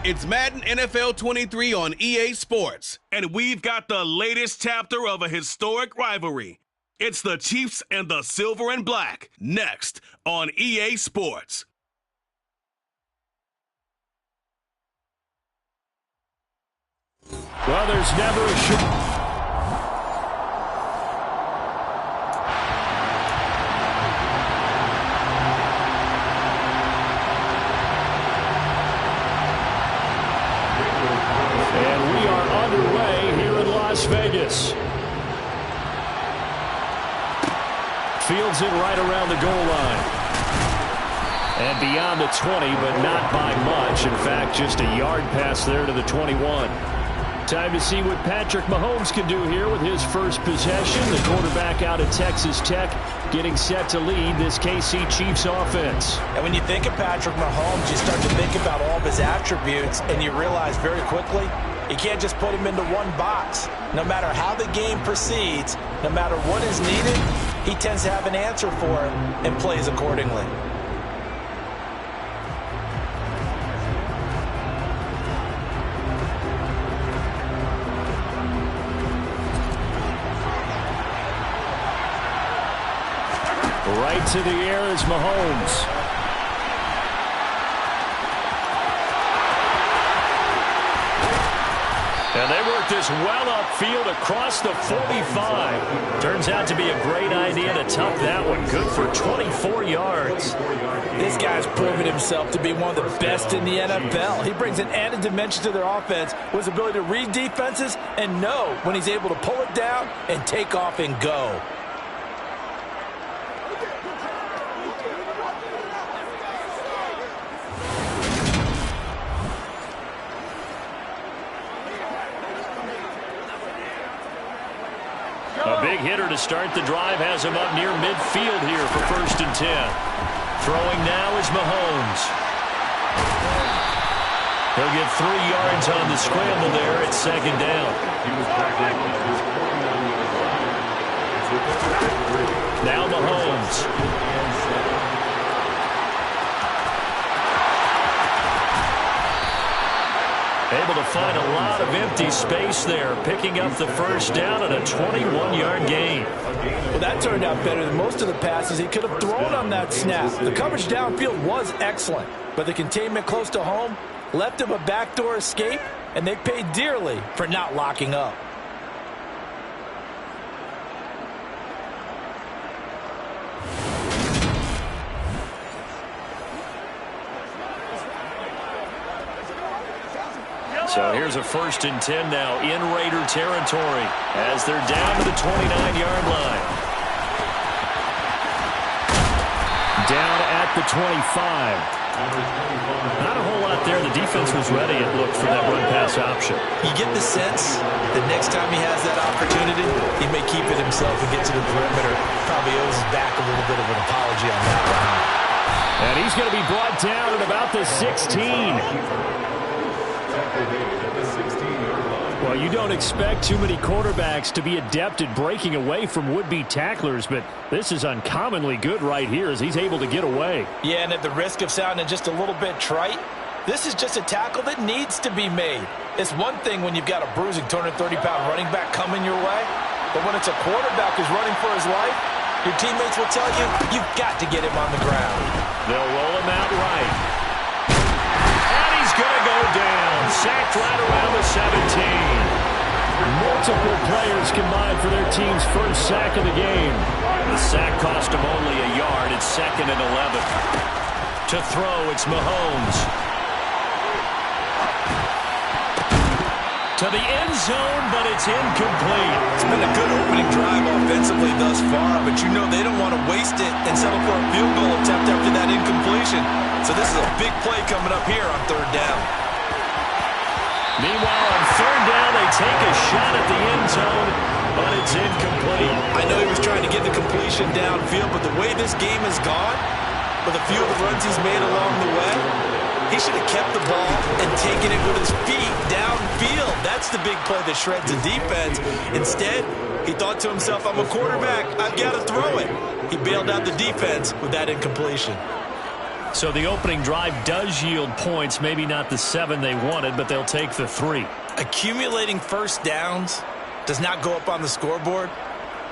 It's Madden NFL 23 on EA Sports, and we've got the latest chapter of a historic rivalry. It's the Chiefs and the Silver and Black, next on EA Sports. Well, there's never a shot. Vegas. Fields it right around the goal line. And beyond the 20, but not by much. In fact, just a yard pass there to the 21. Time to see what Patrick Mahomes can do here with his first possession. The quarterback out of Texas Tech getting set to lead this KC Chiefs offense. And when you think of Patrick Mahomes, you start to think about all of his attributes, and you realize very quickly you can't just put him into one box. No matter how the game proceeds, no matter what is needed, he tends to have an answer for it and plays accordingly. Right to the air is Mahomes. And they work this well upfield across the 45. Turns out to be a great idea to tuck that one. Good for 24 yards. This guy's proven himself to be one of the best in the NFL. He brings an added dimension to their offense with his ability to read defenses and know when he's able to pull it down and take off and go. A big hitter to start the drive has him up near midfield here for 1st and 10. Throwing now is Mahomes. He'll get 3 yards on the scramble there at 2nd down. Now Mahomes. Able to find a lot of empty space there, picking up the 1st down and a 21-yard gain. Well, that turned out better than most of the passes he could have thrown on that snap. The coverage downfield was excellent, but the containment close to home left him a backdoor escape, and they paid dearly for not locking up. So here's a 1st and 10 now in Raider territory as they're down to the 29-yard line. Down at the 25. Not a whole lot there. The defense was ready, it looked, for that run-pass option. You get the sense that next time he has that opportunity, he may keep it himself and get to the perimeter. Probably owes his back a little bit of an apology on that one. And he's going to be brought down at about the 16. Well, you don't expect too many quarterbacks to be adept at breaking away from would-be tacklers, but this is uncommonly good right here as he's able to get away. Yeah, and at the risk of sounding just a little bit trite, this is just a tackle that needs to be made. It's one thing when you've got a bruising 230-pound running back coming your way, but when it's a quarterback who's running for his life, your teammates will tell you, you've got to get him on the ground. They'll roll him out right. Going to go down, sacked right around the 17. Multiple players combined for their team's first sack of the game. The sack cost him only a yard. It's 2nd and 11. To throw, it's Mahomes. To the end zone, but it's incomplete. It's been a good opening drive offensively thus far, but you know they don't want to waste it and settle for a field goal attempt after that incompletion. So this is a big play coming up here on 3rd down. Meanwhile, on 3rd down, they take a shot at the end zone, but it's incomplete. I know he was trying to get the completion downfield, but the way this game has gone, with a few of the runs he's made along the way, he should have kept the ball and taken it with his feet downfield. That's the big play that shreds the defense. Instead, he thought to himself, I'm a quarterback, I've got to throw it. He bailed out the defense with that incompletion. So the opening drive does yield points, maybe not the 7 they wanted, but they'll take the 3. Accumulating first downs does not go up on the scoreboard,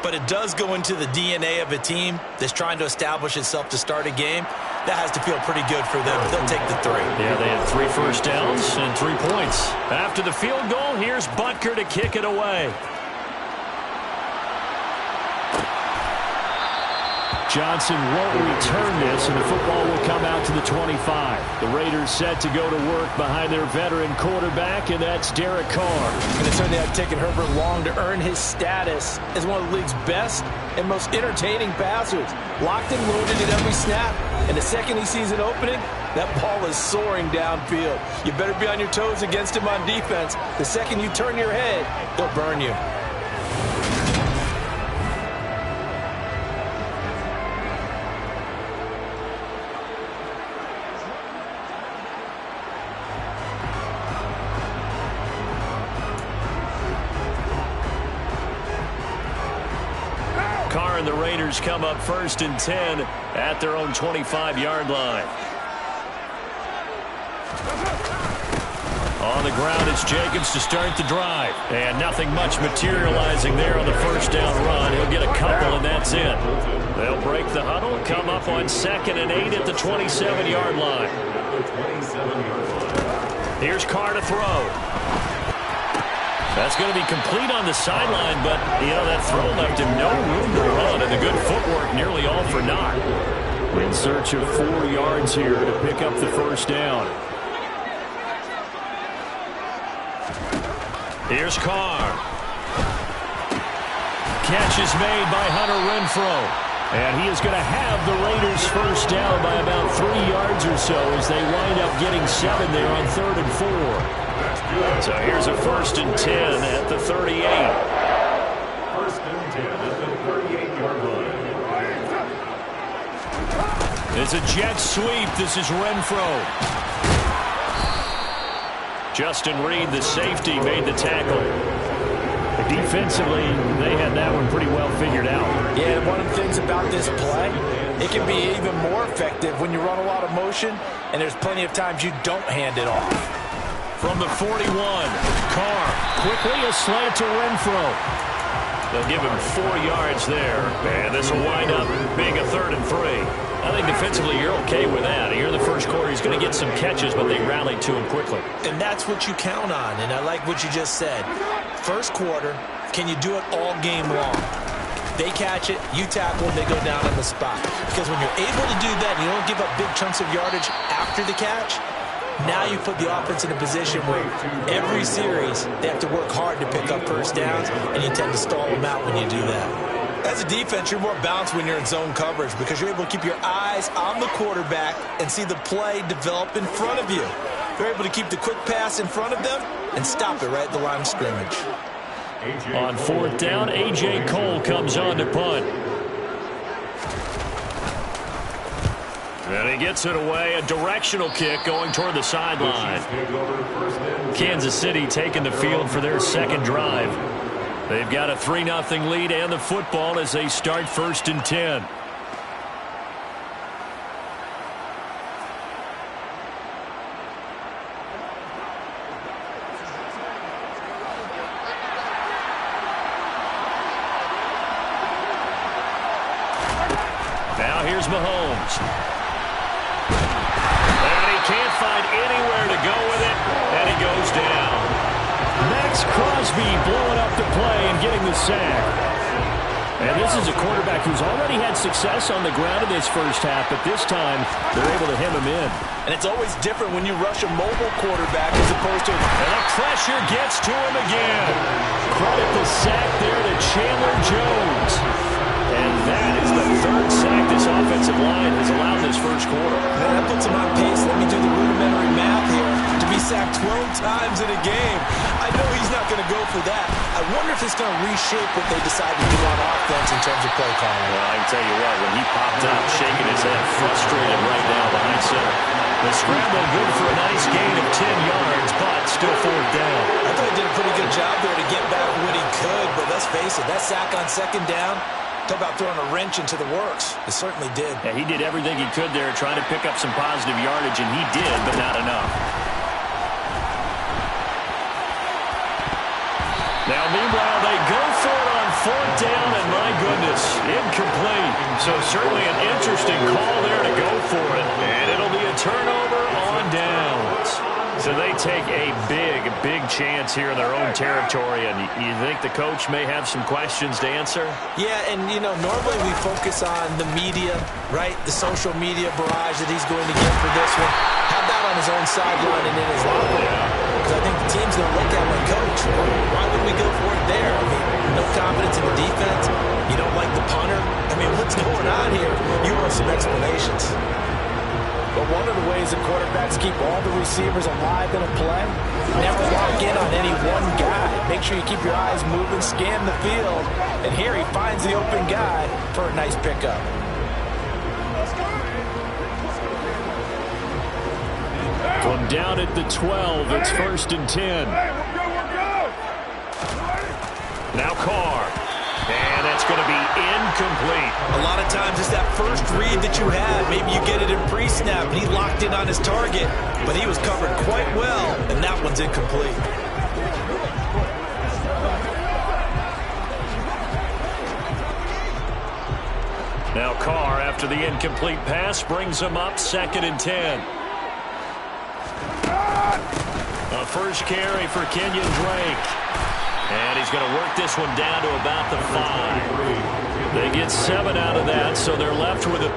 but it does go into the DNA of a team that's trying to establish itself to start a game. That has to feel pretty good for them. They'll take the 3. Yeah, they had 3 first downs and 3 points. After the field goal, here's Butker to kick it away. Johnson won't return this, and the football will come out to the 25. The Raiders set to go to work behind their veteran quarterback, and that's Derek Carr. And it certainly had taken Herbert long to earn his status as one of the league's best and most entertaining passers. Locked and loaded at every snap, and the second he sees an opening, that ball is soaring downfield. You better be on your toes against him on defense. The second you turn your head, they'll burn you. Carr and the Raiders come up 1st and 10 at their own 25-yard line. On the ground, it's Jacobs to start the drive. And nothing much materializing there on the first down run. He'll get a couple, and that's it. They'll break the huddle, come up on 2nd and 8 at the 27-yard line. Here's Carr to throw. That's going to be complete on the sideline, but, that throw left him no room to run, and the good footwork nearly all for naught. In search of 4 yards here to pick up the first down. Here's Carr. Catch is made by Hunter Renfrow. And he is going to have the Raiders first down by about 3 yards or so as they wind up getting 7 there on 3rd and 4. So here's a 1st and 10 at the 38. 1st and 10 at the 38-yard line. It's a jet sweep. This is Renfrow. Justin Reed, the safety, made the tackle. Defensively, they had that one pretty well figured out. Yeah, and one of the things about this play, it can be even more effective when you run a lot of motion, and there's plenty of times you don't hand it off. From the 41, Carr quickly a slant to Renfrow. They'll give him 4 yards there, and this will wind up being a 3rd and 3. I think defensively you're okay with that. Here in the first quarter, he's going to get some catches, but they rallied to him quickly. And that's what you count on, and I like what you just said. First quarter, can you do it all game long? They catch it, you tackle, and they go down on the spot. Because when you're able to do that and you don't give up big chunks of yardage after the catch, now you put the offense in a position where every series they have to work hard to pick up first downs, and you tend to stall them out when you do that. As a defense, you're more balanced when you're in zone coverage because you're able to keep your eyes on the quarterback and see the play develop in front of you. You're able to keep the quick pass in front of them and stop it right at the line of scrimmage. On 4th down, A.J. Cole comes on to punt. And he gets it away, a directional kick going toward the sideline. Kansas City taking the field for their second drive. They've got a 3-0 lead and the football as they start 1st and 10. Now here's Mahomes. And he can't find anywhere to go with it, and he goes down. Max Crosby blowing up the play and getting the sack. And this is a quarterback who's already had success on the ground in this first half, but this time they're able to hem him in. And it's always different when you rush a mobile quarterback as opposed to... And the pressure gets to him again. Credit the sack there to Chandler Jones. And that is the 3rd sack this offensive line has allowed this first quarter. Man, that puts him on pace. Let me do the rudimentary math here. To be sacked 12 times in a game. I know he's not going to go for that. I wonder if it's going to reshape what they decide to do on offense in terms of play calling. Well, I can tell you what, when he popped up, shaking his head, frustrated right now behind center. The scramble good for a nice gain of 10 yards, but still 4th down. I thought he did a pretty good job there to get back what he could, but let's face it, that sack on 2nd down, Talk about throwing a wrench into the works. It certainly did. Yeah, he did everything he could there trying to pick up some positive yardage, and he did, but not enough. Now, meanwhile, they go for it on 4th down, and my goodness, incomplete. So certainly an interesting call there to go for it, and it'll be a turnover on downs. So they take a big chance here in their own territory, and you think the coach may have some questions to answer? Yeah, and, normally we focus on the media, right? The social media barrage that he's going to get for this one. How about on his own sideline and in his locker room? Because I think the team's going to look at my coach. Why would we go for it there? I mean, no confidence in the defense. You don't like the punter. I mean, what's going on here? You want some explanations. But one of the ways that quarterbacks keep all the receivers alive in a play, never lock in on any one guy. Make sure you keep your eyes moving, scan the field. And here he finds the open guy for a nice pickup. From down at the 12, it's 1st and 10. Now Carr. And that's going to be incomplete. A lot of times it's that first read that you had. Maybe you get it in pre-snap, and he locked in on his target, but he was covered quite well, and that one's incomplete. Now Carr, after the incomplete pass, brings him up 2nd and 10. A first carry for Kenyon Drake. And he's going to work this one down to about the 5. They get 7 out of that, so they're left with a...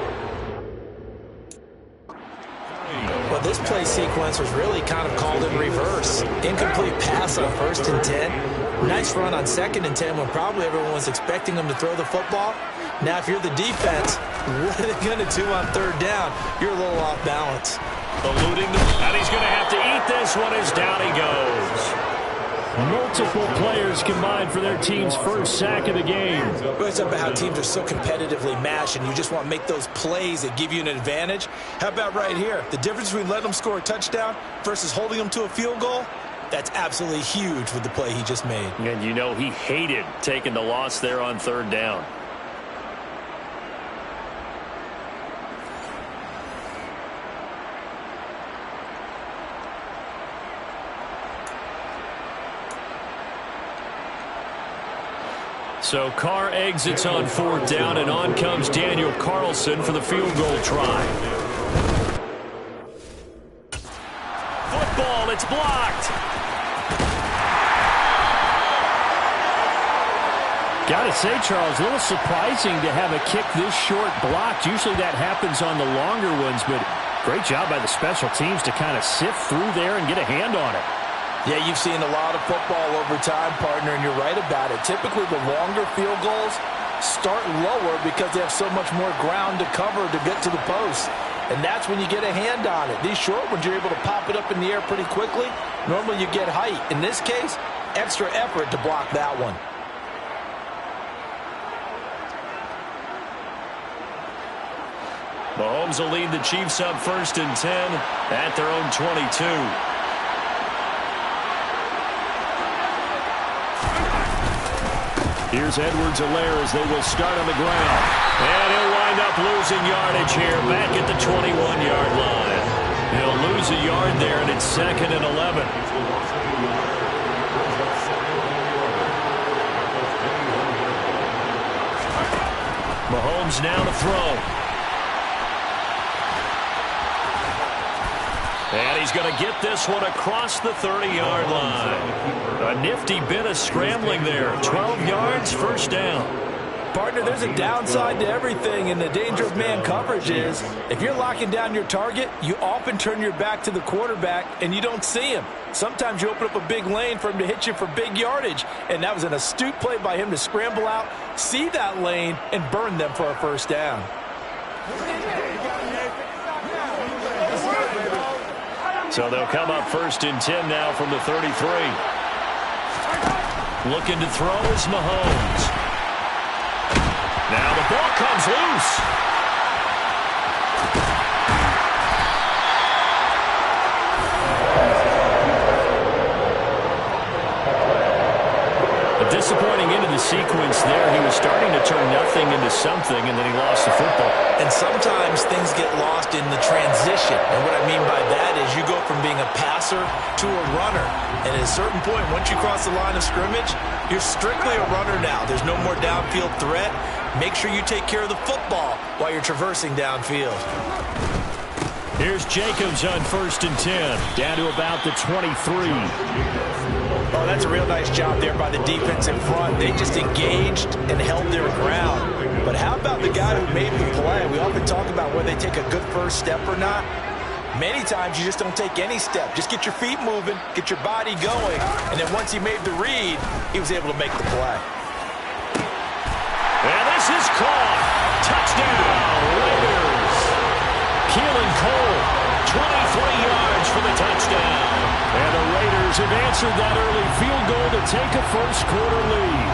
Well, this play sequence was really kind of called in reverse. Incomplete pass on 1st and 10. Nice run on 2nd and 10 when probably everyone was expecting him to throw the football. Now, if you're the defense, what are they going to do on 3rd down? You're a little off balance. Eluding, and he's going to have to eat this one as down he goes. Multiple players combined for their team's first sack of the game. Well, it's about how teams are so competitively matched, and you just want to make those plays that give you an advantage. How about right here? The difference between letting them score a touchdown versus holding them to a field goal? That's absolutely huge with the play he just made. And he hated taking the loss there on 3rd down. So Carr exits on 4th down, and on comes Daniel Carlson for the field goal try. Football, it's blocked. Got to say, Charles, a little surprising to have a kick this short blocked. Usually that happens on the longer ones, but great job by the special teams to kind of sift through there and get a hand on it. Yeah, you've seen a lot of football over time, partner, and you're right about it. Typically, the longer field goals start lower because they have so much more ground to cover to get to the post. And that's when you get a hand on it. These short ones, you're able to pop it up in the air pretty quickly. Normally, you get height. In this case, extra effort to block that one. Mahomes will lead the Chiefs up 1st and 10 at their own 22. Here's Edwards-Helaire as they will start on the ground. And he'll wind up losing yardage here back at the 21-yard line. He'll lose a yard there, and it's 2nd and 11. Mahomes now to throw. And he's going to get this one across the 30-yard line. A nifty bit of scrambling there. 12 yards, 1st down. Partner, there's a downside to everything, and the danger of man coverage is if you're locking down your target, you often turn your back to the quarterback and you don't see him. Sometimes you open up a big lane for him to hit you for big yardage, and that was an astute play by him to scramble out, see that lane, and burn them for a 1st down. So they'll come up 1st and 10 now from the 33. Looking to throw is Mahomes. Now the ball comes loose. Disappointing into the sequence there. He was starting to turn nothing into something, and then he lost the football. And sometimes things get lost in the transition. And what I mean by that is you go from being a passer to a runner. And at a certain point, once you cross the line of scrimmage, you're strictly a runner now. There's no more downfield threat. Make sure you take care of the football while you're traversing downfield. Here's Jacobs on 1st and 10, down to about the 23. Oh, that's a real nice job there by the defense in front. They just engaged and held their ground. But how about the guy who made the play? We often talk about whether they take a good first step or not. Many times you just don't take any step. Just get your feet moving, get your body going, and then once he made the read, he was able to make the play. And this is caught. Touchdown, Raiders. Keelan Cole, 23 yards for the touchdown. And the Raiders have answered that early field goal to take a first-quarter lead.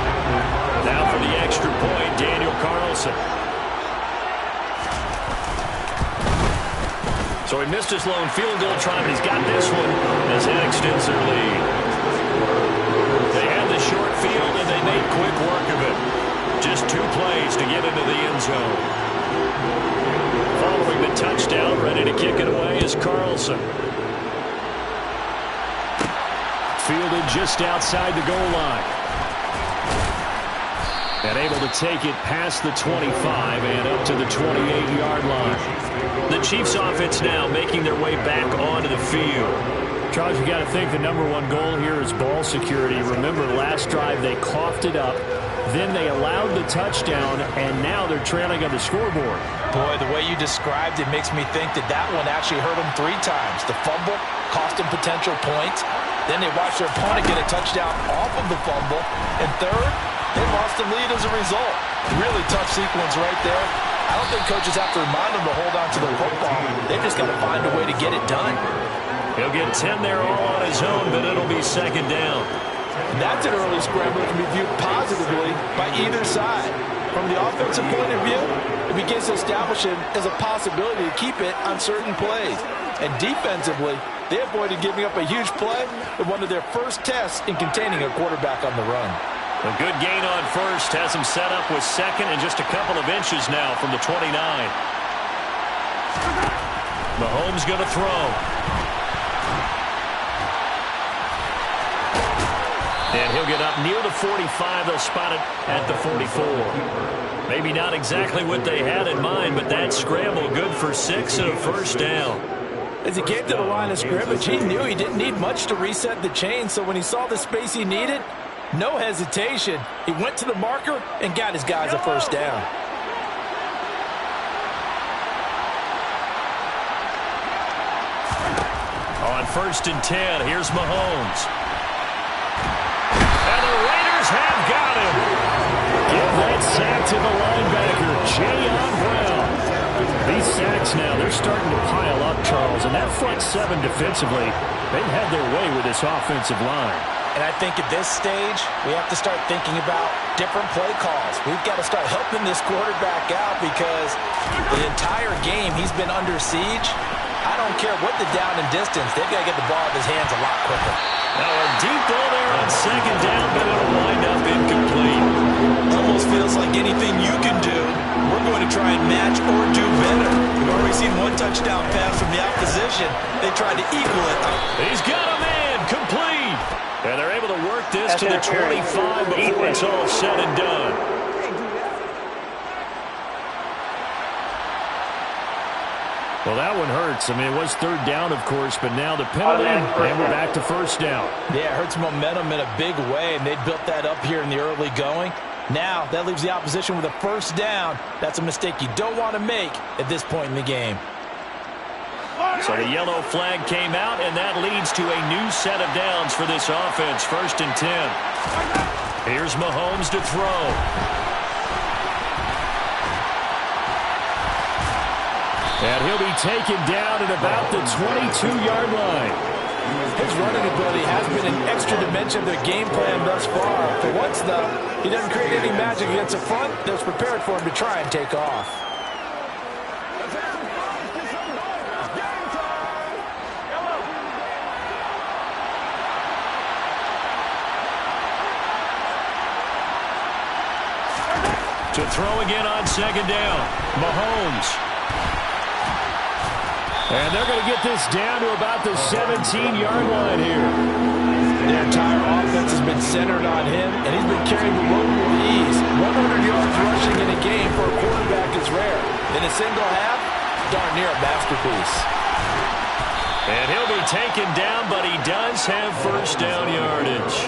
Now for the extra point, Daniel Carlson. So he missed his lone field goal try, but he's got this one as it extends their lead. They had the short field, and they made quick work of it. Just 2 plays to get into the end zone. Following the touchdown, ready to kick it away is Carlson. Fielded just outside the goal line. And able to take it past the 25 and up to the 28-yard line. The Chiefs offense now making their way back onto the field. Charles, you got to think the #1 goal here is ball security. Remember, last drive they coughed it up. Then they allowed the touchdown, and now they're trailing on the scoreboard. Boy, the way you described it makes me think that that one actually hurt them 3 times. The fumble cost them potential points. Then they watched their opponent get a touchdown off of the fumble. And third, they lost the lead as a result. Really tough sequence right there. I don't think coaches have to remind them to hold on to the football. They've just got to find a way to get it done. He'll get 10 there all on his own, but it'll be 2nd down. That's an early scramble that can be viewed positively by either side. From the offensive point of view, it begins to establish it as a possibility to keep it on certain plays. And defensively, they avoided giving up a huge play in one of their first tests in containing a quarterback on the run. A good gain on first has him set up with 2nd and just a couple of inches now from the 29. Mahomes going to throw. And he'll get up near the 45. They'll spot it at the 44. Maybe not exactly what they had in mind, but that scramble good for 6 and a first down. As he came to the line of scrimmage, he knew he didn't need much to reset the chain, so when he saw the space he needed, no hesitation. He went to the marker and got his guys a first down. On 1st and 10, here's Mahomes. And the Raiders have got him. Give that sack to the linebacker, Jayon Brown. These sacks now, they're starting to pile up, Charles, and that front 7 defensively, they've had their way with this offensive line. And I think at this stage, we have to start thinking about different play calls. We've got to start helping this quarterback out because the entire game he's been under siege. I don't care what the down and distance. They've got to get the ball in his hands a lot quicker. Now a deep ball there on 2nd down, but it'll wind up incomplete. Almost feels like anything you can do, we're going to try and match or do better. We've already seen 1 touchdown pass from the opposition. They tried to equal it. He's got a man, complete. And they're able to work this to the 25 before it's all said and done. Well, that one hurts. I mean, it was 3rd down, of course, but now the penalty, and we're back to 1st down. Yeah, it hurts momentum in a big way, and they built that up here in the early going. Now, that leaves the opposition with a 1st down. That's a mistake you don't want to make at this point in the game. So the yellow flag came out, and that leads to a new set of downs for this offense. 1st and 10. Here's Mahomes to throw. And he'll be taken down at about the 22-yard line. His running ability has been an extra dimension of their game plan thus far. For once, though, he doesn't create any magic against the front that's prepared for him to try and take off. To throw again on second down. Mahomes. And they're going to get this down to about the 17-yard line here. Their entire offense has been centered on him, and he's been carrying the load with ease. 100 yards rushing in a game for a quarterback is rare. In a single half, darn near a masterpiece. And he'll be taken down, but he does have first down yardage.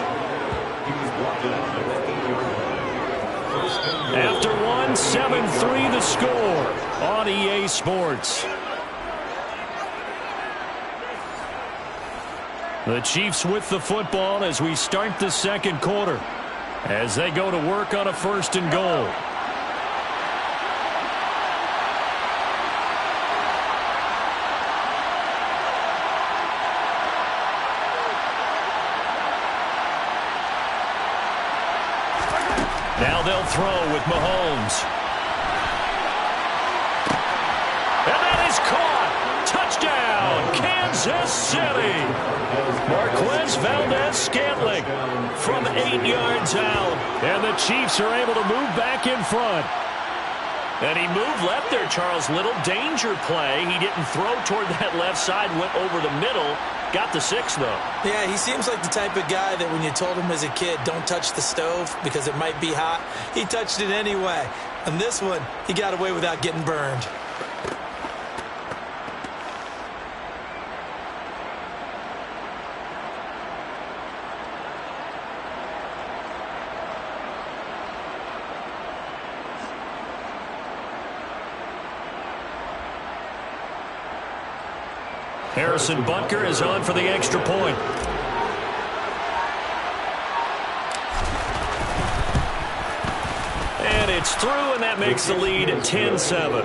After one, 7-3 the score on EA Sports. The Chiefs with the football as we start the second quarter, as they go to work on a first and goal. Now they'll throw with Mahomes. And that is caught. Touchdown, Kansas City. Marquez Valdez-Scantling from 8 yards out. And the Chiefs are able to move back in front. And he moved left there, Charles. Little danger play. He didn't throw toward that left side, went over the middle. Got the 6, though. Yeah, he seems like the type of guy that when you told him as a kid, don't touch the stove because it might be hot, he touched it anyway. On this one, he got away without getting burned. Harrison Butker is on for the extra point. And it's through, and that makes the lead 10-7.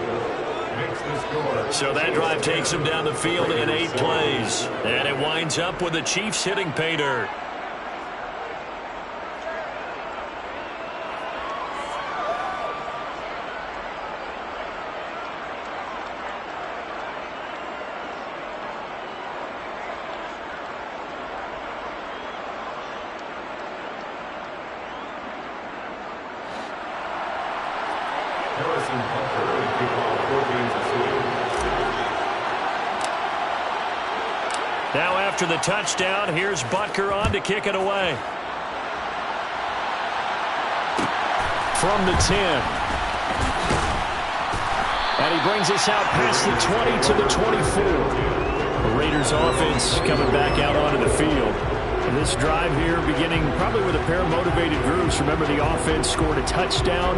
So that drive takes him down the field in 8 plays. And it winds up with the Chiefs hitting pay dirt. Now after the touchdown, here's Butker on to kick it away. From the 10. And he brings us out past the 20 to the 24. The Raiders offense coming back out onto the field. And this drive here beginning probably with a pair of motivated groups. Remember, the offense scored a touchdown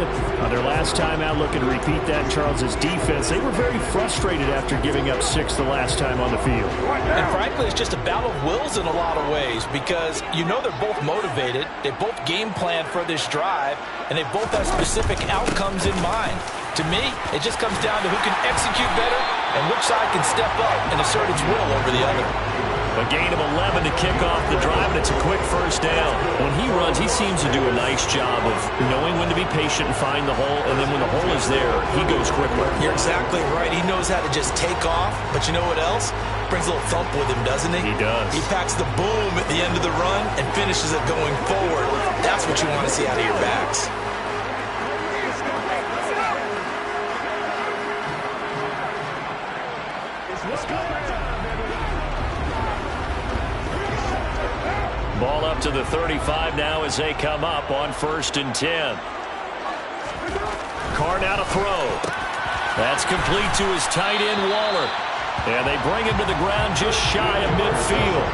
their last time out, looking to repeat that. Charles's defense, they were very frustrated after giving up 6 the last time on the field. And frankly, it's just a battle of wills in a lot of ways because you know they're both motivated. They both game plan for this drive, and they both have specific outcomes in mind. To me, it just comes down to who can execute better and which side can step up and assert its will over the other. A gain of 11 to kick off the drive, and it's a quick first down. When he runs, he seems to do a nice job of knowing when to be patient and find the hole, and then when the hole is there, he goes quickly. You're exactly right. He knows how to just take off, but you know what else? Brings a little thump with him, doesn't he? He does. He packs the boom at the end of the run and finishes it going forward. That's what you want to see out of your backs. Ball up to the 35 now as they come up on 1st and 10. Carr now to throw. That's complete to his tight end, Waller. And they bring him to the ground just shy of midfield.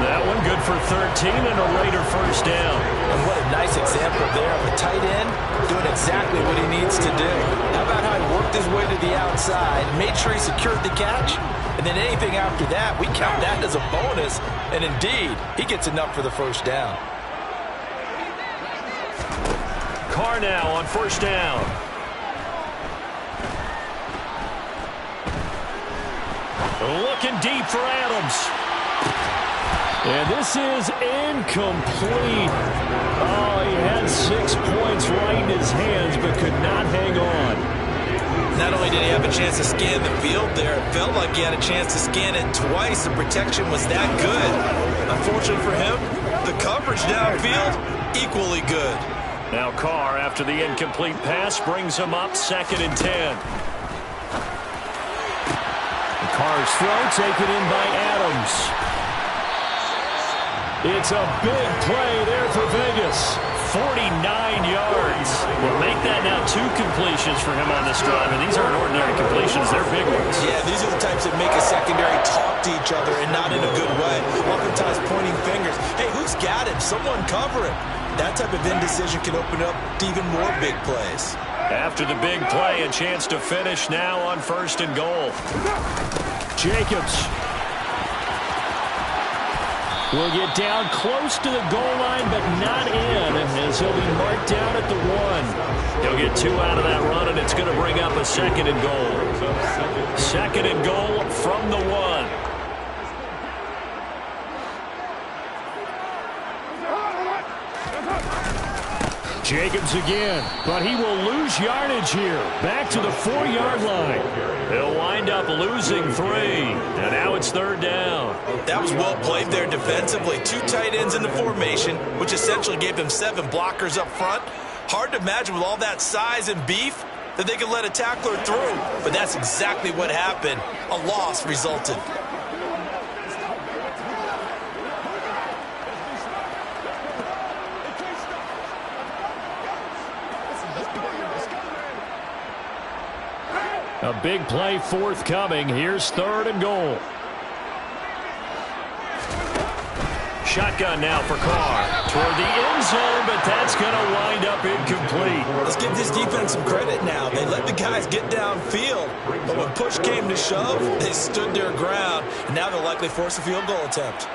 That one good for 13 and a Raider first down. And what a nice example there of a tight end doing exactly what he needs to do. How about how he worked his way to the outside, made sure he secured the catch, and then anything after that, we count that as a bonus. And indeed, he gets enough for the first down. Carr now on 1st down. Looking deep for Adams. And this is incomplete. Oh, he had 6 points right in his hands, but could not hang on. Not only did he have a chance to scan the field there, it felt like he had a chance to scan it twice. The protection was that good. Unfortunately for him, the coverage downfield, equally good. Now Carr, after the incomplete pass, brings him up 2nd and 10. Carr's throw taken in by Adams. It's a big play there for Vegas. 49 yards. Will make that now 2 completions for him on this drive, and these aren't ordinary completions. They're big ones. Yeah, these are the types that make a secondary talk to each other and not in a good way. Oftentimes pointing fingers. Hey, who's got him? Someone cover him. That type of indecision can open up to even more big plays. After the big play, a chance to finish now on 1st and goal. Jacobs will get down close to the goal line, but not in, as he'll be marked down at the 1. He'll get 2 out of that run, and it's going to bring up a 2nd and goal. 2nd and goal from the 1. Jacobs again, but he will lose yardage here. Back to the 4-yard line. He'll wind up losing 3, and now it's 3rd down. That was well played there defensively. 2 tight ends in the formation, which essentially gave them 7 blockers up front. Hard to imagine with all that size and beef that they could let a tackler through, but that's exactly what happened. A loss resulted. A big play forthcoming. Here's 3rd and goal. Shotgun now for Carr. Toward the end zone, but that's going to wind up incomplete. Let's give this defense some credit now. They let the guys get downfield, but when push came to shove, they stood their ground, and now they'll likely force a field goal attempt.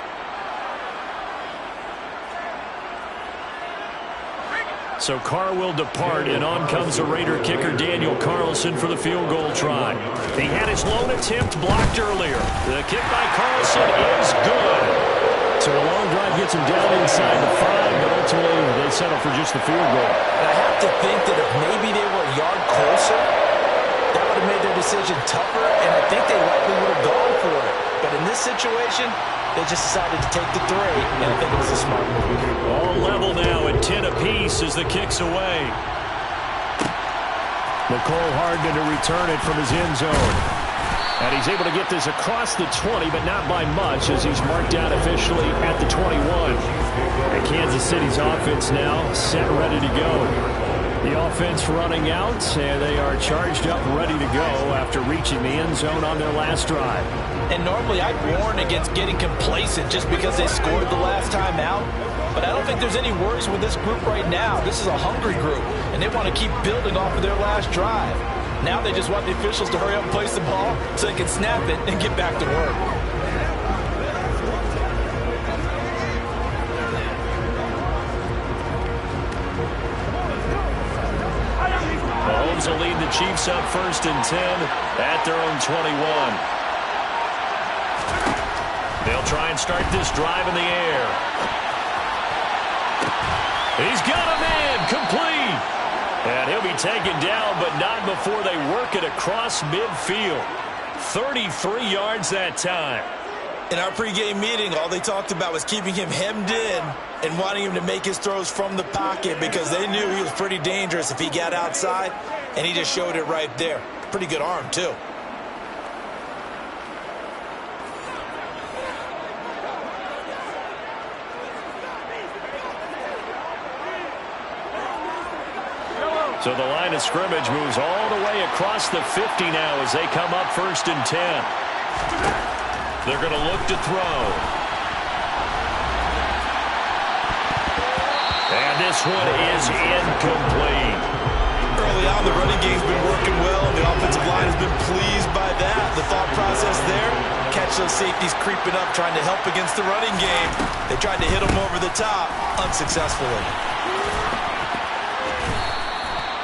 So Carr will depart, and on comes the Raider kicker Daniel Carlson for the field goal try. He had his lone attempt blocked earlier. The kick by Carlson is good. So a long drive gets him down inside the 5, but ultimately they settle for just the field goal. And I have to think that if maybe they were a yard closer, that would have made their decision tougher, and I think they likely would have gone for it. But in this situation, they just decided to take the 3, and I think it was a smart move. All level now at 10 apiece as the kick's away. McCole Hardman to return it from his end zone. And he's able to get this across the 20, but not by much, as he's marked down officially at the 21. And Kansas City's offense now set, ready to go. The offense running out, and they are charged up, ready to go after reaching the end zone on their last drive. And normally I'd warn against getting complacent just because they scored the last time out. But I don't think there's any worries with this group right now. This is a hungry group, and they want to keep building off of their last drive. Now they just want the officials to hurry up and place the ball so they can snap it and get back to work. Mahomes will lead the Chiefs up 1st and 10 at their own 21. They'll try and start this drive in the air. He's got a man complete. And he'll be taken down, but not before they work it across midfield. 33 yards that time. In our pregame meeting, all they talked about was keeping him hemmed in and wanting him to make his throws from the pocket because they knew he was pretty dangerous if he got outside, and he just showed it right there. Pretty good arm, too. So the line of scrimmage moves all the way across the 50 now as they come up 1st and 10. They're going to look to throw. And this one is incomplete. Early on, the running game's been working well, and the offensive line has been pleased by that. The thought process there, catch those safeties creeping up, trying to help against the running game. They tried to hit them over the top, unsuccessfully.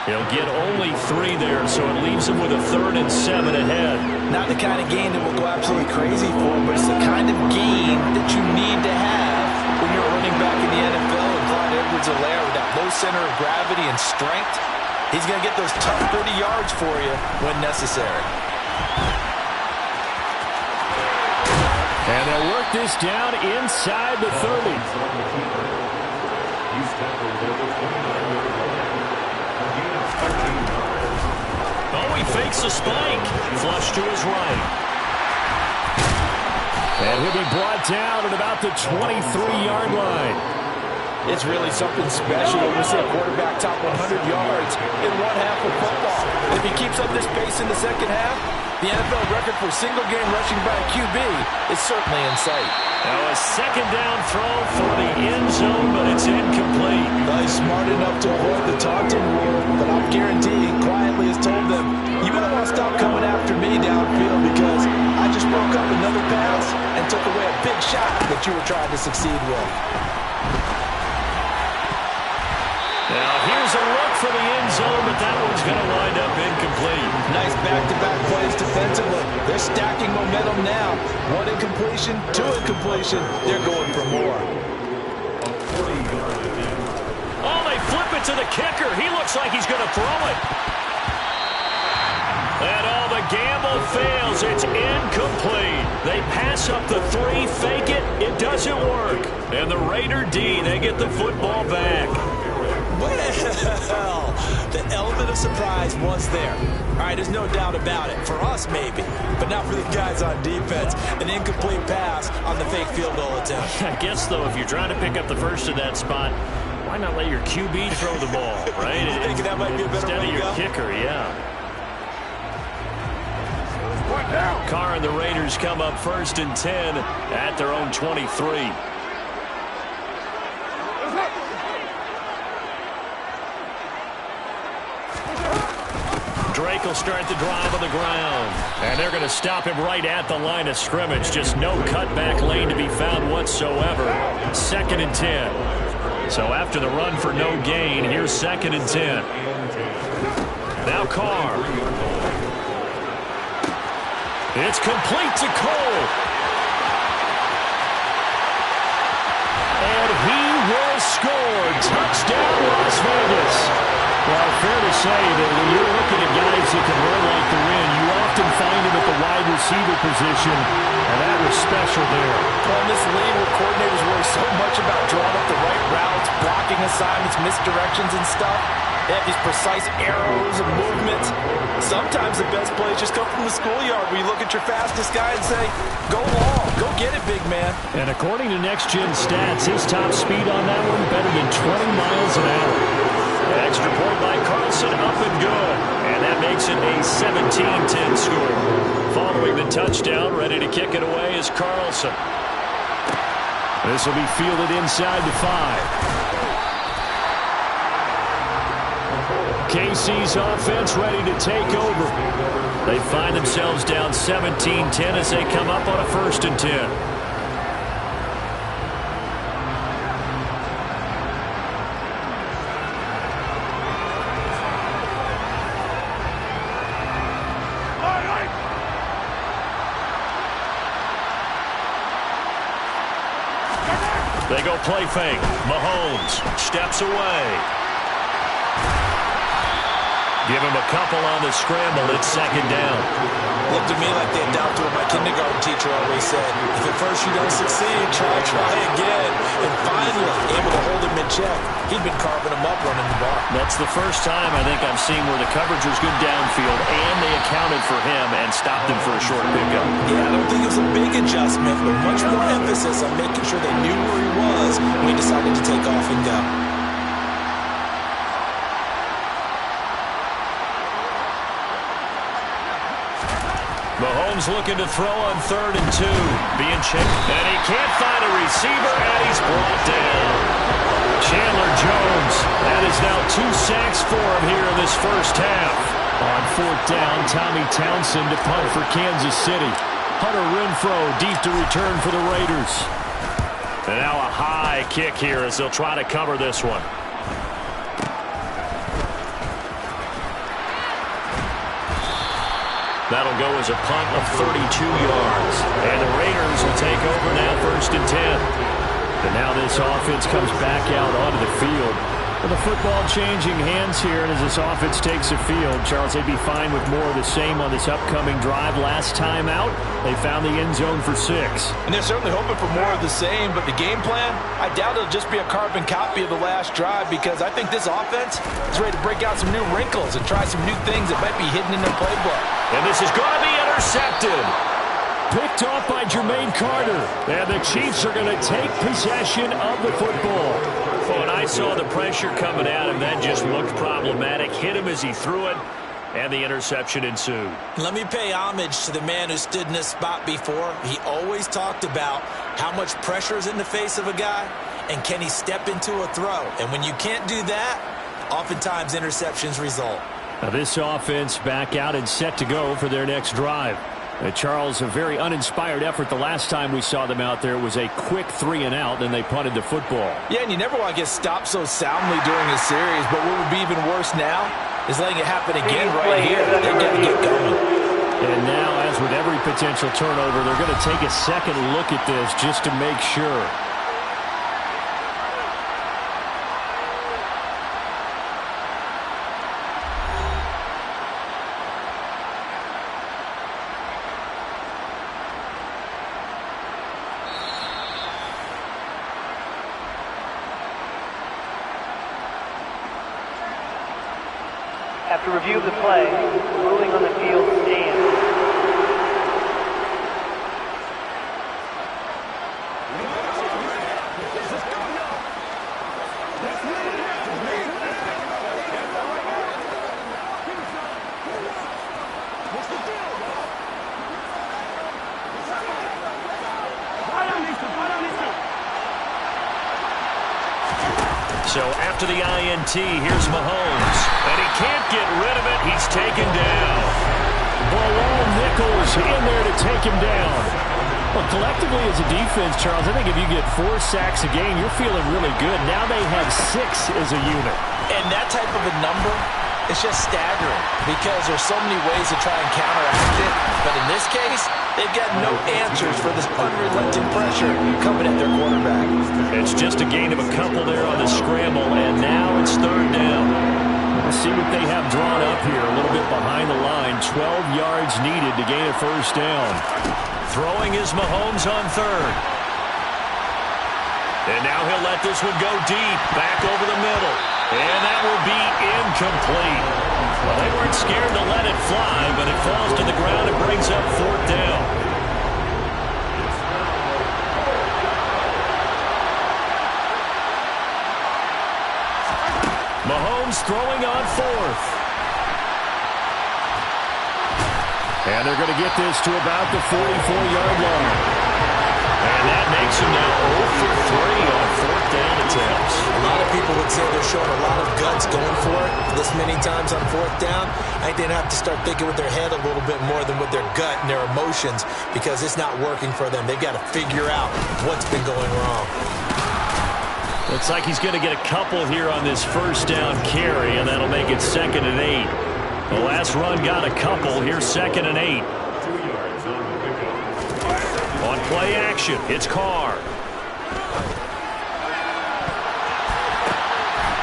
He'll get only 3 there, so it leaves him with a 3rd and 7 ahead. Not the kind of game that will go absolutely crazy for him, but it's the kind of game that you need to have when you're running back in the NFL. And Clyde Edwards-Helaire with that low center of gravity and strength, he's going to get those tough, gritty yards for you when necessary. And they'll work this down inside the 30. He's tackled at the 29-yard line. He fakes the spike. Flush to his right. And he'll be brought down at about the 23-yard line. It's really something special when we see a quarterback top 100 yards in one half of football. If he keeps up this pace in the second half, the NFL record for single-game rushing by a QB is certainly in sight. Now a second down throw for the end zone, but it's incomplete. Well, he's smart enough to avoid the taunting rule, but I'm guaranteeing quietly has told them, you might want to stop coming after me downfield because I just broke up another pass and took away a big shot that you were trying to succeed with. Now here's a look for the end zone, but that one's going to wind up incomplete. Nice back-to-back plays defensively. They're stacking momentum now. One incompletion, two incompletion. They're going for more. Oh, they flip it to the kicker. He looks like he's going to throw it. And all the gamble fails. It's incomplete. They pass up the three, fake it. It doesn't work. And the Raider D, they get the football back. Well, the element of surprise was there. All right, there's no doubt about it. For us, maybe, but not for the guys on defense. An incomplete pass on the fake field goal attempt. I guess, though, if you're trying to pick up the first in that spot, why not let your QB throw the ball, right? You thinking that might be a better instead way of to your go? kicker, yeah. Carr and the Raiders come up 1st and 10 at their own 23. Drake will start the drive on the ground. And they're going to stop him right at the line of scrimmage. Just no cutback lane to be found whatsoever. 2nd and 10. So after the run for no gain, here's 2nd and 10. Now Carr. It's complete to Cole. And he will score. Touchdown, Las Vegas. Well, fair to say that when you're looking at guys that can run like the wind, you often find them at the wide receiver position, and that was special there. Well, in this league where coordinators worry so much about drawing up the right routes, blocking assignments, misdirections and stuff, they have these precise arrows and movements. Sometimes the best plays just come from the schoolyard where you look at your fastest guy and say, go long, go get it, big man. And according to Next Gen Stats, his top speed on that one better than 20 miles an hour. Extra point by Carlson, up and good. And that makes it a 17-10 score. Following the touchdown, ready to kick it away is Carlson. This will be fielded inside the 5. KC's offense ready to take over. They find themselves down 17-10 as they come up on a 1st and 10. They go play fake. Mahomes steps away. Give him a couple on the scramble. It's 2nd down. Looked to me like they adopted what my kindergarten teacher always said. If at first you don't succeed, try again. And finally, able to hold him in check. He'd been carving him up running the ball. That's the first time I think I've seen where the coverage was good downfield and they accounted for him and stopped him for a short pickup. Yeah, I don't think it was a big adjustment, but much more emphasis on making sure they knew where he was when he decided to take off and go. Mahomes looking to throw on 3rd and 2. Being checked. And he can't find a receiver, and he's brought down. Chandler Jones. That is now 2 sacks for him here in this first half. On 4th down, Tommy Townsend to punt for Kansas City. Hunter Renfrow deep to return for the Raiders. And now a high kick here as they'll try to cover this one. That'll go as a punt of 32 yards. And the Raiders will take over now 1st and 10. And now this offense comes back out onto the field. Well, the football changing hands here, and as this offense takes the field, Charles, they'd be fine with more of the same on this upcoming drive. Last time out, they found the end zone for 6. And they're certainly hoping for more of the same, but the game plan, I doubt it'll just be a carbon copy of the last drive, because I think this offense is ready to break out some new wrinkles and try some new things that might be hidden in their playbook. And this is going to be intercepted. Picked off by Jermaine Carter. And the Chiefs are going to take possession of the football. When I saw the pressure coming at him, that just looked problematic. Hit him as he threw it, and the interception ensued. Let me pay homage to the man who stood in this spot before. He always talked about how much pressure is in the face of a guy, and can he step into a throw. And when you can't do that, oftentimes interceptions result. Now this offense back out and set to go for their next drive. Charles, a very uninspired effort the last time we saw them out there. It was a quick 3 and out, and they punted the football. Yeah, and you never want to get stopped so soundly during a series, but what would be even worse now is letting it happen again right here. They've got to get going. And now, as with every potential turnover, they're going to take a second look at this just to make sure. After review of the play, the ruling on the field stands. So after the INT, here's Mahomes. And he can't get rid of it. He's taken down. Bilal Nichols in there to take him down. Well, collectively as a defense, Charles, I think if you get 4 sacks a game, you're feeling really good. Now they have 6 as a unit. And that type of a number, it's just staggering because there's so many ways to try and counteract it. But in this case, they've got no answers for this unrelenting pressure coming at their quarterback. It's just a gain of a couple there on the scramble, and now it's 3rd down. Let's see what they have drawn up here. A little bit behind the line. 12 yards needed to gain a 1st down. Throwing is Mahomes on 3rd. And now he'll let this one go deep. Back over the middle. And that will be incomplete. Well, they weren't scared to let it fly, but it falls to the ground and brings up 4th down. Mahomes throwing on 4th. And they're going to get this to about the 44-yard line. And that makes him now 0 for 3 on 4th down attempts. A lot of people would say they're showing a lot of guts going for it this many times on 4th down. I think they'd have to start thinking with their head a little bit more than with their gut and their emotions, because it's not working for them. They've got to figure out what's been going wrong. Looks like he's going to get a couple here on this 1st down carry, and that'll make it 2nd and 8. The last run got a couple. Here's 2nd and 8. 2 yards on the pickup. On play action, it's Carr.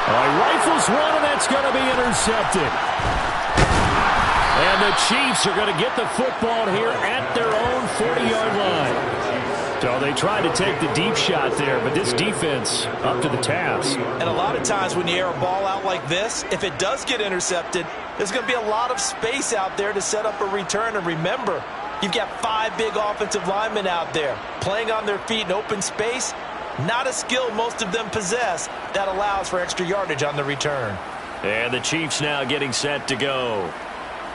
Rifles one, and that's going to be intercepted. And the Chiefs are going to get the football here at their own 40-yard line. So they tried to take the deep shot there, but this defense up to the task. And a lot of times when you air a ball out like this, if it does get intercepted, there's going to be a lot of space out there to set up a return. And remember, you've got 5 big offensive linemen out there playing on their feet in open space. Not a skill most of them possess that allows for extra yardage on the return. And the Chiefs now getting set to go.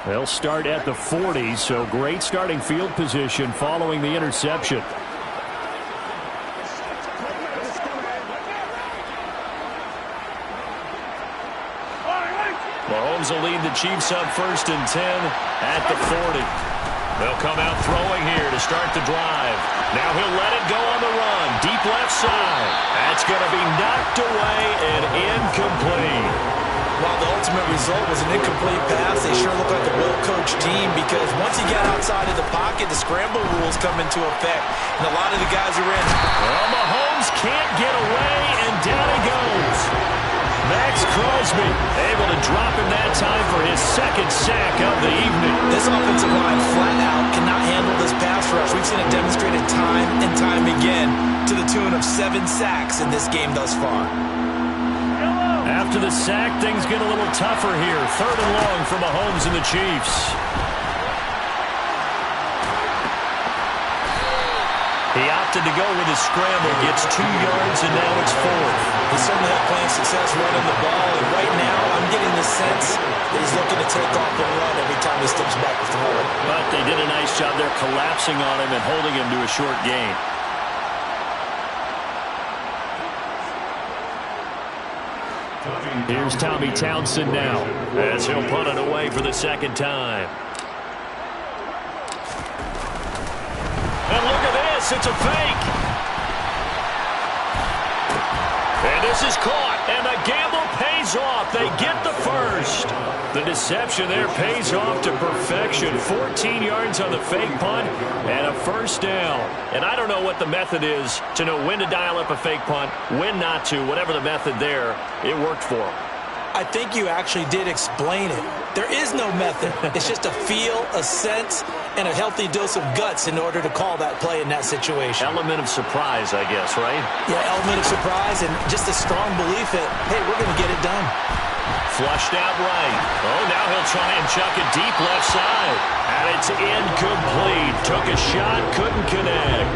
They'll start at the 40, so great starting field position following the interception. Mahomes will lead the Chiefs up 1st and 10 at the 40. They'll come out throwing here to start the drive. Now he'll let it go on the run. Deep left side. That's going to be knocked away and incomplete. While the ultimate result was an incomplete pass, they sure look like a well-coached team, because once he got outside of the pocket, the scramble rules come into effect, and a lot of the guys are in. Well, Mahomes can't get away, and down he goes. Max Crosby able to drop him that time for his second sack of the evening. This offensive line flat out cannot handle this pass rush. We've seen it demonstrated time and time again to the tune of 7 sacks in this game thus far. After the sack, things get a little tougher here. 3rd and long for Mahomes and the Chiefs. He opted to go with his scramble, gets 2 yards, and now it's 4th. He certainly had plenty of success running the ball, and right now I'm getting the sense that he's looking to take off and run every time he steps back to throw it. But they did a nice job there collapsing on him and holding him to a short gain. Here's Tommy Townsend now, as he'll punt it away for the second time. And look at this, it's a fake. And this is caught, and the gamble pays off. They get the first. The deception there pays off to perfection. 14 yards on the fake punt and a first down. And I don't know what the method is to know when to dial up a fake punt, when not to. Whatever the method there, it worked for them. I think you actually did explain it. There is no method. It's just a feel, a sense, and a healthy dose of guts in order to call that play in that situation. Element of surprise, I guess, right? Yeah, element of surprise and just a strong belief that, hey, we're going to get it done. Flushed out right. Oh, now he'll try and chuck it deep left side. And it's incomplete. Took a shot, couldn't connect.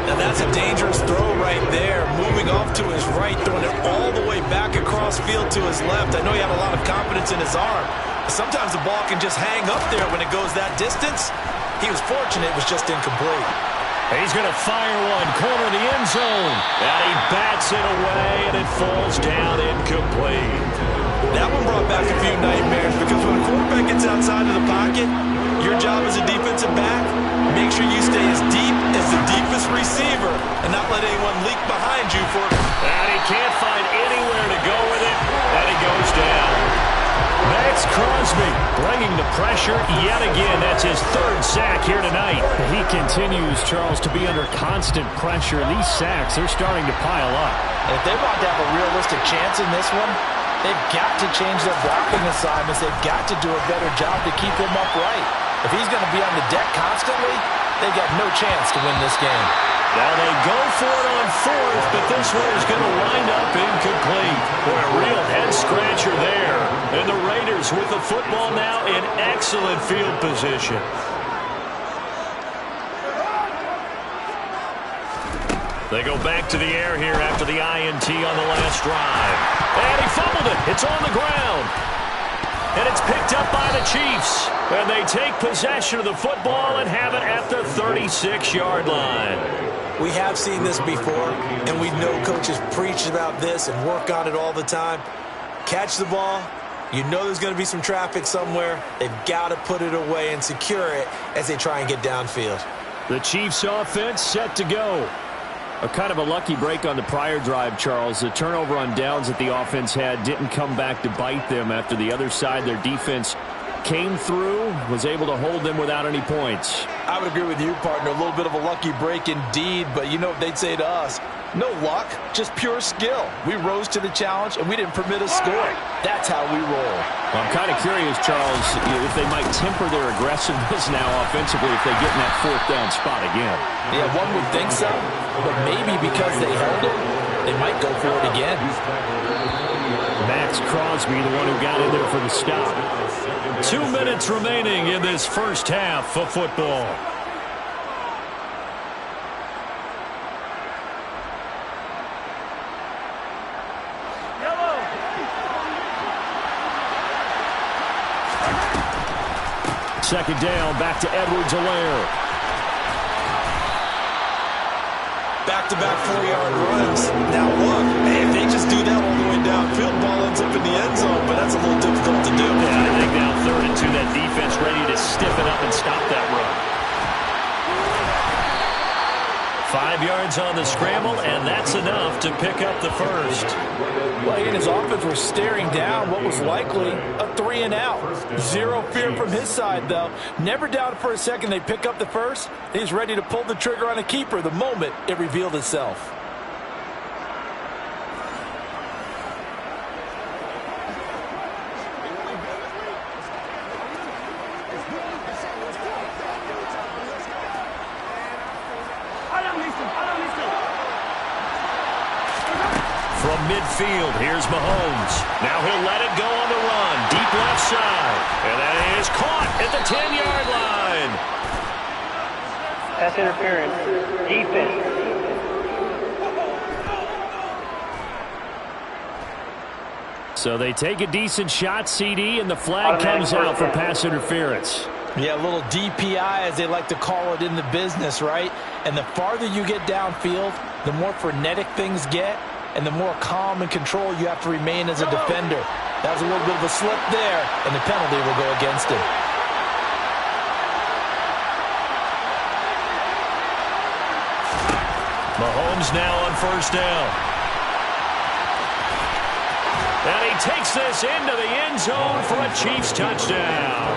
Now that's a dangerous throw right there. Moving off to his right, throwing it all the way back across field to his left. I know he had a lot of confidence in his arm. But sometimes the ball can just hang up there when it goes that distance. He was fortunate it was just incomplete. He's going to fire one, corner of the end zone. And he bats it away, and it falls down incomplete. That one brought back a few nightmares because when a quarterback gets outside of the pocket, your job as a defensive back, make sure you stay as deep as the deepest receiver and not let anyone leak behind you for it. And he can't find anywhere to go with it, and he goes down. Max Crosby bringing the pressure yet again. That's his 3rd sack here tonight. He continues, Charles, to be under constant pressure. These sacks, they're starting to pile up. And if they want to have a realistic chance in this one, they've got to change their blocking assignments. They've got to do a better job to keep him upright. If he's going to be on the deck constantly, they've got no chance to win this game. Now they go for it on 4th, but this one is going to wind up incomplete. Boy, a real head-scratcher there. And the Raiders with the football now in excellent field position. They go back to the air here after the INT on the last drive. And he fumbled it. It's on the ground. And it's picked up by the Chiefs. And they take possession of the football and have it at the 36-yard line. We have seen this before, and we know coaches preach about this and work on it all the time. Catch the ball. You know there's going to be some traffic somewhere. They've got to put it away and secure it as they try and get downfield. The Chiefs offense set to go. A kind of a lucky break on the prior drive, Charles. The turnover on downs that the offense had didn't come back to bite them after the other side. Their defense came through, was able to hold them without any points. I would agree with you, partner. A little bit of a lucky break indeed, but you know what they'd say to us? No luck, just pure skill. We rose to the challenge, and we didn't permit a score. That's how we roll. Well, I'm kind of curious, Charles, if they might temper their aggressiveness now offensively if they get in that 4th down spot again. Yeah, one would think so, but maybe because they held it, they might go for it again. Max Crosby, the one who got in there for the stop. 2 minutes remaining in this first half of football. Second down, back to Edwards-Helaire. Back-to-back 4-yard runs. Now look, man, if they just do that all the way downfield, ball ends up in the end zone, but that's a little difficult to do. Yeah, I think now 3rd and 2, that defense ready to stiffen up and stop that run. 5 yards on the scramble, and that's enough to pick up the first. Well, he and his offense were staring down what was likely a 3-and-out. Zero fear from his side, though. Never doubted for a second they pick up the first. He's ready to pull the trigger on a keeper the moment it revealed itself. midfield. Here's Mahomes. Now he'll let it go on the run. Deep left side. And that is caught at the 10-yard line. Pass interference. Defense. So they take a decent shot, CD, and the flag comes out for pass interference. Yeah, a little DPI, as they like to call it in the business, right? And the farther you get downfield, the more frenetic things get, and the more calm and control you have to remain as a defender. That was a little bit of a slip there, and the penalty will go against him. Mahomes now on first down. And he takes this into the end zone for a Chiefs touchdown.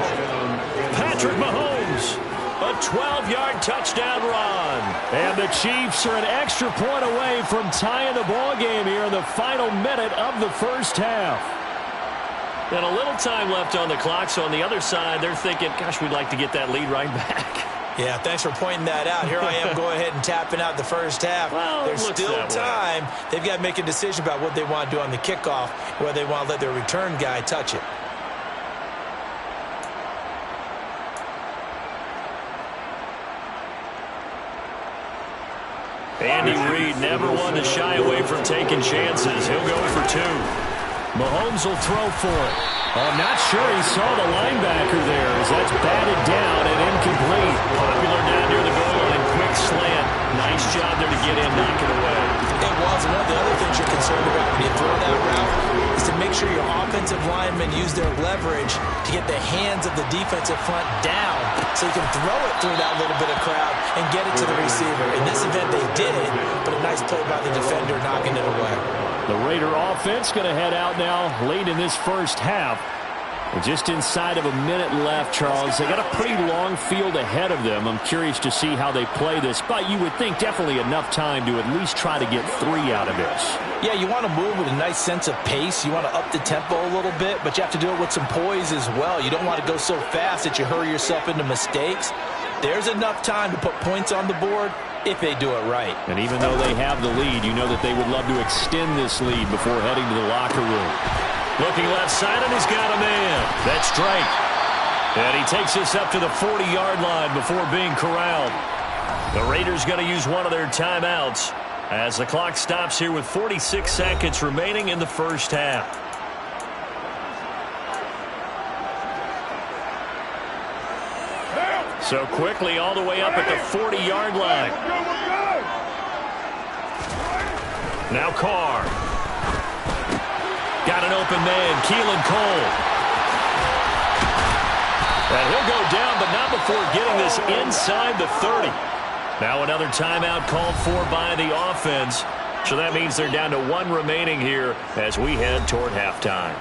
Patrick Mahomes, a 12-yard touchdown run. And the Chiefs are an extra point away from tying the ball game here in the final minute of the first half. And a little time left on the clock, so on the other side, they're thinking, gosh, we'd like to get that lead right back. Yeah, thanks for pointing that out. Here I am going ahead and tapping out the first half. Well, there's still time. They've got to make a decision about what they want to do on the kickoff, whether they want to let their return guy touch it. Andy Reid never one to shy away from taking chances. He'll go for two. Mahomes will throw for it. I'm not sure he saw the linebacker there as that's batted down and incomplete. Popular down near the goal line. Quick slant. Nice job there to get in, knock it away. It was. One of the other things you're concerned about when you throw that route is to make sure your offensive linemen use their leverage to get the hands of the defensive front down so you can throw it through that little bit of crowd and get it to the receiver. In this event, they did it, but a nice play by the defender knocking it away. The Raider offense going to head out now late in this first half. Just inside of a minute left, Charles. They got a pretty long field ahead of them. I'm curious to see how they play this, but you would think definitely enough time to at least try to get 3 out of this. Yeah, you want to move with a nice sense of pace. You want to up the tempo a little bit, but you have to do it with some poise as well. You don't want to go so fast that you hurry yourself into mistakes. There's enough time to put points on the board if they do it right. And even though they have the lead, you know that they would love to extend this lead before heading to the locker room. Looking left side, and he's got a man. That's Drake. And he takes this up to the 40-yard line before being corralled. The Raiders going to use one of their timeouts as the clock stops here with 46 seconds remaining in the first half. So quickly all the way up at the 40-yard line. Now Carr. Got an open man, Keelan Cole. And he'll go down, but not before getting this inside the 30. Now another timeout called for by the offense. So that means they're down to 1 remaining here as we head toward halftime.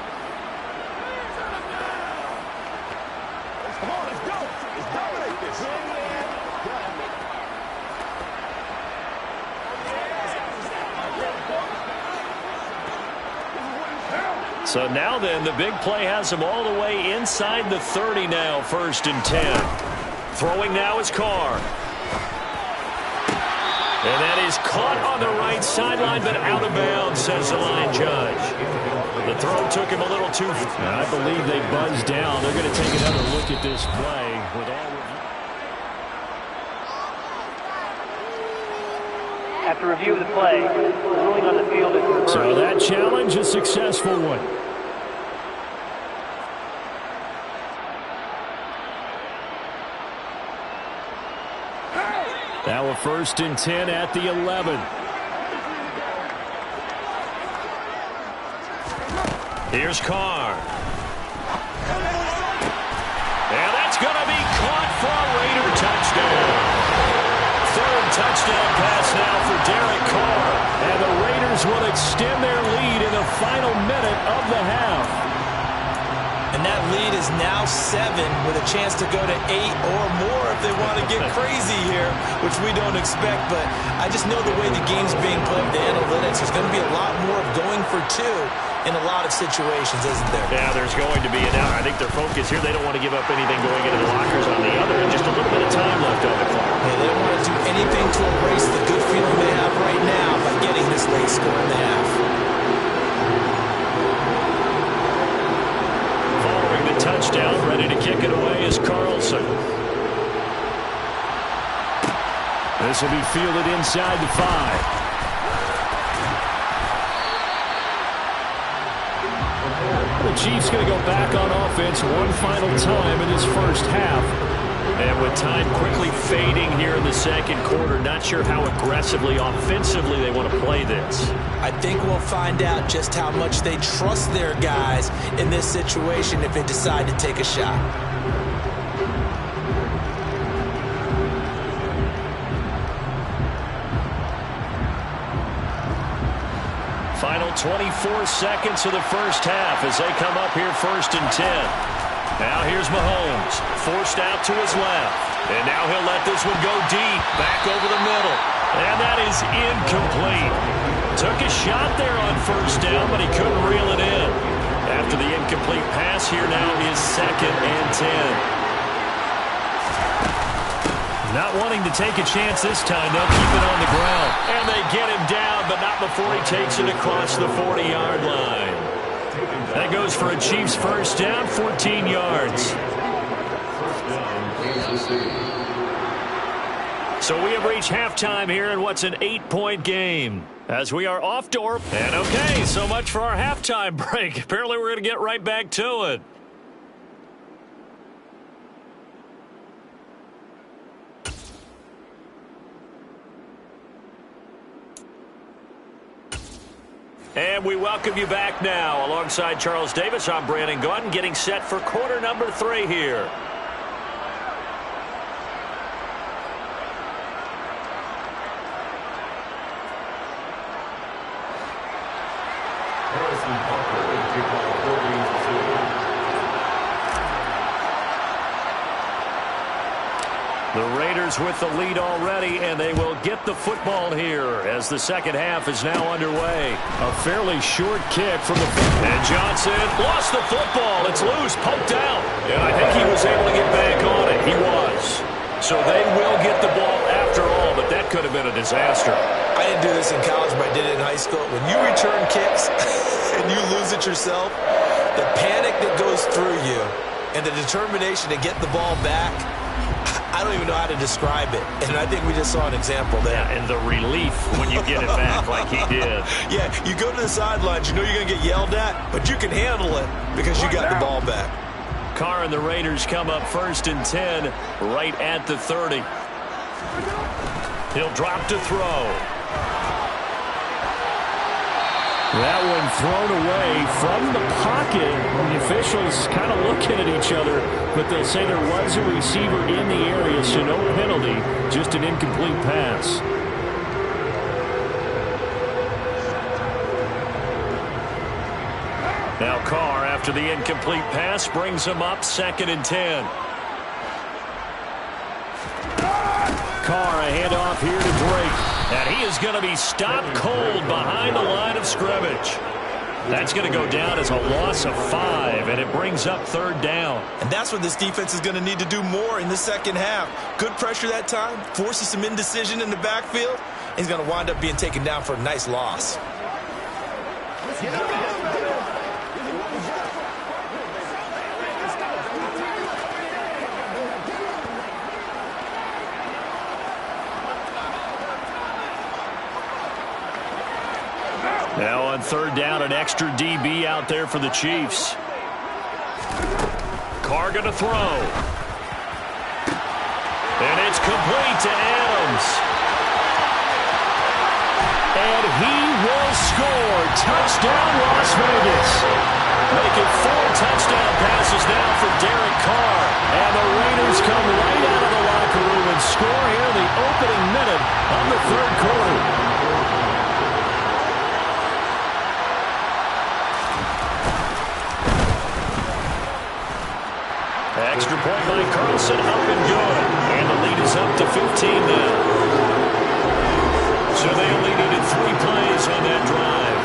So now then, the big play has him all the way inside the 30 now, 1st and 10. Throwing now is Carr. And that is caught on the right sideline, but out of bounds, says the line judge. The throw took him a little too far. I believe they buzzed down. They're going to take another look at this play with all review. After review of the play, the ruling on the field is reversed. So that challenge, a successful one. Now a 1st and 10 at the 11. Here's Carr. And that's going to be caught for a Raider touchdown. 3rd touchdown pass now for Derek Carr. And the Raiders will extend their lead in the final minute of the half. And that lead is now 7 with a chance to go to 8 or more if they want to get crazy here, which we don't expect. But I just know the way the game's being played, the analytics, there's going to be a lot more of going for 2 in a lot of situations, isn't there? Yeah, there's going to be. And now I think their focus here, they don't want to give up anything going into the lockers on the other, and just a little bit of time left on the clock. Yeah, they don't want to do anything to erase the good feeling they have right now by getting this late score in the half. Carlson. This will be fielded inside the 5. The Chiefs going to go back on offense one final time in this first half. And with time quickly fading here in the second quarter, not sure how aggressively, offensively they want to play this. I think we'll find out just how much they trust their guys in this situation if they decide to take a shot. Final 24 seconds of the first half as they come up here 1st and 10. Now here's Mahomes, forced out to his left. And now he'll let this one go deep, back over the middle. And that is incomplete. Took a shot there on 1st down, but he couldn't reel it in. After the incomplete pass, here now is 2nd and 10. Not wanting to take a chance this time, they'll keep it on the ground. And they get him down, but not before he takes it across the 40-yard line. That goes for a Chiefs first down, 14 yards. So we have reached halftime here in what's an 8-point game. As we are off to our... And okay, so much for our halftime break. Apparently we're going to get right back to it. And we welcome you back now. Alongside Charles Davis, I'm Brandon Gaudin, getting set for quarter number 3 here. The Raiders with the lead already, and they will get the football here as the second half is now underway. A fairly short kick from the... And Johnson lost the football. It's loose, poked out. And I think he was able to get back on it. He was. So they will get the ball after all, but that could have been a disaster. I didn't do this in college, but I did it in high school. When you return kicks and you lose it yourself, the panic that goes through you and the determination to get the ball back, I don't even know how to describe it. And I think we just saw an example there. Yeah, and the relief when you get it back like he did. Yeah, you go to the sidelines, you know you're going to get yelled at, but you can handle it because you got the ball back. Carr and the Raiders come up 1st and 10 right at the 30. He'll drop to throw. That one thrown away from the pocket. The officials kind of looking at each other, but they'll say there was a receiver in the area, so no penalty, just an incomplete pass. Now Carr, after the incomplete pass, brings him up 2nd and 10. Carr, a handoff here to Drake. And he is going to be stopped cold behind the line of scrimmage. That's going to go down as a loss of 5, and it brings up 3rd down. And that's what this defense is going to need to do more in the second half. Good pressure that time, forces some indecision in the backfield. He's going to wind up being taken down for a nice loss. Now on 3rd down, an extra DB out there for the Chiefs. Carr going to throw. And it's complete to Adams. And he will score. Touchdown, Las Vegas. Making 4 touchdown passes now for Derek Carr. And the Raiders come right out of the locker room and score here in the opening minute of the 3rd quarter. Extra point by Carlson, up and good. And the lead is up to 15 now. So they only needed 3 plays on that drive.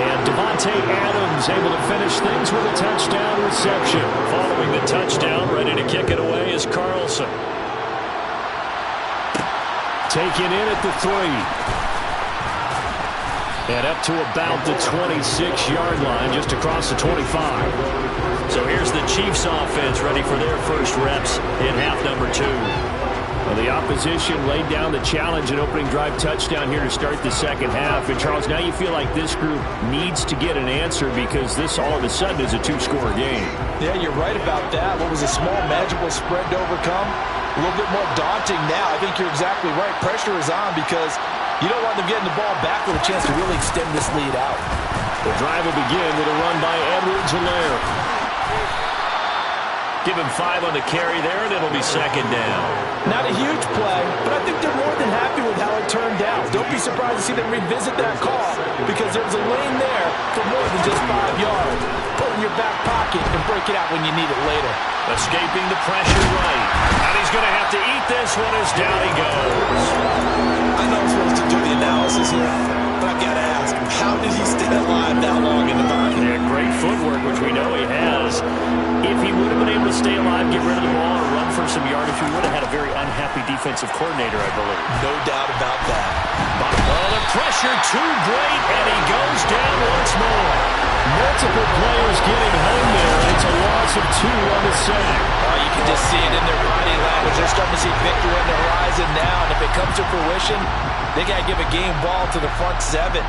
And Devontae Adams able to finish things with a touchdown reception. Following the touchdown, ready to kick it away is Carlson. Taken in at the 3. And up to about the 26-yard line, just across the 25. So here's the Chiefs offense ready for their first reps in half number 2. Well, the opposition laid down the challenge, an opening drive touchdown here to start the second half. And, Charles, now you feel like this group needs to get an answer because this all of a sudden is a 2-score game. Yeah, you're right about that. What was a small, magical spread to overcome? A little bit more daunting now. I think you're exactly right. Pressure is on because you don't want them getting the ball back with a chance to really extend this lead out. The drive will begin with a run by Edwards-Helaire. Give him 5 on the carry there, and it'll be second down. Not a huge play, but I think they're more than happy with how it turned out. Don't be surprised to see them revisit that call because there's a lane there for more than just 5 yards. Put it in your back pocket and break it out when you need it later. Escaping the pressure right. And he's going to have to eat this one as down he goes. I know I'm supposed to do the analysis here, but I've got to ask, how did he stay alive that long in the pocket? Yeah, great footwork, which we know he has. If he would have been able to stay alive, get rid of the ball, or run for some yardage, we would have had a very unhappy defensive coordinator, I believe. No doubt about that. Oh, the pressure too great, and he goes down once more. Multiple players getting home there, and it's a loss of 2 on the sack. You can just see it in their body language. They're starting to see victory on the horizon now, and if it comes to fruition, they got to give a game ball to the front 7.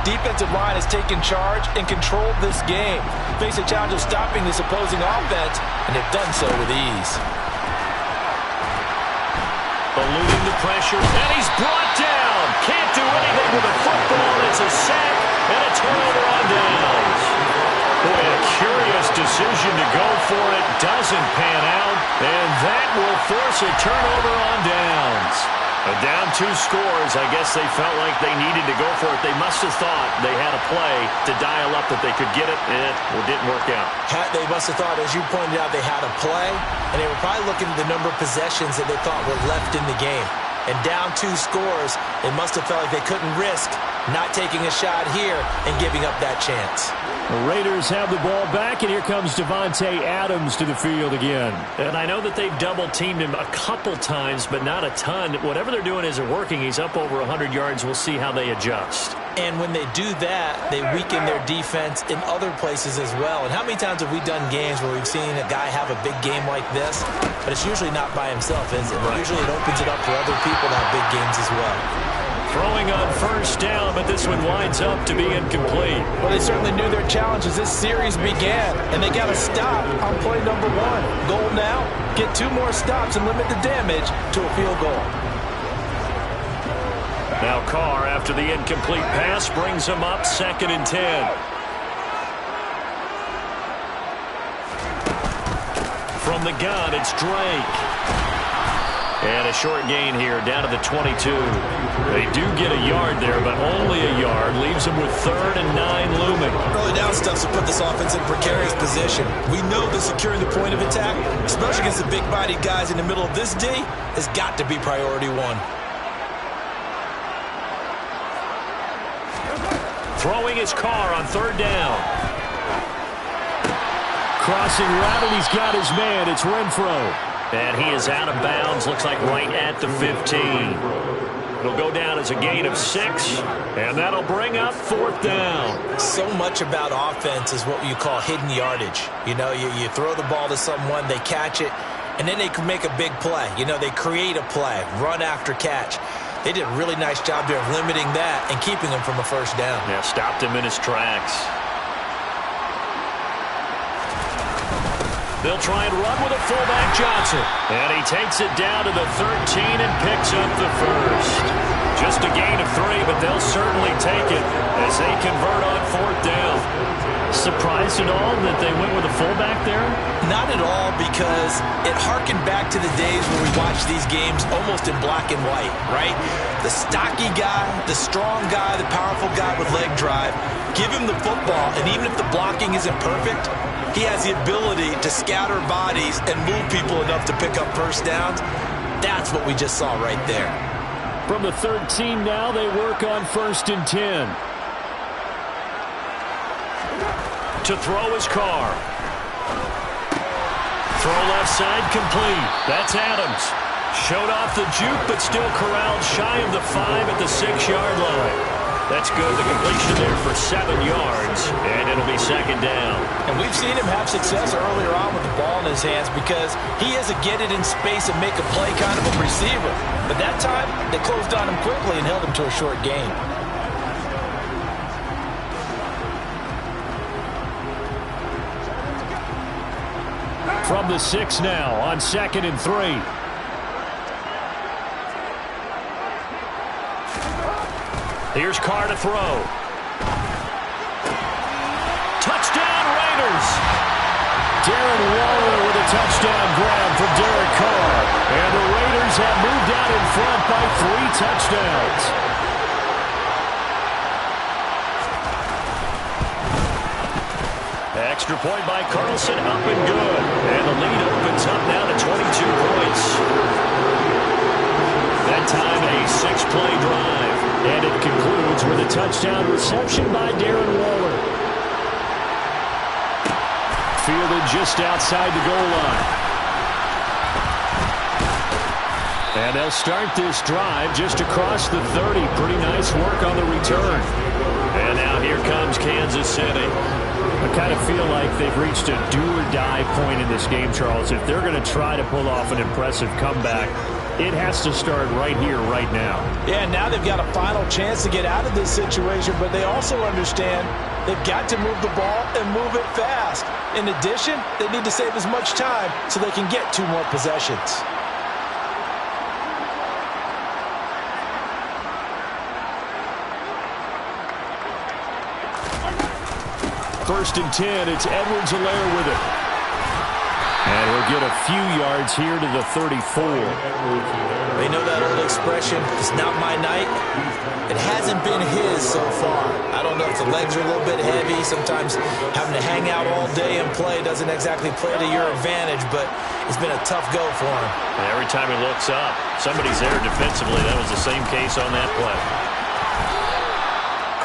Defensive line has taken charge and controlled this game. Face a challenge of stopping this opposing offense, and they've done so with ease. Eluding the pressure, and he's brought down. Can't do anything with a football. It's a sack and a turnover on downs. Boy, a curious decision to go for it. Doesn't pan out, and that will force a turnover on downs. Down 2 scores. I guess they felt like they needed to go for it. They must have thought they had a play to dial up that they could get it, and it didn't work out. They must have thought, as you pointed out, they had a play, and they were probably looking at the number of possessions that they thought were left in the game. And down 2 scores, they must have felt like they couldn't risk not taking a shot here and giving up that chance. The Raiders have the ball back, and here comes Davante Adams to the field again. And I know that they've double-teamed him a couple times, but not a ton. Whatever they're doing isn't working. He's up over 100 yards. We'll see how they adjust. And when they do that, they weaken their defense in other places as well. And how many times have we done games where we've seen a guy have a big game like this, but it's usually not by himself, is it? Right. Usually it opens it up for other people to have big games as well. Throwing on first down, but this one winds up to be incomplete. Well, they certainly knew their challenge as this series began, and they got to stop on play number 1. Goal now, get 2 more stops and limit the damage to a field goal. Now Carr, after the incomplete pass, brings him up 2nd and 10. From the gun, it's Drake. And a short gain here, down to the 22. They do get a yard there, but only a yard. Leaves them with 3rd and 9 looming. Early down stuff to put this offense in precarious position. We know that securing the point of attack, especially against the big-bodied guys in the middle of this D, has got to be priority 1. Throwing his Carr on 3rd down. Crossing route, and he's got his man. It's Renfro. And he is out of bounds, looks like right at the 15. It'll go down as a gain of 6, and that'll bring up 4th down. So much about offense is what you call hidden yardage. You know, you throw the ball to someone, they catch it, and then they can make a big play. You know, they create a play, run after catch. They did a really nice job there of limiting that and keeping him from a first down. Yeah, stopped him in his tracks. They'll try and run with a fullback, Johnson. And he takes it down to the 13 and picks up the first. Just a gain of 3, but they'll certainly take it as they convert on 4th down. Surprised at all that they went with a fullback there? Not at all, because it harkened back to the days where we watched these games almost in black and white, right? The stocky guy, the strong guy, the powerful guy with leg drive. Give him the football, and even if the blocking isn't perfect, he has the ability to scatter bodies and move people enough to pick up first downs. That's what we just saw right there. From the 13 now, they work on 1st and 10. To throw his Carr. Throw left side complete. That's Adams. Showed off the juke, but still corralled shy of the 5 at the 6-yard line. That's good. The completion there for 7 yards, and it'll be second down. And we've seen him have success earlier on with the ball in his hands because he is a get it in space and make a play kind of a receiver. But that time, they closed on him quickly and held him to a short gain. From the 6 now on 2nd and 3. Here's Carr to throw. Touchdown Raiders! Darren Waller with a touchdown grab from Derek Carr. And the Raiders have moved out in front by 3 touchdowns. Extra point by Carlson, up and good. And the lead opens up now to 22 points. That time a 6-play drive. And it concludes with a touchdown reception by Darren Waller. Fielded just outside the goal line. And they'll start this drive just across the 30. Pretty nice work on the return. And now here comes Kansas City. I kind of feel like they've reached a do-or-die point in this game, Charles. If they're going to try to pull off an impressive comeback, it has to start right here, right now. Yeah, now they've got a final chance to get out of this situation, but they also understand they've got to move the ball and move it fast. In addition, they need to save as much time so they can get 2 more possessions. First and 10, it's Edwards-Helaire with it. And he'll get a few yards here to the 34. They know that old expression, it's not my night. It hasn't been his so far. I don't know if the legs are a little bit heavy. Sometimes having to hang out all day and play doesn't exactly play to your advantage, but it's been a tough go for him. And every time he looks up, somebody's there defensively. That was the same case on that play.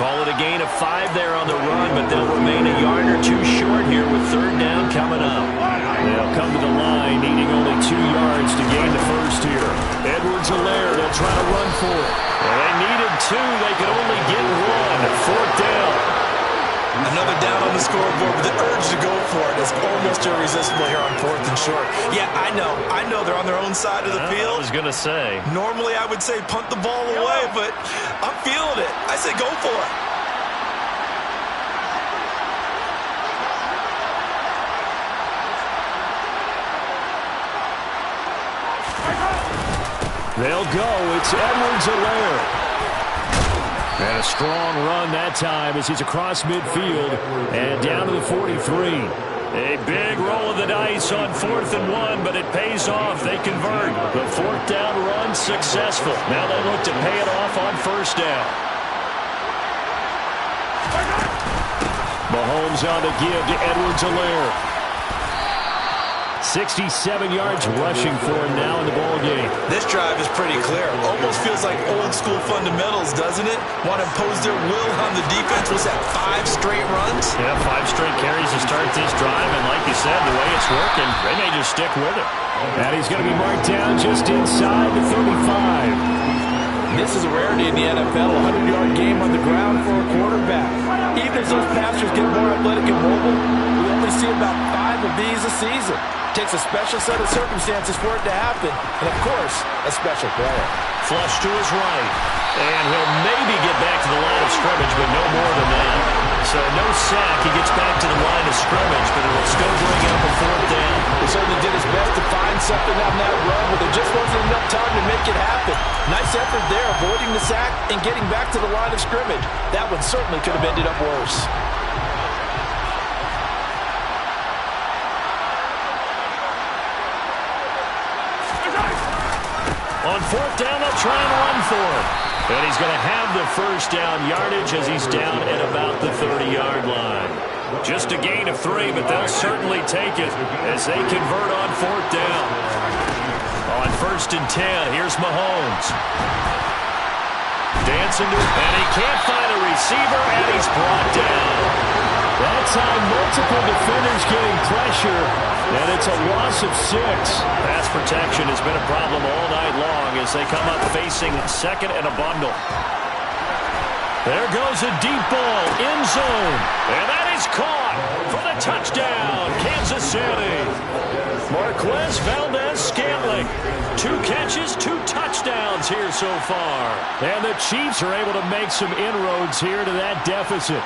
Call it a gain of 5 there on the run, but they'll remain a yard or 2 short here with 3rd down coming up. They'll come to the line, needing only 2 yards to gain the first here. Edwards-Helaire, they'll try to run for it. Well, they needed 2. They could only get 1. 4th down. Another down on the scoreboard with the urge to go for it. It's almost irresistible here on 4th and short. Yeah, I know they're on their own side of the field. I was going to say. Normally I would say punt the ball away, but I'm feeling it. I say go for it. They'll go. It's Edwards-Helaire. And a strong run that time as he's across midfield and down to the 43. A big roll of the dice on 4th and 1, but it pays off. They convert. The 4th down run successful. Now they look to pay it off on 1st down. Mahomes on the give to Edwards-Helaire. 67 yards rushing for him now in the ball game. This drive is pretty clear. Almost feels like old school fundamentals, doesn't it? Want to impose their will on the defense. Was that 5 straight runs? Yeah, 5 straight carries to start this drive, and like you said, the way it's working, they may just stick with it. And he's going to be marked down just inside the 35. This is a rarity in the NFL, a 100-yard game on the ground for a quarterback. Even as those passers get more athletic and mobile, we only see about 5 of these a season. It takes a special set of circumstances for it to happen, and of course, a special player. Flush to his right, and he'll maybe get back to the line of scrimmage, but no more than that. So no sack, he gets back to the line of scrimmage, but it will still bring up a 4th down. He certainly did his best to find something on that run, but there just wasn't enough time to make it happen. Nice effort there, avoiding the sack and getting back to the line of scrimmage. That one certainly could have ended up worse. On 4th down, they'll try and run for it. And he's going to have the 1st down yardage as he's down at about the 30-yard line. Just a gain of 3, but they'll certainly take it as they convert on 4th down. On 1st and 10, here's Mahomes. Dancing to it, and he can't find a receiver, and he's brought down. That time, multiple defenders getting pressure, and it's a loss of 6. Pass protection has been a problem all night long as they come up facing 2nd and a bundle. There goes a deep ball, end zone. And that is caught for the touchdown, Kansas City. Marquez Valdez-Scantling. 2 catches, 2 touchdowns here so far. And the Chiefs are able to make some inroads here to that deficit.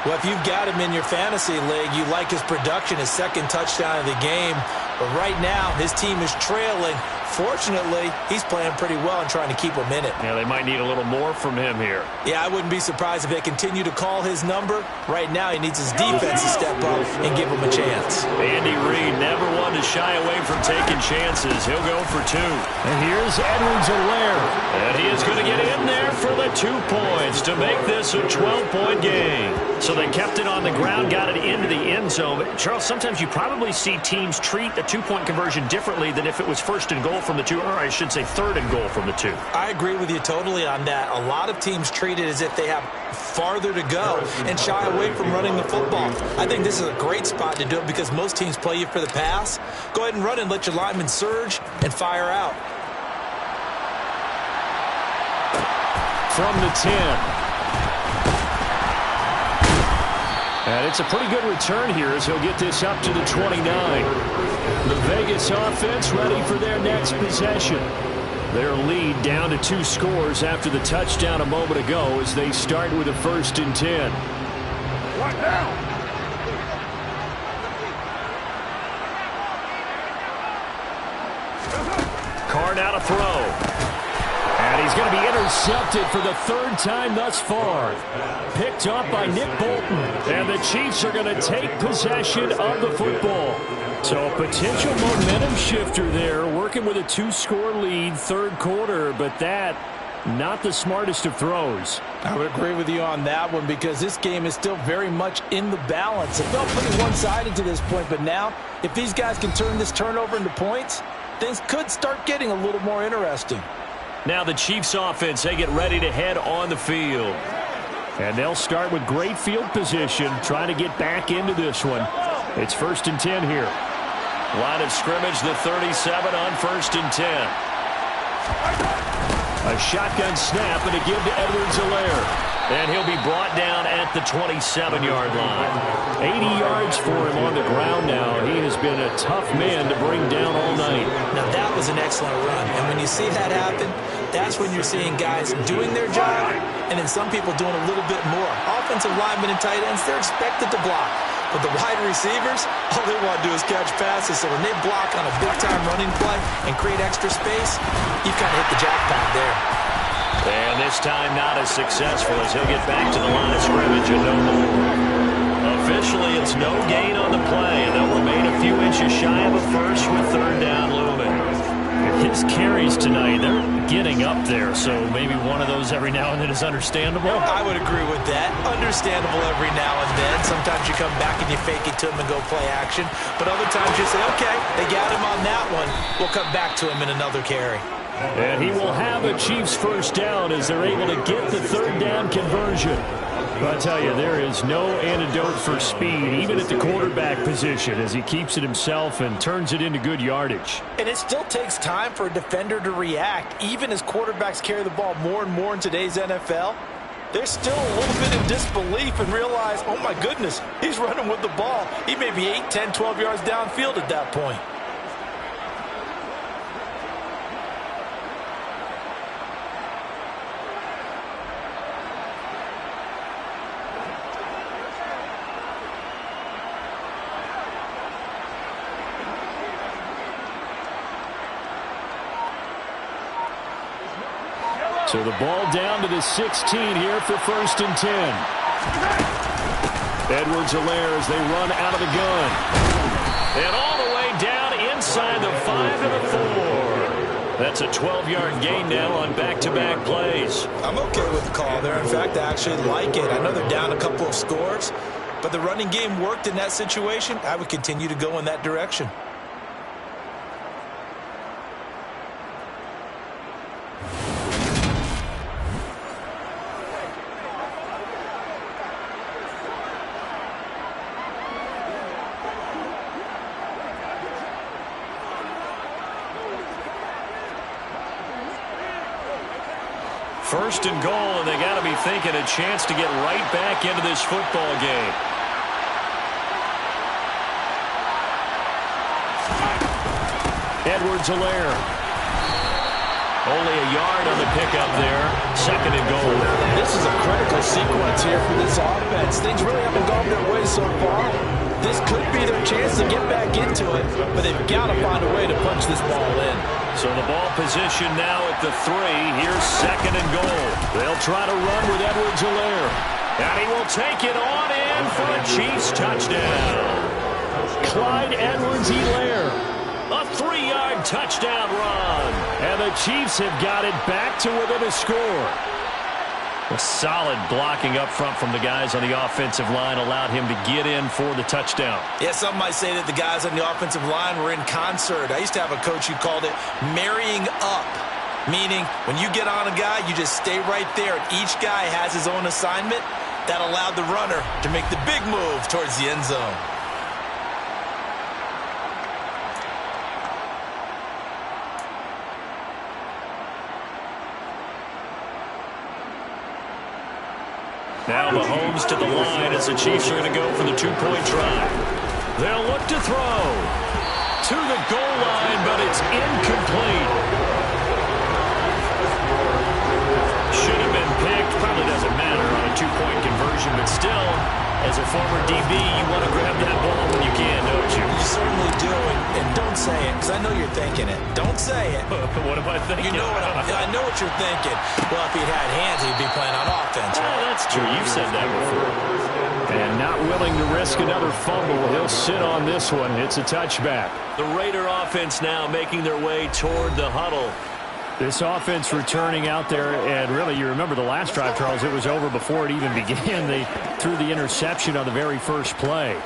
Well, if you've got him in your fantasy league, you like his production, his 2nd touchdown of the game. But right now, his team is trailing. Fortunately, he's playing pretty well and trying to keep him in it. Yeah, they might need a little more from him here. Yeah, I wouldn't be surprised if they continue to call his number. Right now, he needs his defense to step up and give him a chance. Andy Reid never wanted to shy away from taking chances. He'll go for 2. And here's Edwards-Helaire. And he is going to get in there for the 2 points to make this a 12-point game. So they kept it on the ground, got it into the end zone. But Charles, sometimes you probably see teams treat a 2-point conversion differently than if it was 1st and goal from the 2, or I should say 3rd and goal from the 2. I agree with you totally on that. A lot of teams treat it as if they have farther to go and shy away from running the football. I think this is a great spot to do it because most teams play you for the pass. Go ahead and run and let your linemen surge and fire out. From the 10. And it's a pretty good return here as he'll get this up to the 29. The Vegas offense ready for their next possession. Their lead down to 2 scores after the touchdown a moment ago as they start with a 1st and 10. Right now. Card out a throw. And he's going to be intercepted for the 3rd time thus far. Picked up by Nick Bolton. And the Chiefs are going to take possession of the football. So a potential momentum shifter there, working with a 2-score lead, 3rd quarter, but that not the smartest of throws. I would agree with you on that one because this game is still very much in the balance. It felt pretty one-sided to this point, but now if these guys can turn this turnover into points, things could start getting a little more interesting. Now the Chiefs offense, they get ready to head on the field. And they'll start with great field position, trying to get back into this one. It's 1st and 10 here. Line of scrimmage, the 37 on 1st and 10. A shotgun snap and a give to Edwards-Helaire. And he'll be brought down at the 27-yard line. 80 yards for him on the ground now. He has been a tough man to bring down all night. Now that was an excellent run. And when you see that happen, that's when you're seeing guys doing their job and then some people doing a little bit more. Offensive linemen and tight ends, they're expected to block. But the wide receivers, all they want to do is catch passes. So when they block on a big-time running play and create extra space, you've kind of hit the jackpot there. And this time not as successful as he'll get back to the line of scrimmage and no more. Officially, it's no gain on the play, and they'll remain a few inches shy of a 1st with 3rd down looming. His carries tonight, they're getting up there, so maybe one of those every now and then is understandable. I would agree with that. Understandable every now and then. Sometimes you come back and you fake it to him and go play action. But other times you say, okay, they got him on that one. We'll come back to him in another carry. And he will have a Chiefs 1st down as they're able to get the 3rd down conversion. But I tell you, there is no antidote for speed, even at the quarterback position, as he keeps it himself and turns it into good yardage. And it still takes time for a defender to react. Even as quarterbacks carry the ball more and more in today's NFL, they're still a little bit in disbelief and realize, oh my goodness, he's running with the ball. He may be 8, 10, 12 yards downfield at that point. So the ball down to the 16 here for 1st and 10. Edwards-Helaire as they run out of the gun. And all the way down inside the 5 and the 4. That's a 12-yard gain now on back-to-back plays. I'm okay with the call there. In fact, I actually like it. I know they're down a couple of scores, but the running game worked in that situation. I would continue to go in that direction. First and goal, and they got to be thinking a chance to get right back into this football game. Edwards-Helaire. Only a yard on the pickup there. Second and goal. This is a critical sequence here for this offense. Things really haven't gone their way so far. This could be their chance to get back into it, but they've got to find a way to punch this ball in. So the ball position now at the 3. Here's second and goal. They'll try to run with Edwards-Helaire. And he will take it on in for a Chiefs touchdown. Clyde Edwards-Helaire. A 3-yard touchdown run. And the Chiefs have got it back to within a score. A solid blocking up front from the guys on the offensive line allowed him to get in for the touchdown. Yeah, some might say that the guys on the offensive line were in concert. I used to have a coach who called it marrying up, meaning when you get on a guy, you just stay right there, and each guy has his own assignment. That allowed the runner to make the big move towards the end zone. Now Mahomes to the line as the Chiefs are going to go for the 2-point try. They'll look to throw to the goal line, but it's incomplete. Should have been picked. Probably doesn't matter on a 2-point conversion, but still, as a former DB, you want to grab that ball when you can, don't you? You certainly do, and don't say it, because I know you're thinking it. Don't say it. What am I thinking? You know what I know what you're thinking. Well, if he'd had hands, he'd be playing on offense. Right? That's true. You've said that before. And not willing to risk another fumble. He'll sit on this one. It's a touchback. The Raider offense now making their way toward the huddle. This offense returning out there, and really, you remember the last drive, Charles, it was over before it even began. They threw the interception on the very first play.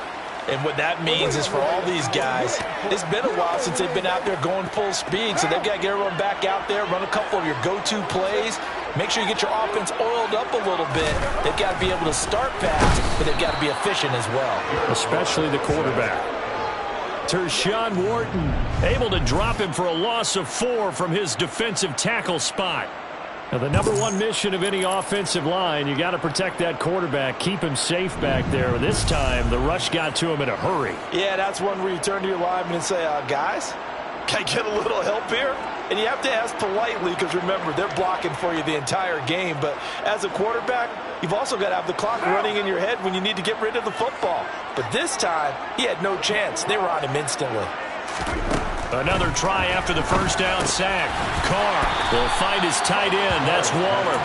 And what that means is for all these guys, it's been a while since they've been out there going full speed, so they've got to get everyone back out there, run a couple of your go-to plays, make sure you get your offense oiled up a little bit. They've got to be able to start fast, but they've got to be efficient as well. Especially the quarterback. Tershawn Wharton able to drop him for a loss of 4 from his defensive tackle spot. Now, the number one mission of any offensive line, you got to protect that quarterback, keep him safe back there. This time, the rush got to him in a hurry. Yeah, that's one where you turn to your lineman and say, guys, can I get a little help here? And you have to ask politely because, remember, they're blocking for you the entire game. But as a quarterback, you've also got to have the clock running in your head when you need to get rid of the football. But this time, he had no chance. They were on him instantly. Another try after the first down sack. Carr will find his tight end. That's Waller.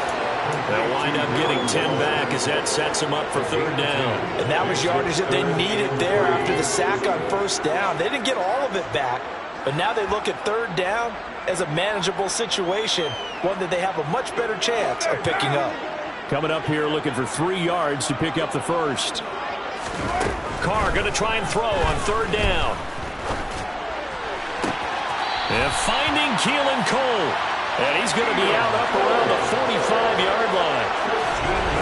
They'll wind up getting 10 back as that sets them up for third down. And that was yardage that they needed there after the sack on first down. They didn't get all of it back, but now they look at third down as a manageable situation, one that they have a much better chance of picking up. Coming up here looking for 3 yards to pick up the first. Carr going to try and throw on third down. And finding Keelan Cole. And he's going to be out up around the 45-yard line.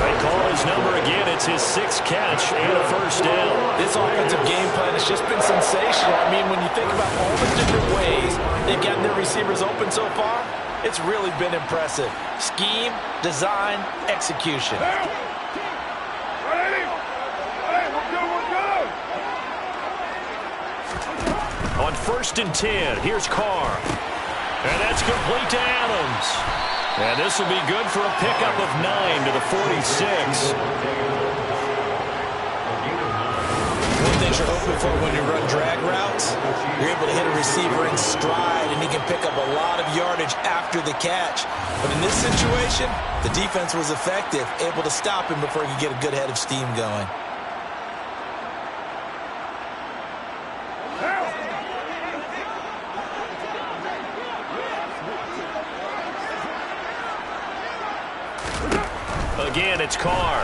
They call his number again. It's his 6th catch and a first down. This offensive game plan has just been sensational. I mean, when you think about all the different ways they've gotten their receivers open so far, it's really been impressive. Scheme, design, execution. On 1st and 10, here's Carr. And that's complete to Adams. And this will be good for a pickup of 9 to the 46. One thing you're hoping for when you run drag routes, you're able to hit a receiver in stride, and he can pick up a lot of yardage after the catch. But in this situation, the defense was effective, able to stop him before he could get a good head of steam going. Again, it's Carr.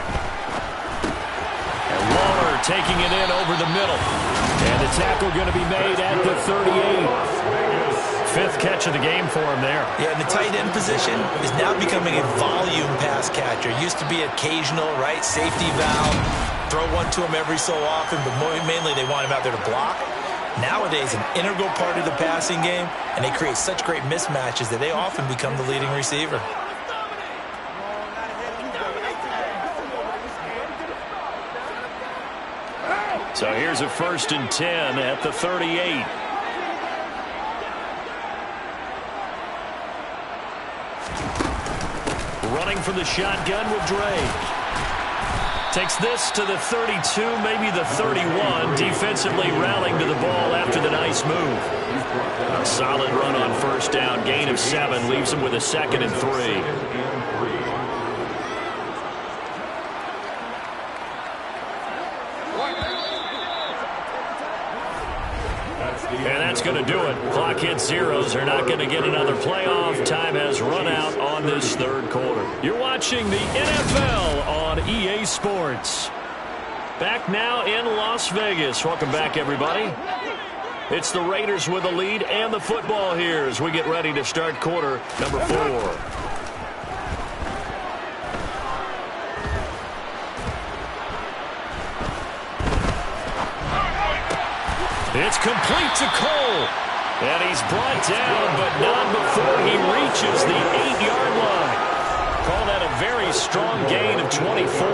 And Waller taking it in over the middle. And the tackle going to be made at the 38. 5th catch of the game for him there. Yeah, and the tight end position is now becoming a volume pass catcher. Used to be occasional, right, safety valve. Throw one to him every so often, but mainly they want him out there to block. Nowadays, an integral part of the passing game, and they create such great mismatches that they often become the leading receiver. So here's a 1st and 10 at the 38. Running from the shotgun with Drake. Takes this to the 32, maybe the 31. Defensively rallying to the ball after the nice move. A solid run on 1st down. Gain of 7. Leaves him with a 2nd and 3. And that's going to do it. Clock hits zeros. They're not going to get another playoff. Time has run out on this 3rd quarter. You're watching the NFL on EA Sports. Back now in Las Vegas. Welcome back, everybody. It's the Raiders with the lead and the football here as we get ready to start quarter number 4. It's complete to Cole. And he's brought down, but not before he reaches the 8-yard line. Call that a very strong gain of 24.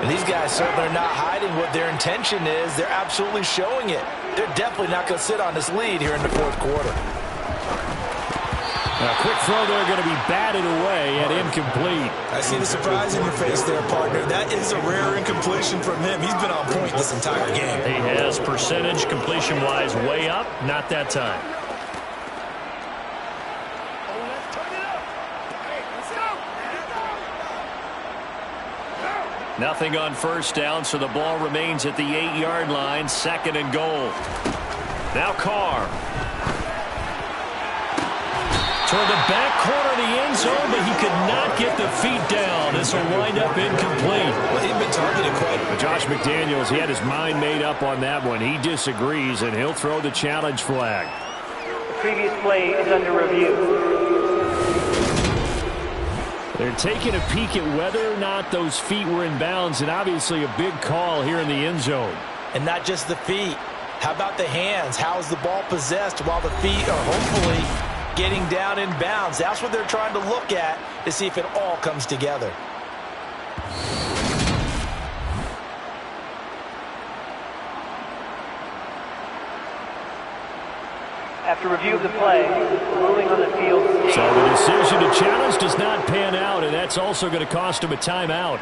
And these guys certainly are not hiding what their intention is. They're absolutely showing it. They're definitely not going to sit on this lead here in the 4th quarter. A quick throw there going to be batted away and incomplete. I see the surprise in your face there, partner. That is a rare incompletion from him. He's been on point this entire game. He has percentage completion-wise way up. Not that time. Nothing on 1st down, so the ball remains at the 8-yard line. 2nd and goal. Now Carr. Toward the back corner of the end zone, but he could not get the feet down. This will wind up incomplete. Well, he'd been targeted quite. But Josh McDaniels, he had his mind made up on that one. He disagrees, and he'll throw the challenge flag. The previous play is under review. They're taking a peek at whether or not those feet were in bounds, and obviously a big call here in the end zone. And not just the feet. How about the hands? How is the ball possessed while the feet are hopefully getting down in bounds? That's what they're trying to look at to see if it all comes together. After review of the play, ruling on the field. So the decision to challenge does not pan out, and that's also going to cost him a timeout.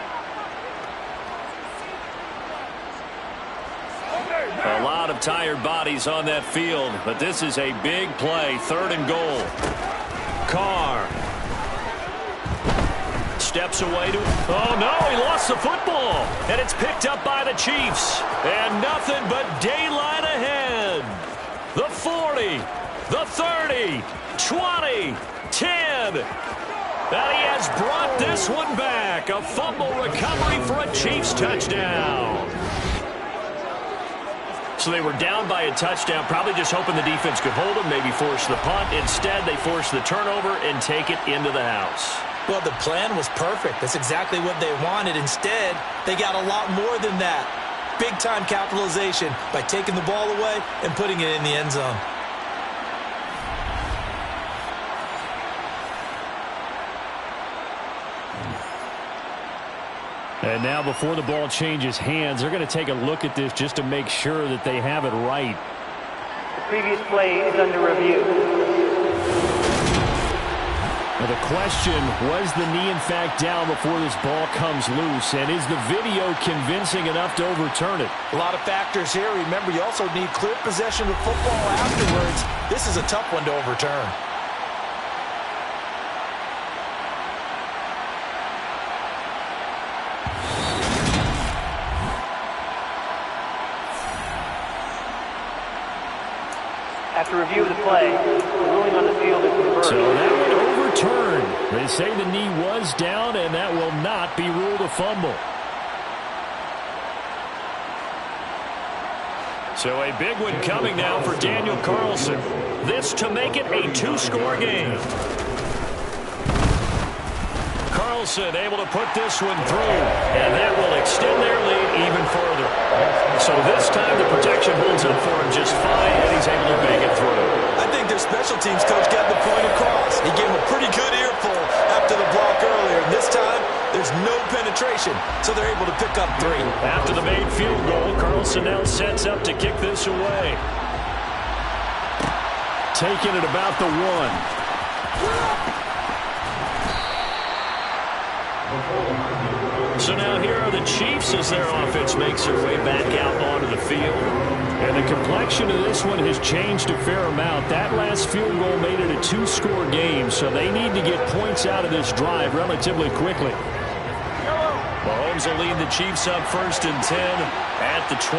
A lot of tired bodies on that field, but this is a big play. 3rd and goal. Carr. Steps away to... Oh, no, he lost the football. And it's picked up by the Chiefs. And nothing but daylight ahead. The 40, the 30, 20, 10. And he has brought this one back. A fumble recovery for a Chiefs touchdown. So they were down by a touchdown, probably just hoping the defense could hold them, maybe force the punt. Instead, they force the turnover and take it into the house. Well, the plan was perfect. That's exactly what they wanted. Instead, they got a lot more than that. Big-time capitalization by taking the ball away and putting it in the end zone. And now before the ball changes hands, they're going to take a look at this just to make sure that they have it right. The previous play is under review. Now the question, was the knee in fact down before this ball comes loose? And is the video convincing enough to overturn it? A lot of factors here. Remember, you also need clear possession of football afterwards. This is a tough one to overturn. After review of the play, the ruling on the field is reversed. So that one overturned. They say the knee was down, and that will not be ruled a fumble. So a big one coming now for Daniel Carlson. This to make it a 2-score game. Carlson able to put this one through, and that will extend their lead even further. So this time the protection holds up for him just fine, and he's able to bang it through. I think their special teams coach got the point across. He gave him a pretty good earful after the block earlier. And this time, there's no penetration, so they're able to pick up 3. After the made field goal, Carlson now sets up to kick this away. Taking it about the 1. So now here are the Chiefs as their offense makes their way back out onto the field. And the complexion of this one has changed a fair amount. That last field goal made it a 2-score game, so they need to get points out of this drive relatively quickly. Mahomes will lead the Chiefs up 1st and 10 at the 20.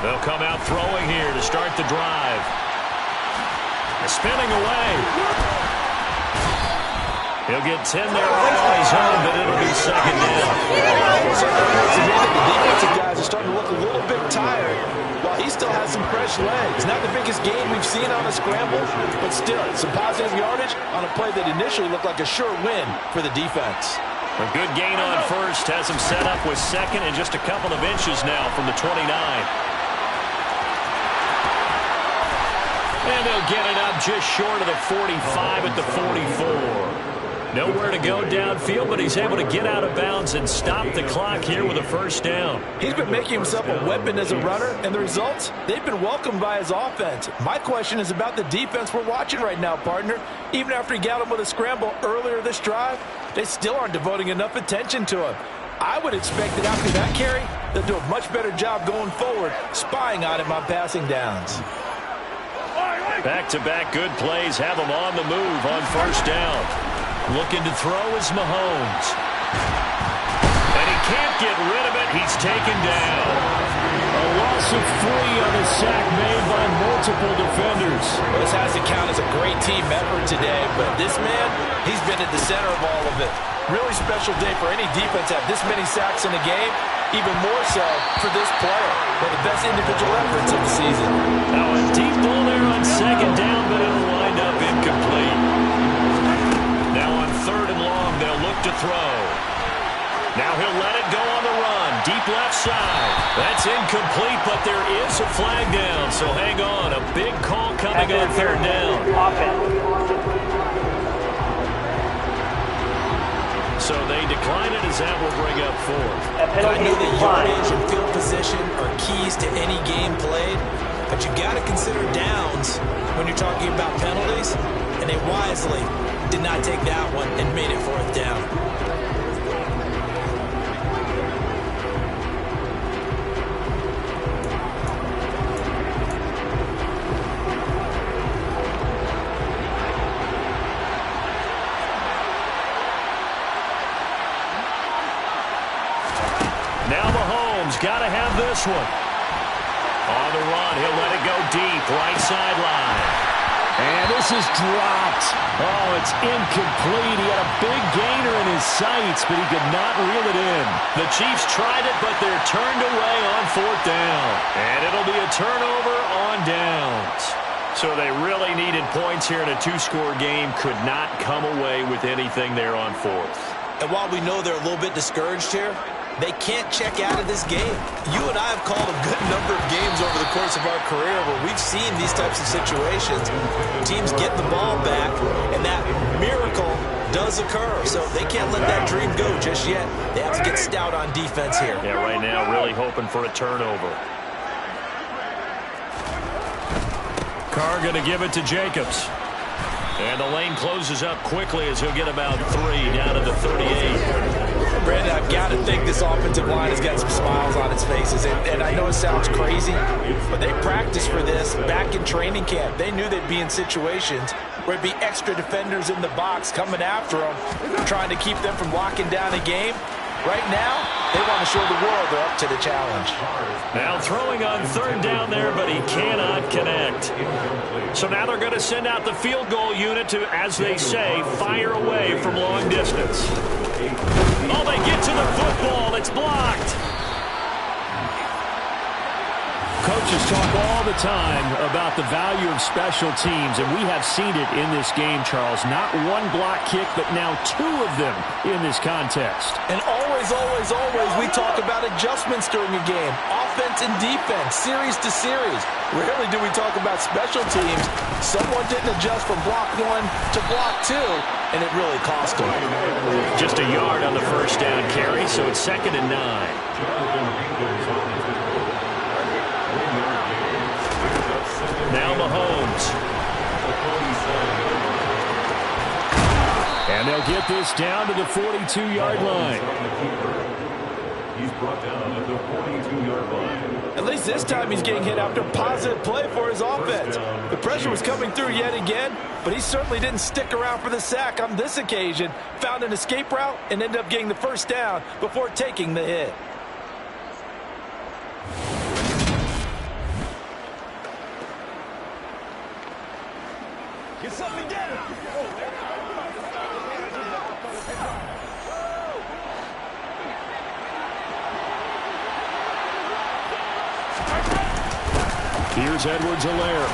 They'll come out throwing here to start the drive. Spinning away. He'll get 10 there on his own, but it'll be 2nd down. The defensive guys are starting to look a little bit tired while he still has some fresh legs. Not the biggest game we've seen on a scramble, but still some positive yardage on a play that initially looked like a sure win for the defense. A good gain on 1st has him set up with 2nd and just a couple of inches now from the 29. And they'll get it up just short of the 45 at the 44. Nowhere to go downfield, but he's able to get out of bounds and stop the clock here with a 1st down. He's been making himself a weapon as a runner, and the results, they've been welcomed by his offense. My question is about the defense we're watching right now, partner. Even after he got him with a scramble earlier this drive, they still aren't devoting enough attention to him. I would expect that after that carry, they'll do a much better job going forward, spying on him on passing downs. Back-to-back good plays have him on the move on 1st down. Looking to throw is Mahomes. And he can't get rid of it. He's taken down. A loss of 3 on a sack made by multiple defenders. Well, this has to count as a great team effort today, but this man, he's been at the center of all of it. Really special day for any defense to have this many sacks in a game, even more so for this player. One of the best individual efforts of the season. Now a deep ball there on 2nd down, but it'll wind up incomplete. Now on 3rd and long, they'll look to throw. Now he'll let it go on the run. Deep left side. That's incomplete, but there is a flag down, so hang on. A big call coming on 3rd down. So they decline it as that will bring up 4th. I know that yardage and field position are keys to any game played, but you've got to consider downs when you're talking about penalties, and they wisely did not take that one and made it 4th down. Now Mahomes got to have this one. On the run, he'll let it go deep, right sideline. And this is dropped. Oh, it's incomplete. He had a big gainer in his sights, but he could not reel it in. The Chiefs tried it, but they're turned away on 4th down. And it'll be a turnover on downs. So they really needed points here in a 2-score game. Could not come away with anything there on 4th. And while we know they're a little bit discouraged here, they can't check out of this game. You and I have called a good number of games over the course of our career where we've seen these types of situations. Teams get the ball back, and that miracle does occur. So they can't let that dream go just yet. They have to get stout on defense here. Yeah, right now really hoping for a turnover. Carr going to give it to Jacobs. And the lane closes up quickly as he'll get about 3 down to the 38. Brandon, I've got to think this offensive line has got some smiles on its faces. And I know it sounds crazy, but they practiced for this back in training camp. They knew they'd be in situations where it'd be extra defenders in the box coming after them, trying to keep them from locking down a game. Right now, they want to show the world they're up to the challenge. Now throwing on 3rd down there, but he cannot connect. So now they're going to send out the field goal unit to, as they say, fire away from long distance. Oh, they get to the football. It's blocked. Coaches talk all the time about the value of special teams, and we have seen it in this game, Charles. Not one block kick, but now 2 of them in this context. And always, we talk about adjustments during a game. Offense and defense, series to series. Rarely do we talk about special teams. Someone didn't adjust from block 1 to block 2, and it really cost him. Just a yard on the first down carry, so it's 2nd and 9. Now Mahomes. And they'll get this down to the 42-yard line. He's brought down at the 42-yard line. At least this time he's getting hit after a positive play for his offense. The pressure was coming through yet again, but he certainly didn't stick around for the sack on this occasion. Found an escape route and ended up getting the first down before taking the hit. Get something down. Here's Edwards-Helaire.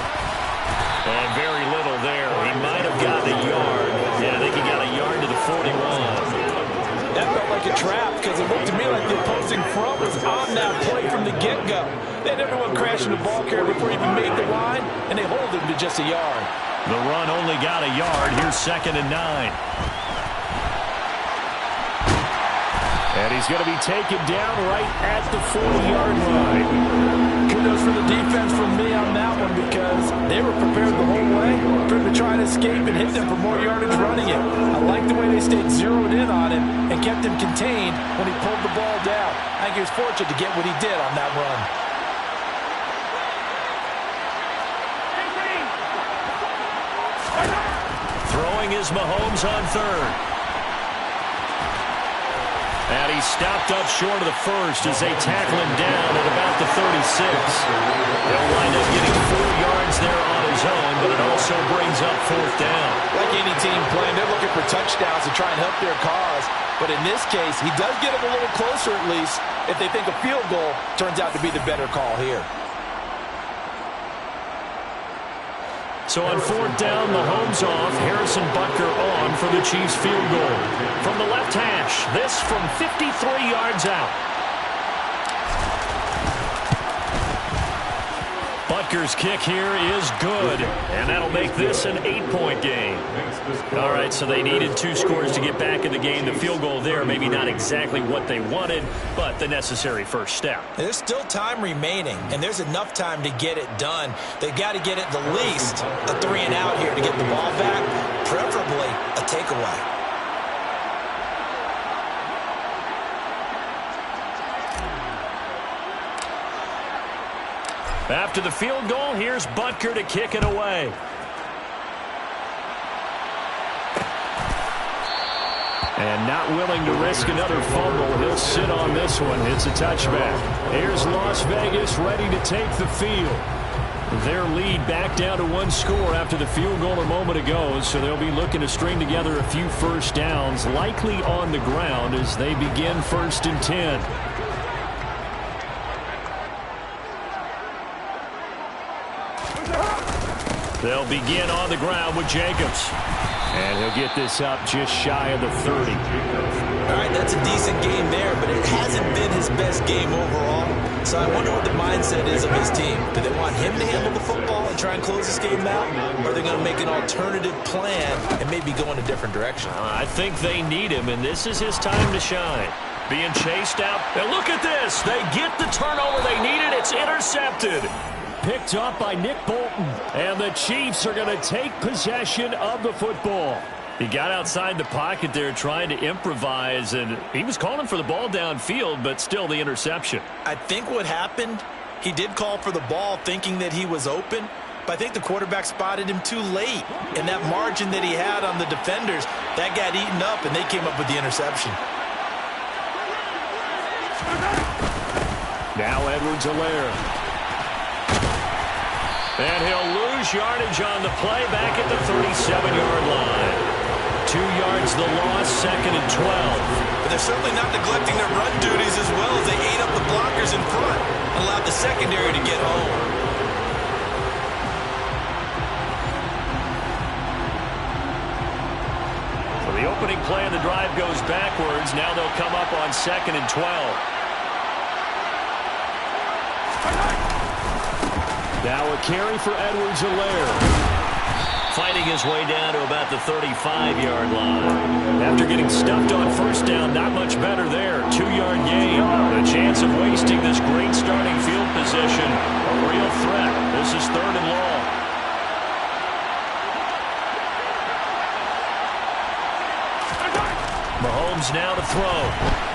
And very little there. He might have gotten a yard. Yeah, I think he got a yard to the 41. That felt like a trap because it looked to me like the opposing front was on that play from the get-go. They had everyone crashing the ball carrier before he even made the line, and they hold him to just a yard. The run only got a yard. Here's 2nd and 9. And he's going to be taken down right at the 40-yard line. Kudos for the defense from me on that one because they were prepared the whole way for him to try and escape and hit them for more yardage running it. I like the way they stayed zeroed in on him and kept him contained when he pulled the ball down. I think he was fortunate to get what he did on that run. Throwing is Mahomes on 3rd. And he's stopped up short of the first as they tackle him down at about the 36. He'll wind up getting 4 yards there on his own, but it also brings up 4th down. Like any team playing, they're looking for touchdowns to try and help their cause. But in this case, he does get them a little closer at least if they think a field goal turns out to be the better call here. So on 4th down, Mahomes off, Harrison Butker on for the Chiefs field goal. From the left hash, this from 53 yards out. Butker's kick here is good, and that'll make this an 8-point game. All right, so they needed 2 scores to get back in the game. The field goal there, maybe not exactly what they wanted, but the necessary first step. There's still time remaining, and there's enough time to get it done. They've got to get it the least a 3-and-out here to get the ball back, preferably a takeaway. After the field goal, here's Butker to kick it away. And not willing to risk another fumble, he'll sit on this one. It's a touchback. Here's Las Vegas ready to take the field. Their lead back down to 1 score after the field goal a moment ago, so they'll be looking to string together a few first downs, likely on the ground as they begin 1st and 10. They'll begin on the ground with Jacobs. And he'll get this up just shy of the 30. All right, that's a decent game there, but it hasn't been his best game overall. So I wonder what the mindset is of his team. Do they want him to handle the football and try and close this game out? Or are they going to make an alternative plan and maybe go in a different direction? I think they need him, and this is his time to shine. Being chased out. And look at this. They get the turnover they needed. It's intercepted. Picked up by Nick Bolton. And the Chiefs are going to take possession of the football. He got outside the pocket there trying to improvise, and he was calling for the ball downfield, but still the interception. I think what happened, he did call for the ball thinking that he was open, but I think the quarterback spotted him too late. And that margin that he had on the defenders, that got eaten up, and they came up with the interception. Now Edwards-Helaire. And he'll lose yardage on the play back at the 37-yard line. 2 yards the loss, 2nd and 12. But they're certainly not neglecting their run duties as well as they ate up the blockers in front and allowed the secondary to get home. So the opening play of the drive goes backwards. Now they'll come up on 2nd and 12. Now a carry for Edwards-Helaire. Fighting his way down to about the 35-yard line. After getting stuffed on first down, not much better there. 2-yard gain. The chance of wasting this great starting field position. A real threat. This is 3rd and long. Mahomes now to throw.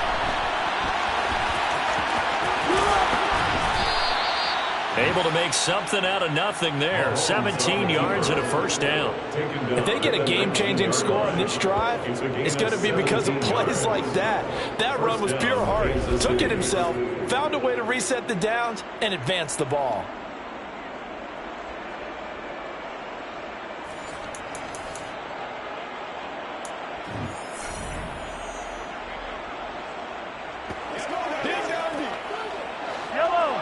Able to make something out of nothing there. 17 yards and a first down. If they get a game-changing score on this drive, it's going to be because of plays like that. That run was pure heart. Took it himself, found a way to reset the downs, and advance the ball.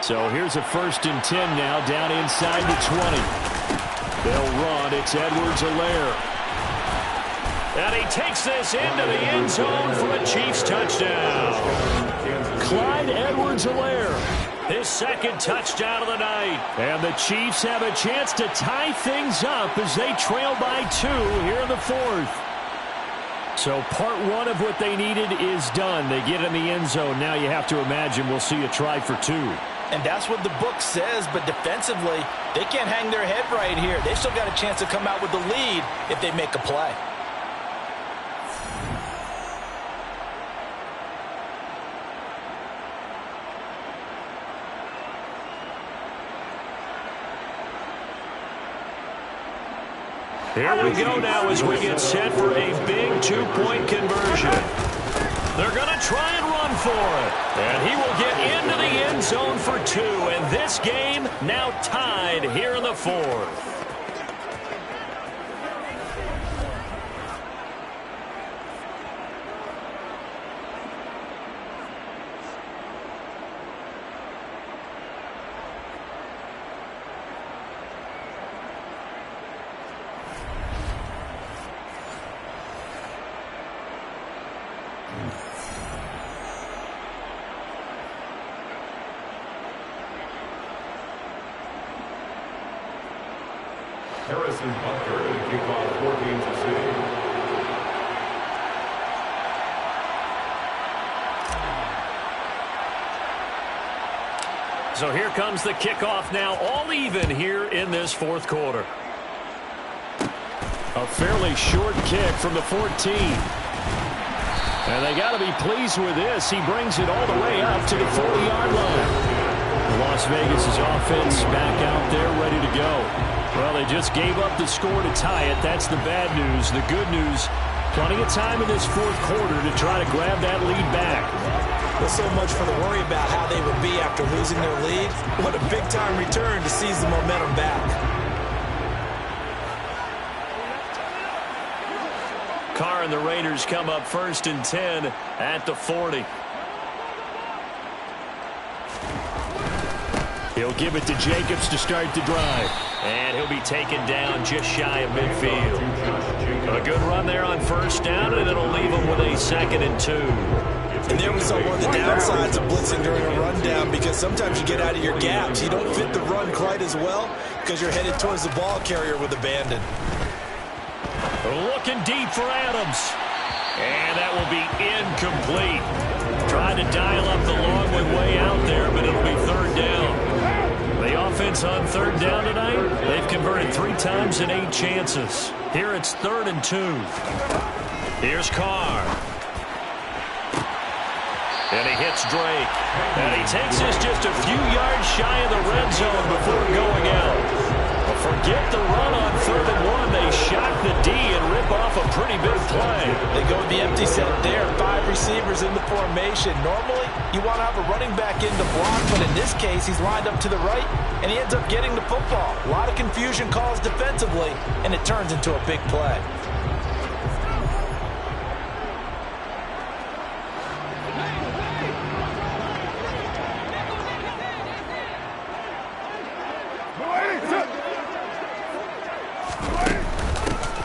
So here's a 1st and 10 now, down inside the 20. They'll run. It's Edwards-Helaire. And he takes this into the end zone for a Chiefs touchdown. Clyde Edwards-Helaire, his 2nd touchdown of the night. And the Chiefs have a chance to tie things up as they trail by 2 here in the 4th. So part 1 of what they needed is done. They get in the end zone. Now you have to imagine we'll see a try for 2. And that's what the book says, but defensively, they can't hang their head right here. They've still got a chance to come out with the lead if they make a play. Here we go now as we get set for a big 2-point conversion. They're going to try and run for it. And he will get into the end zone for 2. And this game now tied here in the 4th. Harrison Butker to kick off for Kansas City. So here comes the kickoff now, all even here in this 4th quarter. A fairly short kick from the 14. And they got to be pleased with this. He brings it all the way up to the 40-yard line. Las Vegas' offense back out there ready to go. Well, they just gave up the score to tie it. That's the bad news. The good news, plenty of time in this 4th quarter to try to grab that lead back. Well, so much for the worry about how they would be after losing their lead. What a big-time return to seize the momentum back. Carr and the Raiders come up 1st and 10 at the 40. He'll give it to Jacobs to start the drive. And he'll be taken down just shy of midfield. A good run there on 1st down, and it'll leave him with a 2nd and 2. And there was one of the downsides of blitzing during a rundown, because sometimes you get out of your gaps. You don't fit the run quite as well because you're headed towards the ball carrier with abandon. Looking deep for Adams. And that will be incomplete. Trying to dial up the long way out there, but it'll be 3rd down. The offense on 3rd down tonight, they've converted 3 times in 8 chances. Here it's 3rd and 2. Here's Carr. And he hits Drake. And he takes this just a few yards shy of the red zone before going out. But forget the run on 3rd and 1. They shock the D and rip off a pretty big play. They go with the empty set there. 5 receivers in the formation. Normally, you want to have a running back in the block, but in this case, he's lined up to the right, and he ends up getting the football. A lot of confusion calls defensively, and it turns into a big play.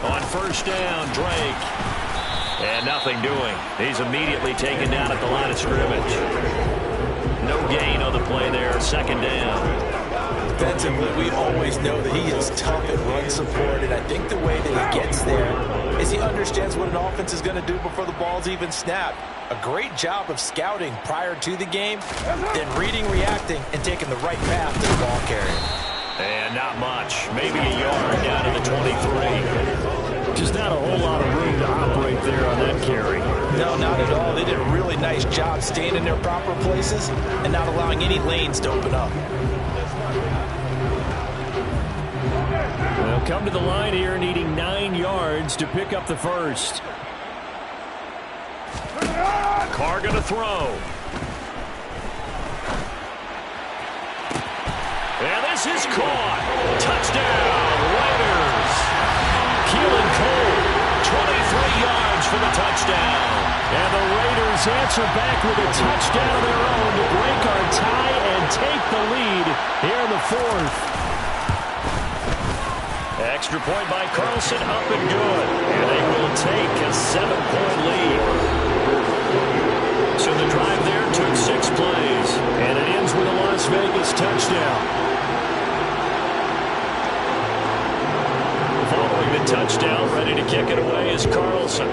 On 1st down, Drake. And nothing doing. He's immediately taken down at the line of scrimmage. No gain on the play there, 2nd down. defensively, we always know that he is tough at run support, and I think the way that he gets there is he understands what an offense is going to do before the ball's even snapped. A great job of scouting prior to the game, then reading, reacting, and taking the right path to the ball carrier. And not much. Maybe a yard down to the 23. Just not a whole lot of room to operate there on that carry. No, not at all. They did a really nice job staying in their proper places and not allowing any lanes to open up. They'll come to the line here needing 9 yards to pick up the first. Carr going to throw. And this is caught. Touchdown, Raiders. Keelan Cole, 23 yards for the touchdown. And the Raiders answer back with a touchdown of their own to break our tie and take the lead here in the fourth. Extra point by Carlson, up and good. And they will take a 7-point lead. So the drive there took 6 plays. And it ends with a Las Vegas touchdown. Following the touchdown, ready to kick it away is Carlson.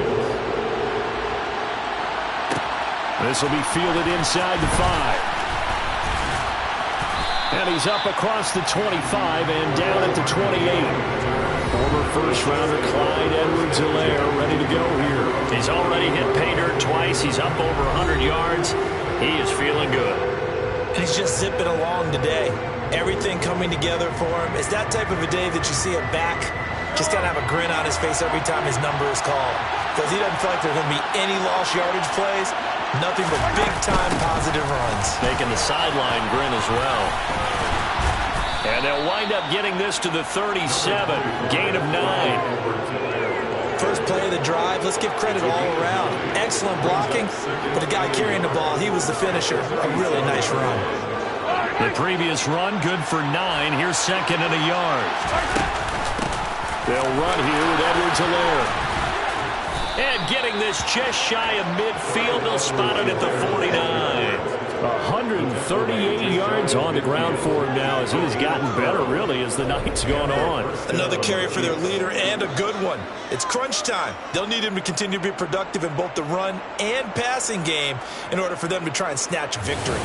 This will be fielded inside the 5. And he's up across the 25 and down at the 28. Former first-rounder Clyde Edwards-Helaire ready to go here. He's already hit pay dirt twice. He's up over 100 yards. He is feeling good. And he's just zipping along today. Everything coming together for him. It's that type of a day that you see a back just got to have a grin on his face every time his number is called. Because he doesn't feel like there's going to be any lost yardage plays. Nothing but big-time positive runs. Making the sideline grin as well. And they'll wind up getting this to the 37. Gain of 9. First play of the drive. Let's give credit all around. Excellent blocking. But the guy carrying the ball, he was the finisher. A really nice run. The previous run, good for 9. Here's second and a yard. They'll run here with Edwards-Helaire. And getting this just shy of midfield, they'll spot it at the 49. 138 yards on the ground for him now as he has gotten better, really, as the night's gone on. Another carry for their leader and a good one. It's crunch time. They'll need him to continue to be productive in both the run and passing game in order for them to try and snatch a victory.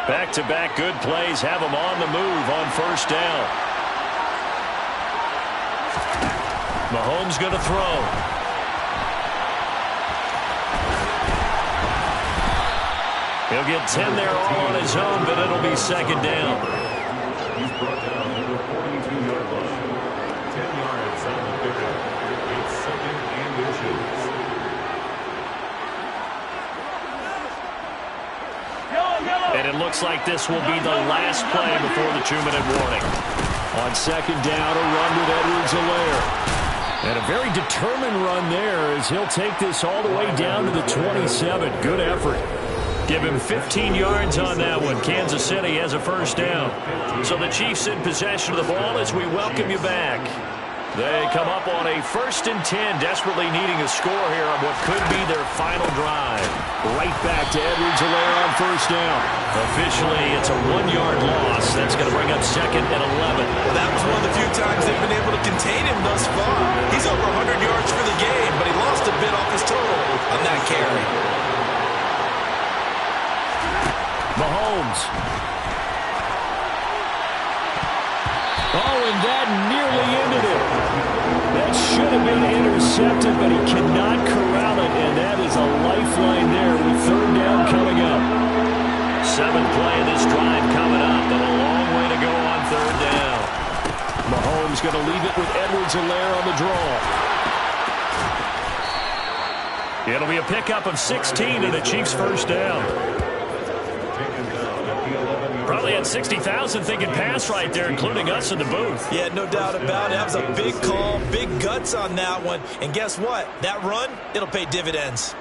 Back-to-back good plays have him on the move on first down. Mahomes going to throw. He'll get 10 there all on his own, but it'll be second down. He's brought down at the 42-yard line. 10 yards on the pickup. It's second and inches. And it looks like this will be the last play before the 2-minute warning. On second down, a run with Edwards-Helaire. And a very determined run there as he'll take this all the way down to the 27. Good effort. Give him 15 yards on that one. Kansas City has a first down. So the Chiefs in possession of the ball as we welcome you back. They come up on a 1st and 10, desperately needing a score here on what could be their final drive. Right back to Edwards-Helaire on first down. Officially, it's a 1-yard loss. That's going to bring up second and 11. Well, that was one of the few times they've been able to contain him thus far. He's over 100 yards for the game, but he lost a bit off his total on that carry. Mahomes. Oh, and that nearly ended it. That should have been intercepted, but he cannot corral it, and that is a lifeline there with third down coming up. 7th play of this drive coming up, and a long way to go on third down. Mahomes going to leave it with Edwards-Helaire on the draw. It'll be a pickup of 16 and the Chiefs' first down. Probably And 60,000 thinking pass right there, including us in the booth. Yeah, no doubt about it. That was a big call, big guts on that one. And guess what? That run, it'll pay dividends.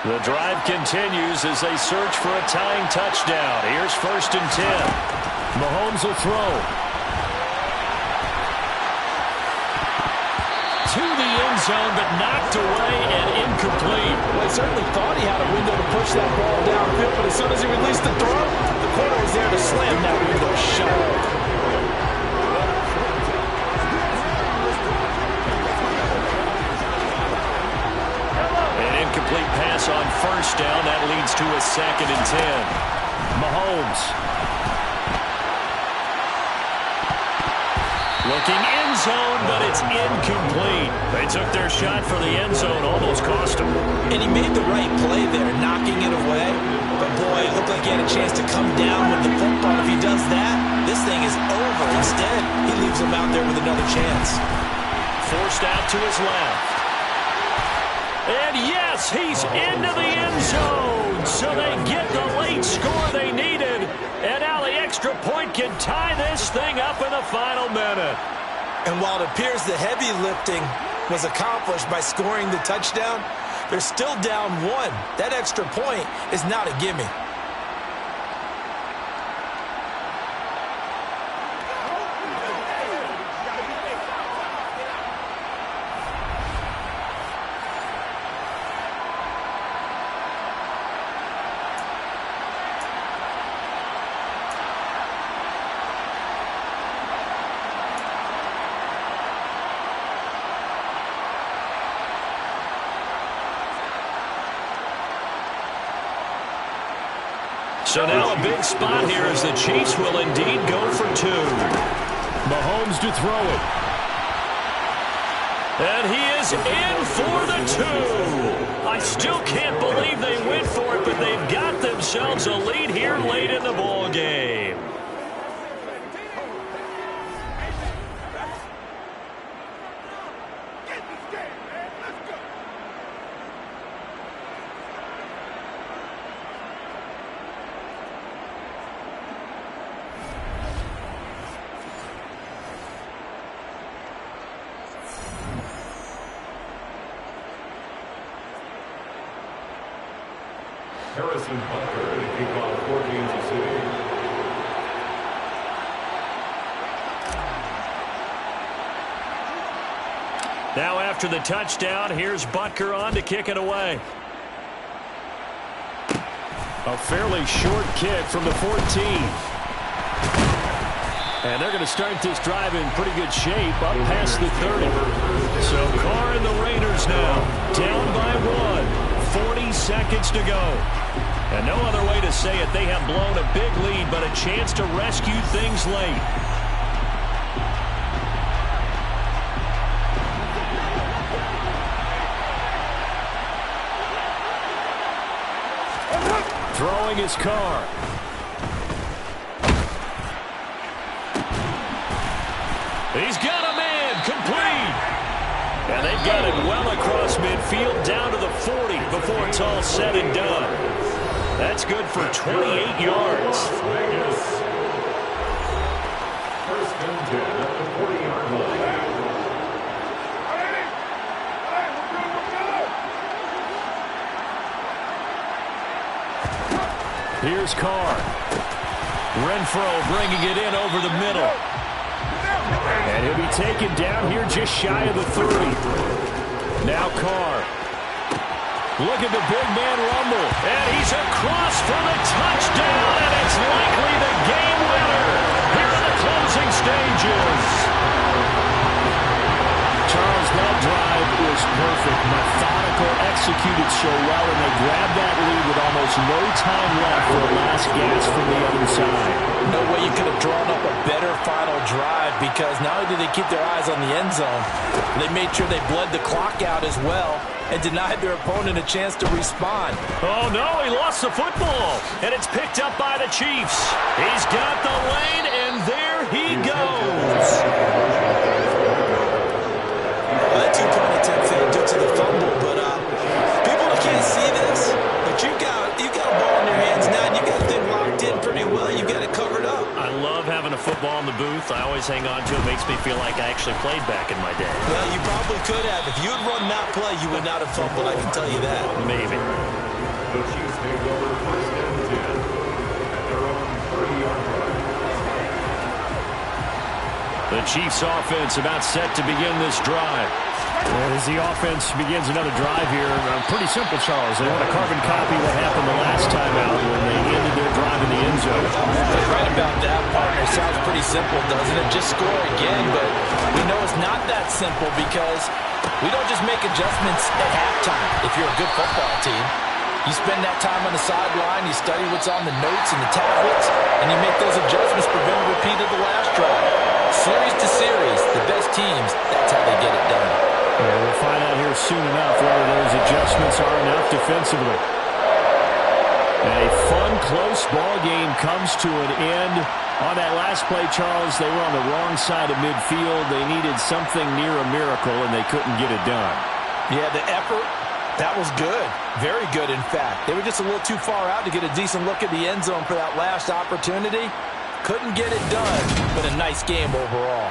The drive continues as they search for a tying touchdown. Here's 1st and 10. Mahomes will throw. To the end zone, but knocked away and incomplete. Well, he certainly thought he had a window to push that ball downfield, but as soon as he released the throw, the corner was there to slam that window shut. Complete pass on 1st down. That leads to a 2nd and 10. Mahomes. Looking end zone, but it's incomplete. They took their shot for the end zone, almost cost him. And he made the right play there, knocking it away. But boy, it looked like he had a chance to come down with the football. If he does that, this thing is over. Instead, he leaves him out there with another chance. Forced out to his left. And yes, he's into the end zone. So they get the late score they needed. And now the extra point can tie this thing up in the final minute. And while it appears the heavy lifting was accomplished by scoring the touchdown, they're still down 1. That extra point is not a gimme. So now a big spot here as the Chiefs will indeed go for 2. Mahomes to throw it. And he is in for the 2. I still can't believe they went for it, but they've got themselves a lead here late in the ball game. Harrison Butker to kick off for Kansas City. Now after the touchdown, here's Butker on to kick it away. A fairly short kick from the 14. And they're going to start this drive in pretty good shape up past the 30. So Carr and the Raiders now down by 1. 40 seconds to go. And no other way to say it. They have blown a big lead, but a chance to rescue things late. Throwing his Carr. He's got a man complete. And they've got it well across midfield down to the 40 before it's all said and done. That's good for 28 yards. Vegas. 1st and 10 at the 40-yard line. Here's Carr. Renfro bringing it in over the middle. And he'll be taken down here just shy of the 30. Now Carr. Look at the big man rumble. And he's across for the touchdown. And it's likely the game winner here in the closing stages. Charles, that drive was perfect. Methodical, executed so well, and they grabbed that lead with almost no time left for a last gasp from the other side. No way you could have drawn up a better final drive because not only did they keep their eyes on the end zone, they made sure they bled the clock out as well and denied their opponent a chance to respond. Oh, no, he lost the football, and it's picked up by the Chiefs. He's got the lane, and there he goes. Well, that two-point attempt failed due to the fumble, but people can't see this, but you got a ball in your hands now, and you got the thing locked in pretty well. You got it covered up. I love having a football in the booth. I always hang on to it. Makes me feel like I actually played back in my day. Well, you probably could have. If you had run that play, you would not have fumbled, I can tell you that. Maybe. The Chiefs take over first and 10 at their own 30-yard line. The Chiefs offense about set to begin this drive. As the offense begins another drive here, pretty simple, Charles. They want to carbon copy what happened the last time out when they ended their drive in the end zone. You're right about that, partner. Sounds pretty simple, doesn't it? Just score again, but we know it's not that simple because we don't just make adjustments at halftime if you're a good football team. You spend that time on the sideline, you study what's on the notes and the tablets, and you make those adjustments, prevent a repeat of the last drive. Series to series, the best teams, that's how they get it done. Yeah, we'll find out here soon enough whether those adjustments are enough defensively. A fun, close ball game comes to an end. On that last play, Charles, they were on the wrong side of midfield. They needed something near a miracle, and they couldn't get it done. Yeah, the effort, that was good. Very good, in fact. They were just a little too far out to get a decent look at the end zone for that last opportunity. Couldn't get it done, but a nice game overall.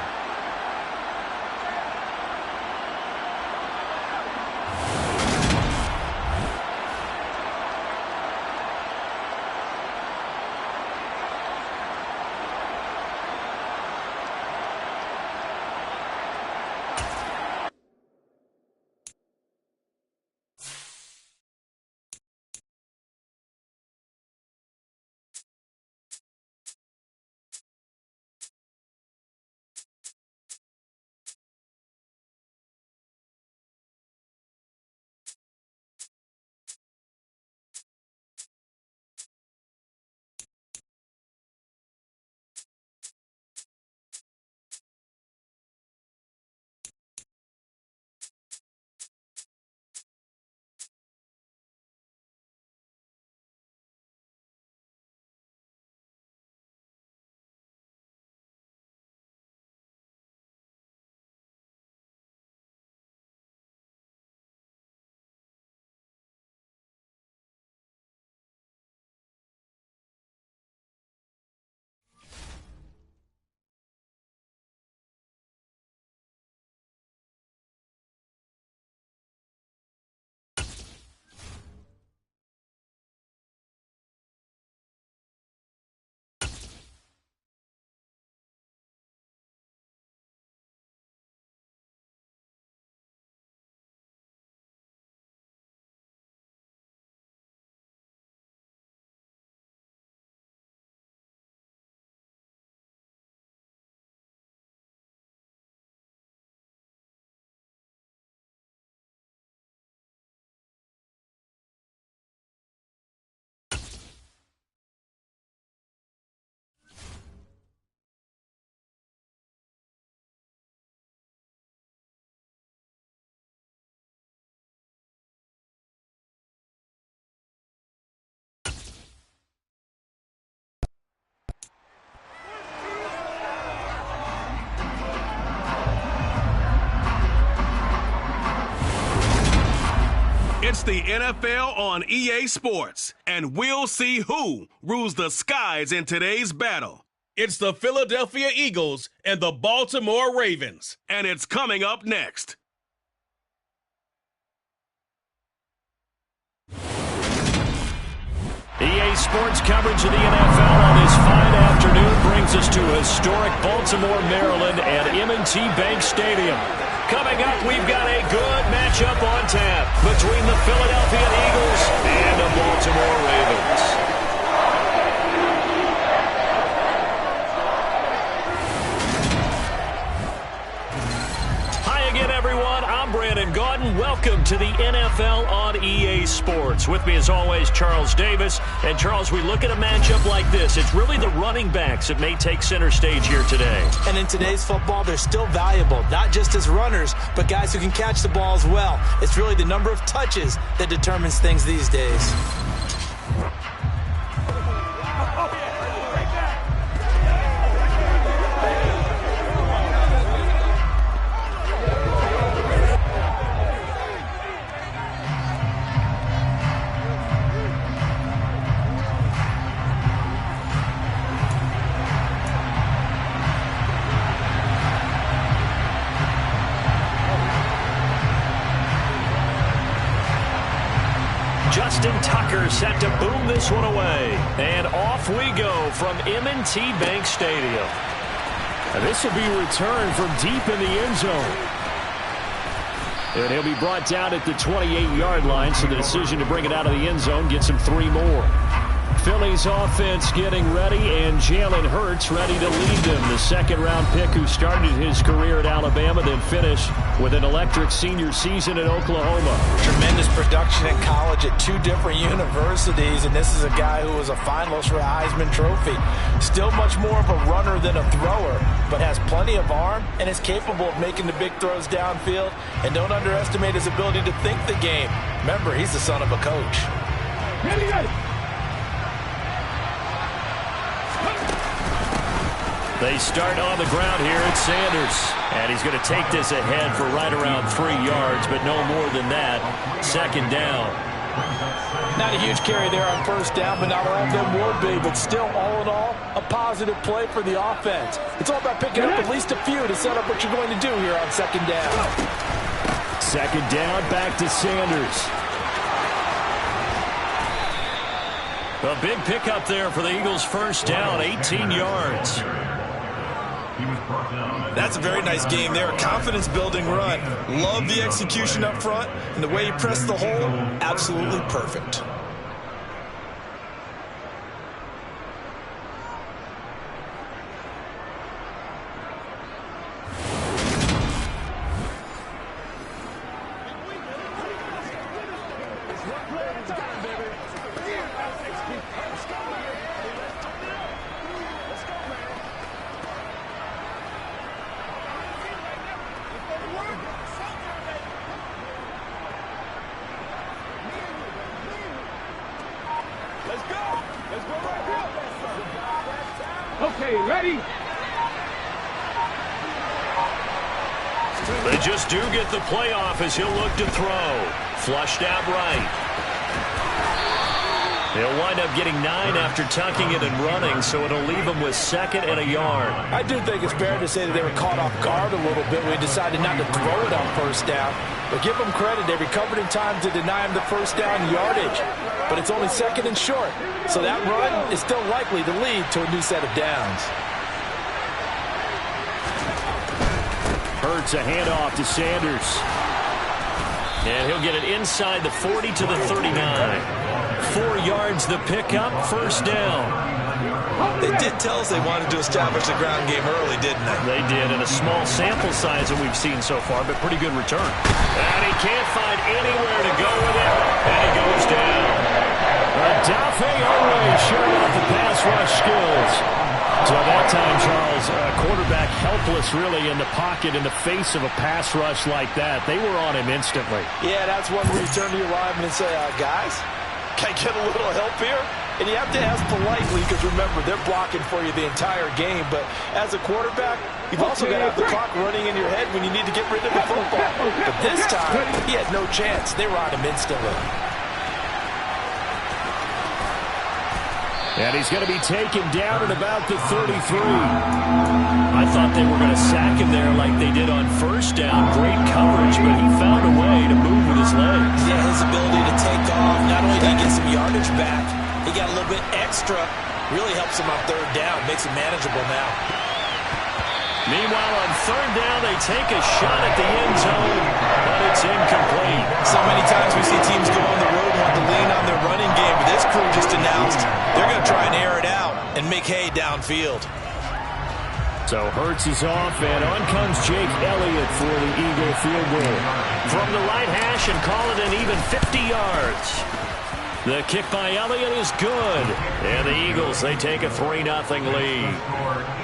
It's the NFL on EA Sports, and we'll see who rules the skies in today's battle. It's the Philadelphia Eagles and the Baltimore Ravens, and it's coming up next. EA Sports coverage of the NFL on this fine afternoon brings us to historic Baltimore, Maryland at M&T Bank Stadium. Coming up, we've got a good matchup on tap between the Philadelphia Eagles and the Baltimore Ravens. Hi again, everyone. I'm Brandon gentlemen, and Gordon, welcome to the NFL on EA Sports. With me, as always, Charles Davis. And, Charles, we look at a matchup like this. It's really the running backs that may take center stage here today. And in today's football, they're still valuable, not just as runners, but guys who can catch the ball as well. It's really the number of touches that determines things these days. Justin Tucker set to boom this one away. And off we go from M&T Bank Stadium. And this will be returned from deep in the end zone. And he'll be brought down at the 28-yard line, so the decision to bring it out of the end zone gets him 3 more. Philly's offense getting ready, and Jalen Hurts ready to lead them. The second-round pick who started his career at Alabama, then finished with an electric senior season at Oklahoma. Tremendous production in college at 2 different universities, and this is a guy who was a finalist for the Heisman Trophy. Still much more of a runner than a thrower, but has plenty of arm and is capable of making the big throws downfield. And don't underestimate his ability to think the game. Remember, he's the son of a coach. They start on the ground here at Sanders. And he's going to take this ahead for right around 3 yards, but no more than that. Second down. Not a huge carry there on first down, but not all of them would be. But still, all in all, a positive play for the offense. It's all about picking up at least a few to set up what you're going to do here on second down. Second down, back to Sanders. A big pickup there for the Eagles' first down, 18 yards. That's a very nice game there. A confidence-building run. Love the execution up front, and the way he pressed the hole, absolutely perfect. Okay, ready? They just do get the playoff as he'll look to throw. Flushed out right. He'll wind up getting 9 after tucking it and running, so it'll leave him with 2nd and a yard. I do think it's fair to say that they were caught off guard a little bit when they decided not to throw it on first down. But give them credit. They recovered in time to deny him the first down yardage. But it's only 2nd and short. So that run is still likely to lead to a new set of downs. Hurts a handoff to Sanders. And he'll get it inside the 40 to the 39. 4 yards the pickup, first down. They did tell us they wanted to establish the ground game early, didn't they? They did, in a small sample size that we've seen so far, but pretty good return. And he can't find anywhere to go with it, and he goes down. Dafe always showing off the pass rush skills. So that time, Charles, quarterback helpless really in the pocket in the face of a pass rush like that. They were on him instantly. Yeah, that's one where you turn to your lineman and say, guys, can I get a little help here? And you have to ask politely because, remember, they're blocking for you the entire game. But as a quarterback, you've also got to have the clock running in your head when you need to get rid of the football. But this time, he had no chance. They were on him instantly. And he's going to be taken down at about the 33. I thought they were going to sack him there like they did on first down. Great coverage, but he found a way to move with his legs. Yeah, his ability to take off. Not only did he get some yardage back, he got a little bit extra. Really helps him on third down. Makes it manageable now. Meanwhile, on third down, they take a shot at the end zone, but it's incomplete. So many times we see teams go on the road and want to lean on their running game, but this crew just announced they're going to try and air it out and make hay downfield. So Hurts is off, and on comes Jake Elliott for the Eagle field goal. From the right hash and call it an even 50 yards. The kick by Elliott is good. And the Eagles, they take a 3-0 lead.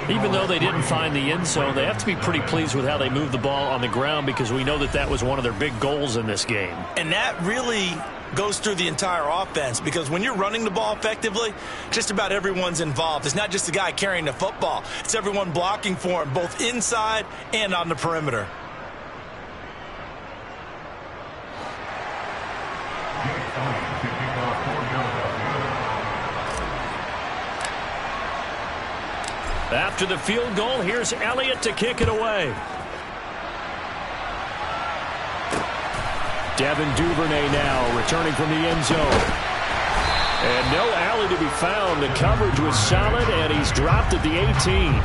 Even though they didn't find the end zone, they have to be pretty pleased with how they moved the ball on the ground because we know that that was one of their big goals in this game. And that really goes through the entire offense because when you're running the ball effectively, just about everyone's involved. It's not just the guy carrying the football. It's everyone blocking for him, both inside and on the perimeter. After the field goal, here's Elliott to kick it away. Devin Duvernay now returning from the end zone. And no alley to be found. The coverage was solid, and he's dropped at the 18.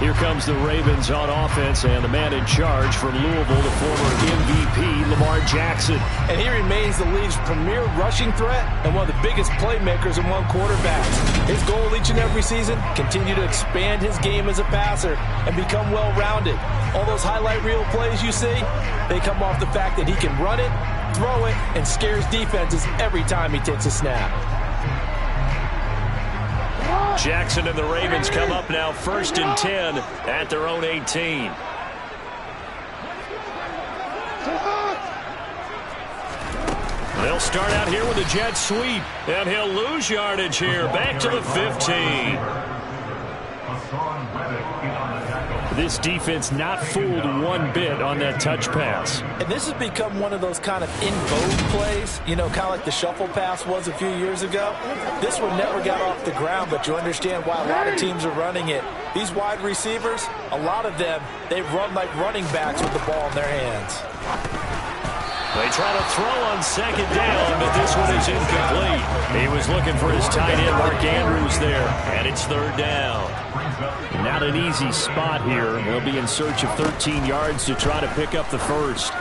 Here comes the Ravens on offense, and the man in charge from Louisville, the former MVP, Lamar Jackson. And he remains the league's premier rushing threat and one of the biggest playmakers among quarterbacks. His goal each and every season, continue to expand his game as a passer and become well-rounded. All those highlight reel plays you see, they come off the fact that he can run it, throw it, and scares defenses every time he takes a snap. Jackson and the Ravens come up now 1st and 10 at their own 18. They'll start out here with a jet sweep, and he'll lose yardage here. Back to the 15. This defense not fooled one bit on that touch pass. And this has become one of those kind of in vogue plays, you know, kind of like the shuffle pass was a few years ago. This one never got off the ground, but you understand why a lot of teams are running it. These wide receivers, a lot of them, they run like running backs with the ball in their hands. They try to throw on 2nd down, but this one is incomplete. He was looking for his tight end, Mark Andrews, there, and it's 3rd down. Not an easy spot here. They'll be in search of 13 yards to try to pick up the first.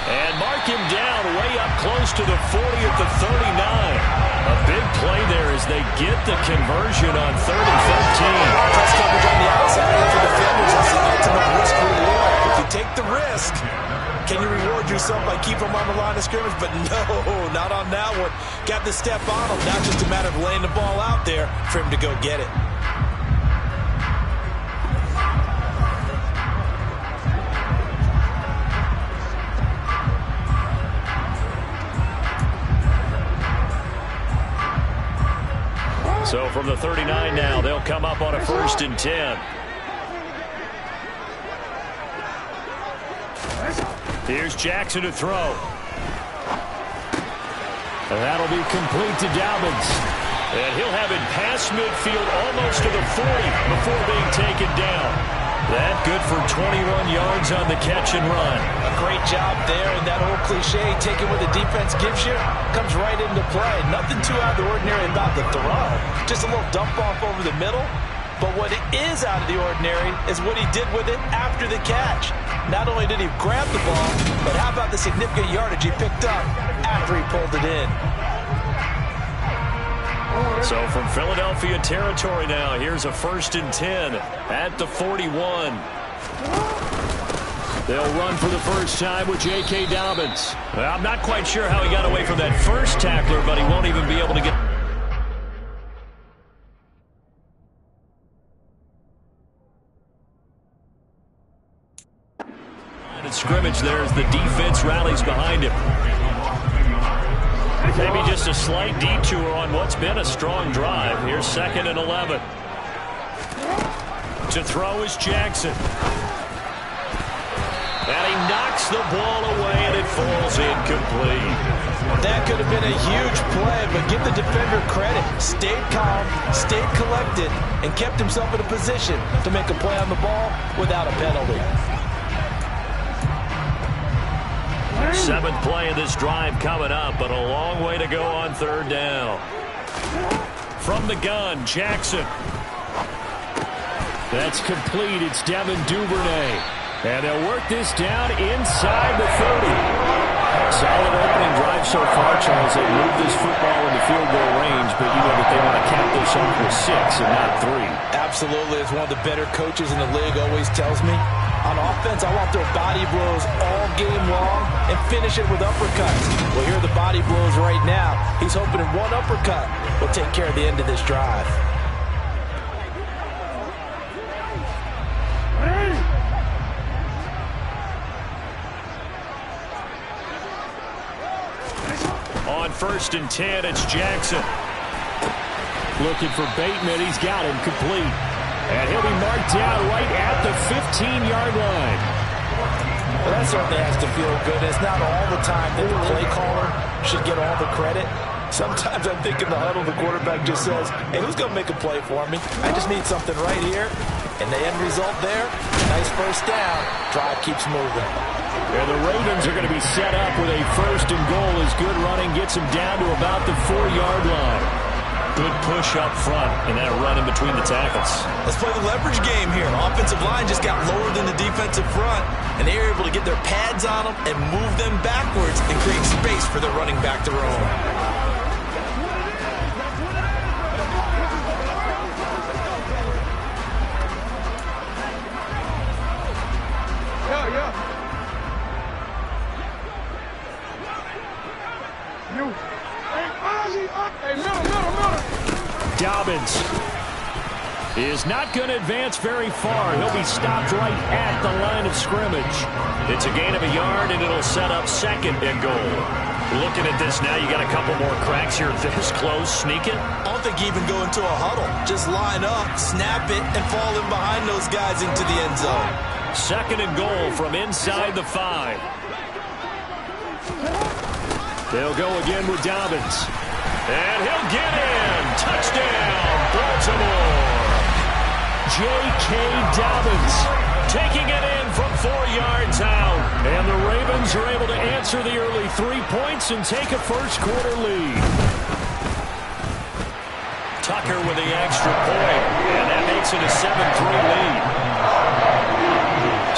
And mark him down way up close to the 40 at the 39. A big play there as they get the conversion on 3rd and 13. Press coverage on the outside for defenders. That's the ultimate risk reward. If you take the risk, can you reward yourself by keeping them on the line of scrimmage? But no, not on that one. Got to step on him. Not just a matter of laying the ball out there for him to go get it. So from the 39 now, they'll come up on a 1st and 10. Here's Jackson to throw. And that'll be complete to Dobbins. And he'll have it past midfield almost to the 40 before being taken down. That good for 21 yards on the catch and run. A great job there, and that old cliche, taking what the defense gives you, comes right into play. Nothing too out of the ordinary about the throw. Just a little dump off over the middle. But what is out of the ordinary is what he did with it after the catch. Not only did he grab the ball, but how about the significant yardage he picked up after he pulled it in. So from Philadelphia territory now, here's a 1st and 10 at the 41. They'll run for the first time with J.K. Dobbins. Well, I'm not quite sure how he got away from that first tackler, but he won't even be able to get... scrimmage there as the defense rallies behind him. Maybe just a slight detour on what's been a strong drive. Here's 2nd and 11. To throw is Jackson. And he knocks the ball away, and it falls incomplete. That could have been a huge play, but give the defender credit. Stayed calm, stayed collected, and kept himself in a position to make a play on the ball without a penalty. 7th play of this drive coming up, but a long way to go on 3rd down. From the gun, Jackson. That's complete. It's Devin Duvernay. And they'll work this down inside the 30. Solid opening drive have so far, Charles. They moved this football into field goal range, but you know that they want to cap this off with 6 and not 3. Absolutely. As one of the better coaches in the league always tells me, on offense, I want their body blows all game long and finish it with uppercuts. Well, here are the body blows right now. He's hoping one uppercut will take care of the end of this drive. On 1st and 10, it's Jackson. Looking for Bateman. He's got him complete. And he'll be marked down right at the 15-yard line. Well, that certainly has to feel good. It's not all the time that the play caller should get all the credit. Sometimes I think in the huddle, the quarterback just says, hey, who's going to make a play for me? I just need something right here. And the end result there, nice first down. Drive keeps moving. And the Ravens are going to be set up with a 1st and goal as good running gets them down to about the 4-yard line. Good push up front and then a run in between the tackles. Let's play the leverage game here. Offensive line just got lower than the defensive front, and they were able to get their pads on them and move them backwards and create space for their running back to roam. Dobbins is not going to advance very far. He'll be stopped right at the line of scrimmage. It's a gain of a yard, and it'll set up 2nd and goal. Looking at this now, you got a couple more cracks here. This close, sneak it. I don't think even go into a huddle. Just line up, snap it, and fall in behind those guys into the end zone. 2nd and goal from inside the 5. They'll go again with Dobbins. And he'll get in. Touchdown, Baltimore. J.K. Dobbins taking it in from 4 yards out. And the Ravens are able to answer the early 3 points and take a first-quarter lead. Tucker with the extra point. And that makes it a 7-3 lead.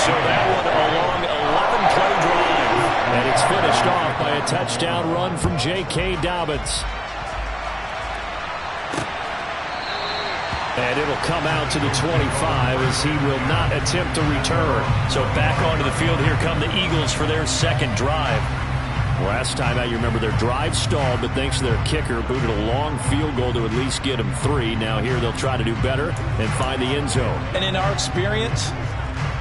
So that one a long 11-play drive. And it's finished off by a touchdown run from J.K. Dobbins. And it'll come out to the 25 as he will not attempt to return. So back onto the field, here come the Eagles for their 2nd drive. Last time out, you remember their drive stalled, but thanks to their kicker, booted a long field goal to at least get them 3. Now here they'll try to do better and find the end zone. And in our experience,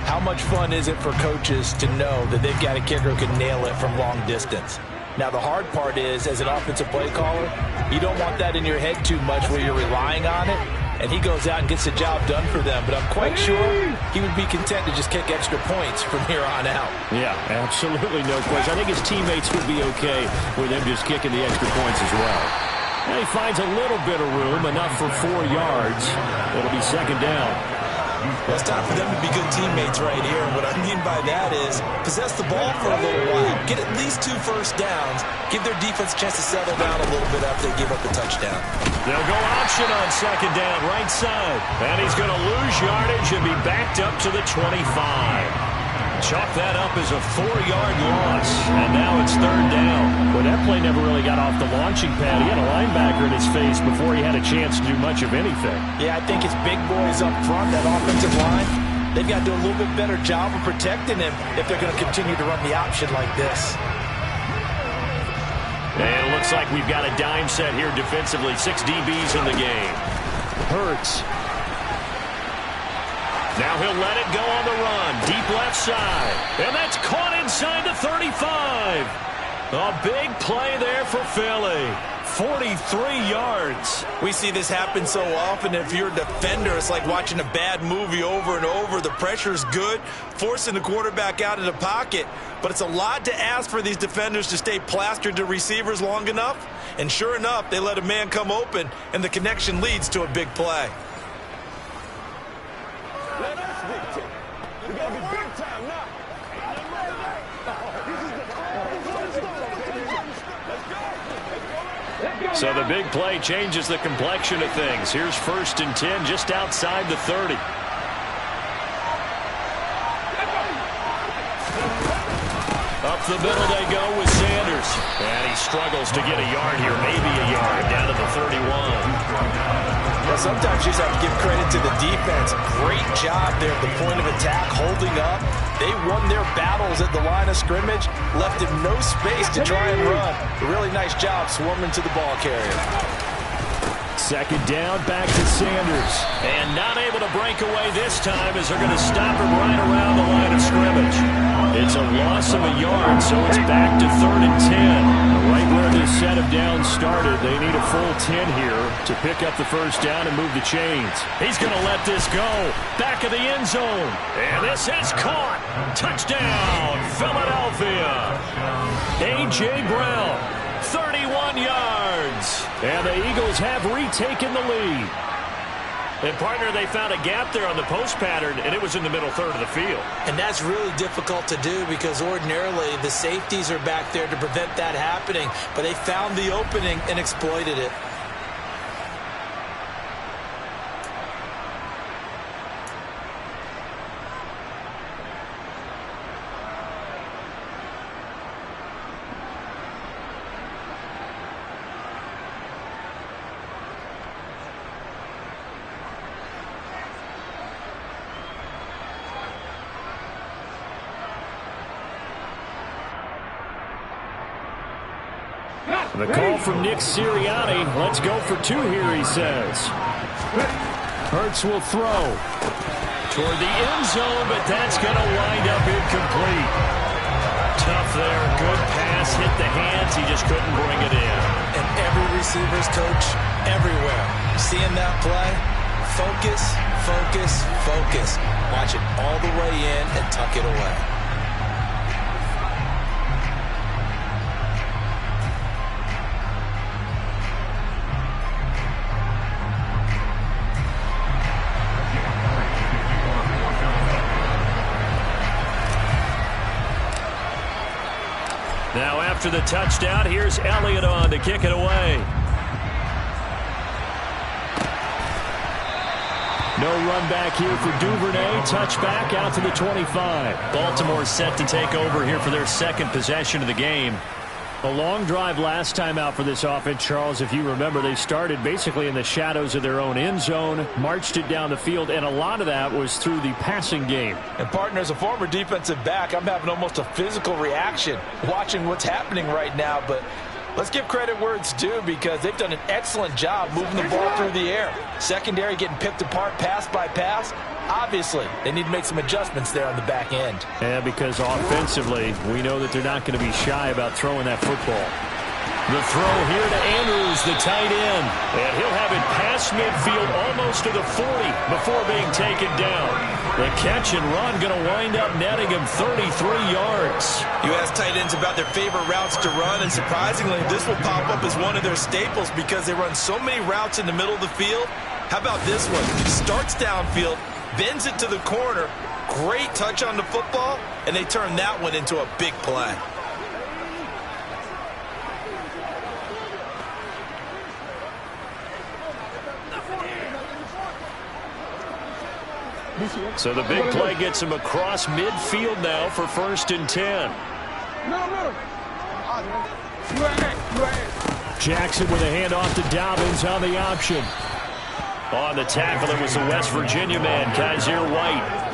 how much fun is it for coaches to know that they've got a kicker who can nail it from long distance? Now, the hard part is, as an offensive play caller, you don't want that in your head too much where you're relying on it. And he goes out and gets the job done for them. But I'm quite sure he would be content to just kick extra points from here on out. Yeah, absolutely no question. I think his teammates would be okay with him just kicking the extra points as well. And he finds a little bit of room, enough for 4 yards. It'll be 2nd down. Well, it's time for them to be good teammates right here. And what I mean by that is possess the ball for a little while. Get at least 2 first downs. Give their defense a chance to settle down a little bit after they give up the touchdown. They'll go option on 2nd down, right side. And he's going to lose yardage and be backed up to the 25. Chalk that up as a 4-yard loss. And now it's 3rd down. Well, that play never really got off the launching pad. He had a linebacker in his face before he had a chance to do much of anything. Yeah, I think his big boys up front, that offensive line, they've got to do a little bit better job of protecting him if they're going to continue to run the option like this. And it looks like we've got a dime set here defensively. 6 DBs in the game. Hurts. Now he'll let it go on the run. Deep left side. And that's caught inside the 35. A big play there for Philly. 43 yards. We see this happen so often. If you're a defender, it's like watching a bad movie over and over. The pressure's good, forcing the quarterback out of the pocket. But it's a lot to ask for these defenders to stay plastered to receivers long enough. And sure enough, they let a man come open, and the connection leads to a big play. So the big play changes the complexion of things. Here's 1st and 10 just outside the 30. Up the middle they go with Sanders. And he struggles to get a yard here, maybe a yard, down to the 31. Well, sometimes you just have to give credit to the defense. Great job there at the point of attack, holding up. They won their battles at the line of scrimmage, left him no space to try and run. A really nice job swarming to the ball carrier. Second down, back to Sanders. And not able to break away this time as they're going to stop him right around the line of scrimmage. It's a loss of a yard, so it's back to 3rd and 10. Right where this set of downs started, they need a full 10 here to pick up the first down and move the chains. He's going to let this go. Back of the end zone. And this is caught. Touchdown, Philadelphia. A.J. Brown, 31 yards. And the Eagles have retaken the lead. And, partner, they found a gap there on the post pattern, and it was in the middle third of the field. And that's really difficult to do because ordinarily the safeties are back there to prevent that happening. But they found the opening and exploited it. The call from Nick Sirianni. Let's go for 2 here, he says. Hurts will throw toward the end zone, but that's going to wind up incomplete. Tough there. Good pass. Hit the hands. He just couldn't bring it in. And every receiver's coach everywhere. Seeing that play, focus, focus, focus. Watch it all the way in and tuck it away. Now after the touchdown, here's Elliott on to kick it away. No run back here for Duvernay. Touchback out to the 25. Baltimore set to take over here for their second possession of the game. A long drive last time out for this offense, Charles. If you remember, they started basically in the shadows of their own end zone, marched it down the field, and a lot of that was through the passing game. And, partner, as a former defensive back, I'm having almost a physical reaction watching what's happening right now. But let's give credit where it's due because they've done an excellent job moving the ball through the air. Secondary getting picked apart pass by pass. Obviously, they need to make some adjustments there on the back end. Yeah, because offensively, we know that they're not going to be shy about throwing that football. The throw here to Andrews, the tight end. And he'll have it past midfield almost to the 40 before being taken down. The catch and run going to wind up netting him 33 yards. You ask tight ends about their favorite routes to run, and surprisingly, this will pop up as one of their staples because they run so many routes in the middle of the field. How about this one? Starts downfield, bends it to the corner, great touch on the football, and they turn that one into a big play. So the big play gets him across midfield now for 1st and 10. Jackson with a handoff to Dobbins on the option. On the tackle, it was the West Virginia man, Kaiser White.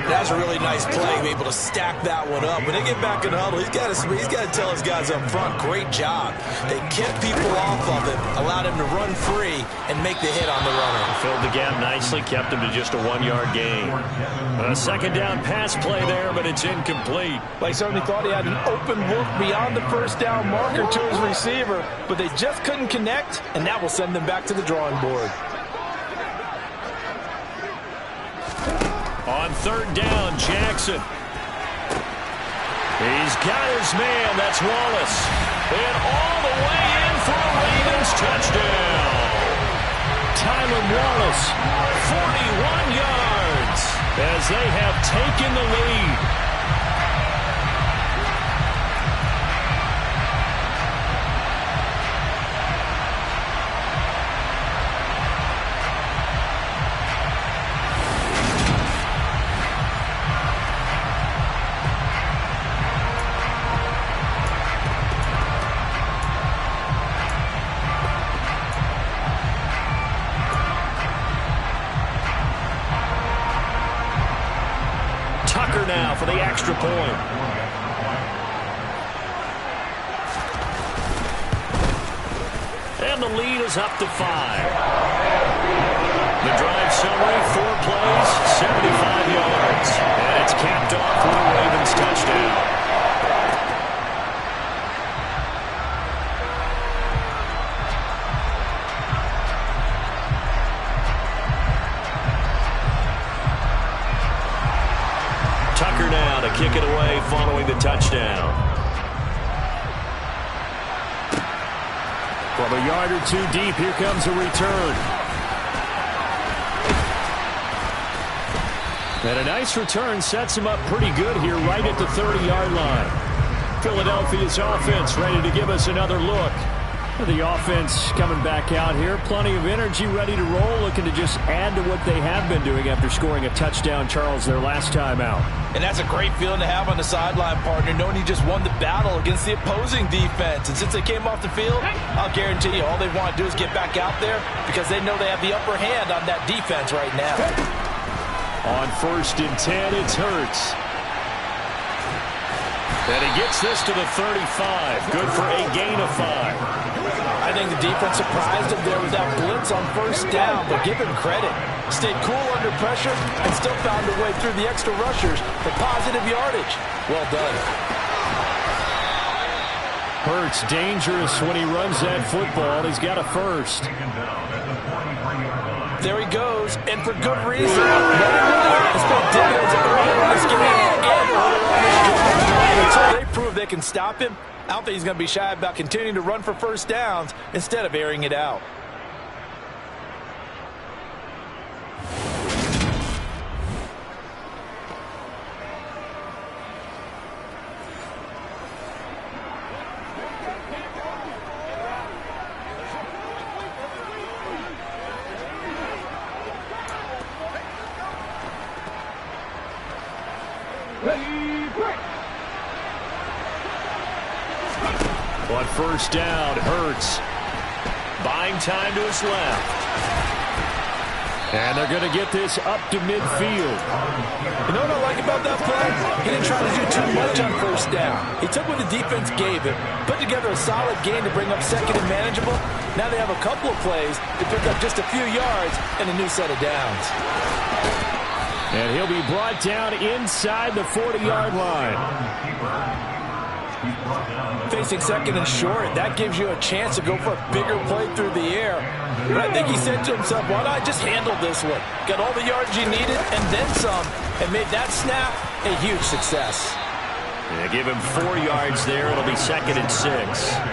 That was a really nice play, be able to stack that one up. When they get back in the huddle, he's got to tell his guys up front, great job. They kept people off of him, allowed him to run free and make the hit on the runner. Filled the gap nicely, kept him to just a 1-yard gain. A second down pass play there, but it's incomplete. They certainly thought he had an open look beyond the first down marker to his receiver, but they just couldn't connect, and that will send them back to the drawing board. On 3rd down, Jackson. He's got his man. That's Wallace. And all the way in for a Ravens touchdown. Tyler Wallace, 41 yards as they have taken the lead. Tucker now for the extra point. And the lead is up to 5. The drive summary, 4 plays, 75 yards. And it's capped off with a Ravens touchdown. Tucker now to kick it away following the touchdown. From a yard or two deep, here comes a return. And a nice return sets him up pretty good here right at the 30-yard line. Philadelphia's offense ready to give us another look. The offense coming back out here. Plenty of energy, ready to roll, looking to just add to what they have been doing after scoring a touchdown, Charles, their last time out. And that's a great feeling to have on the sideline, partner, knowing you just won the battle against the opposing defense. And since they came off the field, I'll guarantee you all they want to do is get back out there because they know they have the upper hand on that defense right now. On 1st and 10, it's Hurts. And he gets this to the 35. Good for a gain of 5. I think the defense surprised him there with that blitz on 1st down, but give him credit. Stayed cool under pressure and still found a way through the extra rushers for positive yardage. Well done. Hurts dangerous when he runs that football. He's got a 1st. There he goes, and for good reason. It's been dividends early in this game and early on this drive. Until they prove they can stop him, I don't think he's going to be shy about continuing to run for 1st downs instead of airing it out. On 1st down, Hurts. Buying time to his left. And they're going to get this up to midfield. You know what I like about that play? He didn't try to do too much on 1st down. He took what the defense gave him, put together a solid game to bring up 2nd and manageable. Now they have a couple of plays to pick up just a few yards and a new set of downs. And he'll be brought down inside the 40-yard line. Facing 2nd and short, that gives you a chance to go for a bigger play through the air. But I think he said to himself, why not just handle this one? Got all the yards you needed and then some, and made that snap a huge success. They give him 4 yards there. It'll be 2nd and 6.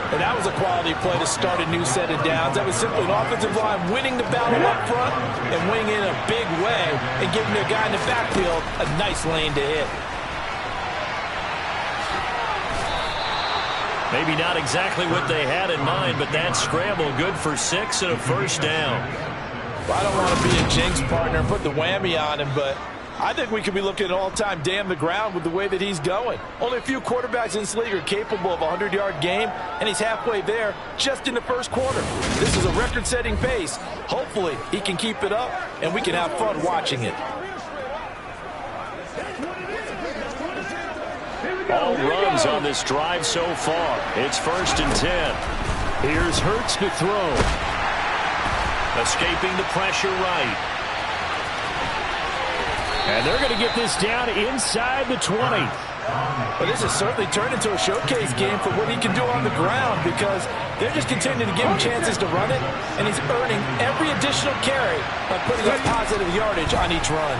And that was a quality play to start a new set of downs. That was simply an offensive line winning the battle up front and winning in a big way and giving the guy in the backfield a nice lane to hit. Maybe not exactly what they had in mind, but that scramble good for 6 and a 1st down. Well, I don't want to be a jinx partner and put the whammy on him, but I think we could be looking at all-time damn the ground with the way that he's going. Only a few quarterbacks in this league are capable of a 100-yard game, and he's halfway there just in the 1st quarter. This is a record-setting pace. Hopefully, he can keep it up, and we can have fun watching it. All runs on this drive so far. It's 1st and 10. Here's Hurts to throw. Escaping the pressure right. And they're going to get this down inside the 20. But this has certainly turned into a showcase game for what he can do on the ground because they're just continuing to give him chances to run it, and he's earning every additional carry by putting up positive yardage on each run.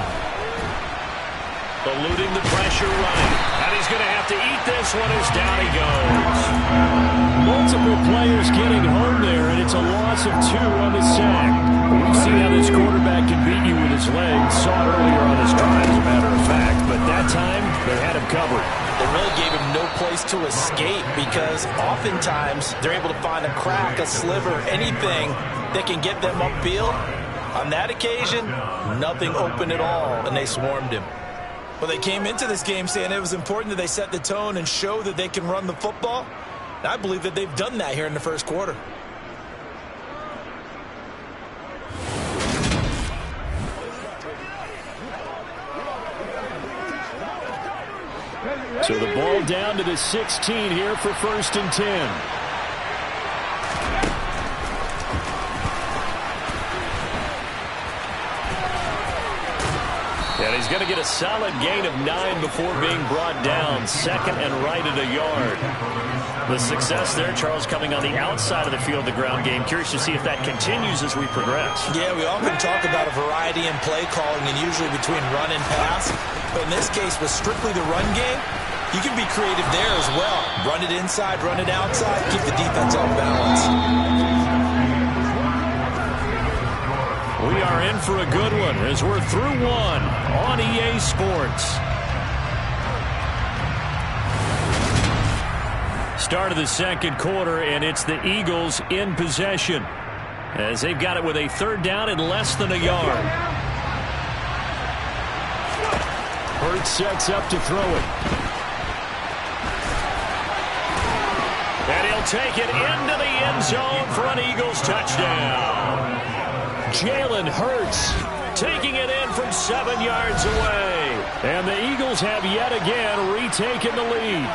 Eluding the pressure right. And he's going to have to eat this one as down he goes. Multiple players getting home there, and it's a loss of 2 on the sack. We've seen how this quarterback can beat you with his legs. Saw it earlier on this drive, as a matter of fact. But that time, they had him covered. They really gave him no place to escape because oftentimes they're able to find a crack, a sliver, anything that can get them upfield. On that occasion, nothing open at all, and they swarmed him. Well, they came into this game saying it was important that they set the tone and show that they can run the football. And I believe that they've done that here in the 1st quarter. So the ball down to the 16 here for 1st and 10. And he's going to get a solid gain of 9 before being brought down. 2nd and right at a yard. The success there, Charles, coming on the outside of the field, the ground game. Curious to see if that continues as we progress. Yeah, we often talk about a variety in play calling and usually between run and pass. But in this case, with strictly the run game, you can be creative there as well. Run it inside, run it outside, keep the defense off balance. We are in for a good one as we're through one on EA Sports. Start of the 2nd quarter, and it's the Eagles in possession as they've got it with a 3rd down and less than a yard. Hurts sets up to throw it. And he'll take it into the end zone for an Eagles touchdown. Jalen Hurts taking it in from 7 yards away. And the Eagles have yet again retaken the lead.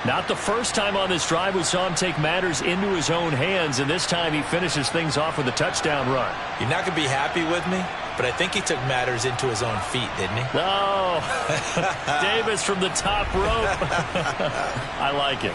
Not the first time on this drive we saw him take matters into his own hands, and this time he finishes things off with a touchdown run. You're not going to be happy with me, but I think he took matters into his own feet, didn't he? No. Davis from the top rope. I like it.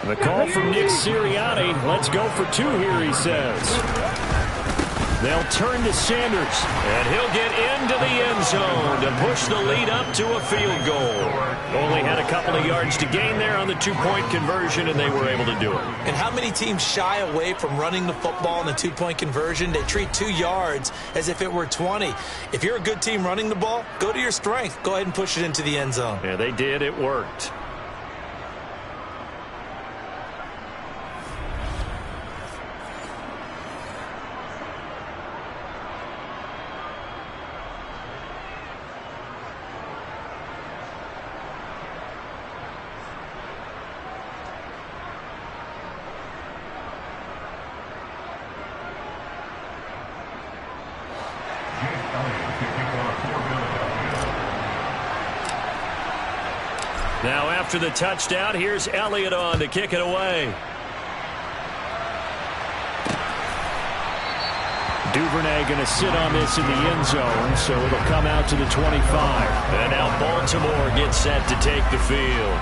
The call from Nick Sirianni. Let's go for 2 here, he says. They'll turn to Sanders, and he'll get into the end zone to push the lead up to a field goal. Only had a couple of yards to gain there on the 2-point conversion, and they were able to do it. And how many teams shy away from running the football in the 2-point conversion? They treat 2 yards as if it were 20. If you're a good team running the ball, go to your strength. Go ahead and push it into the end zone. Yeah, they did. It worked. Now after the touchdown, here's Elliott on to kick it away. Duvernay going to sit on this in the end zone, so it'll come out to the 25. And now Baltimore gets set to take the field.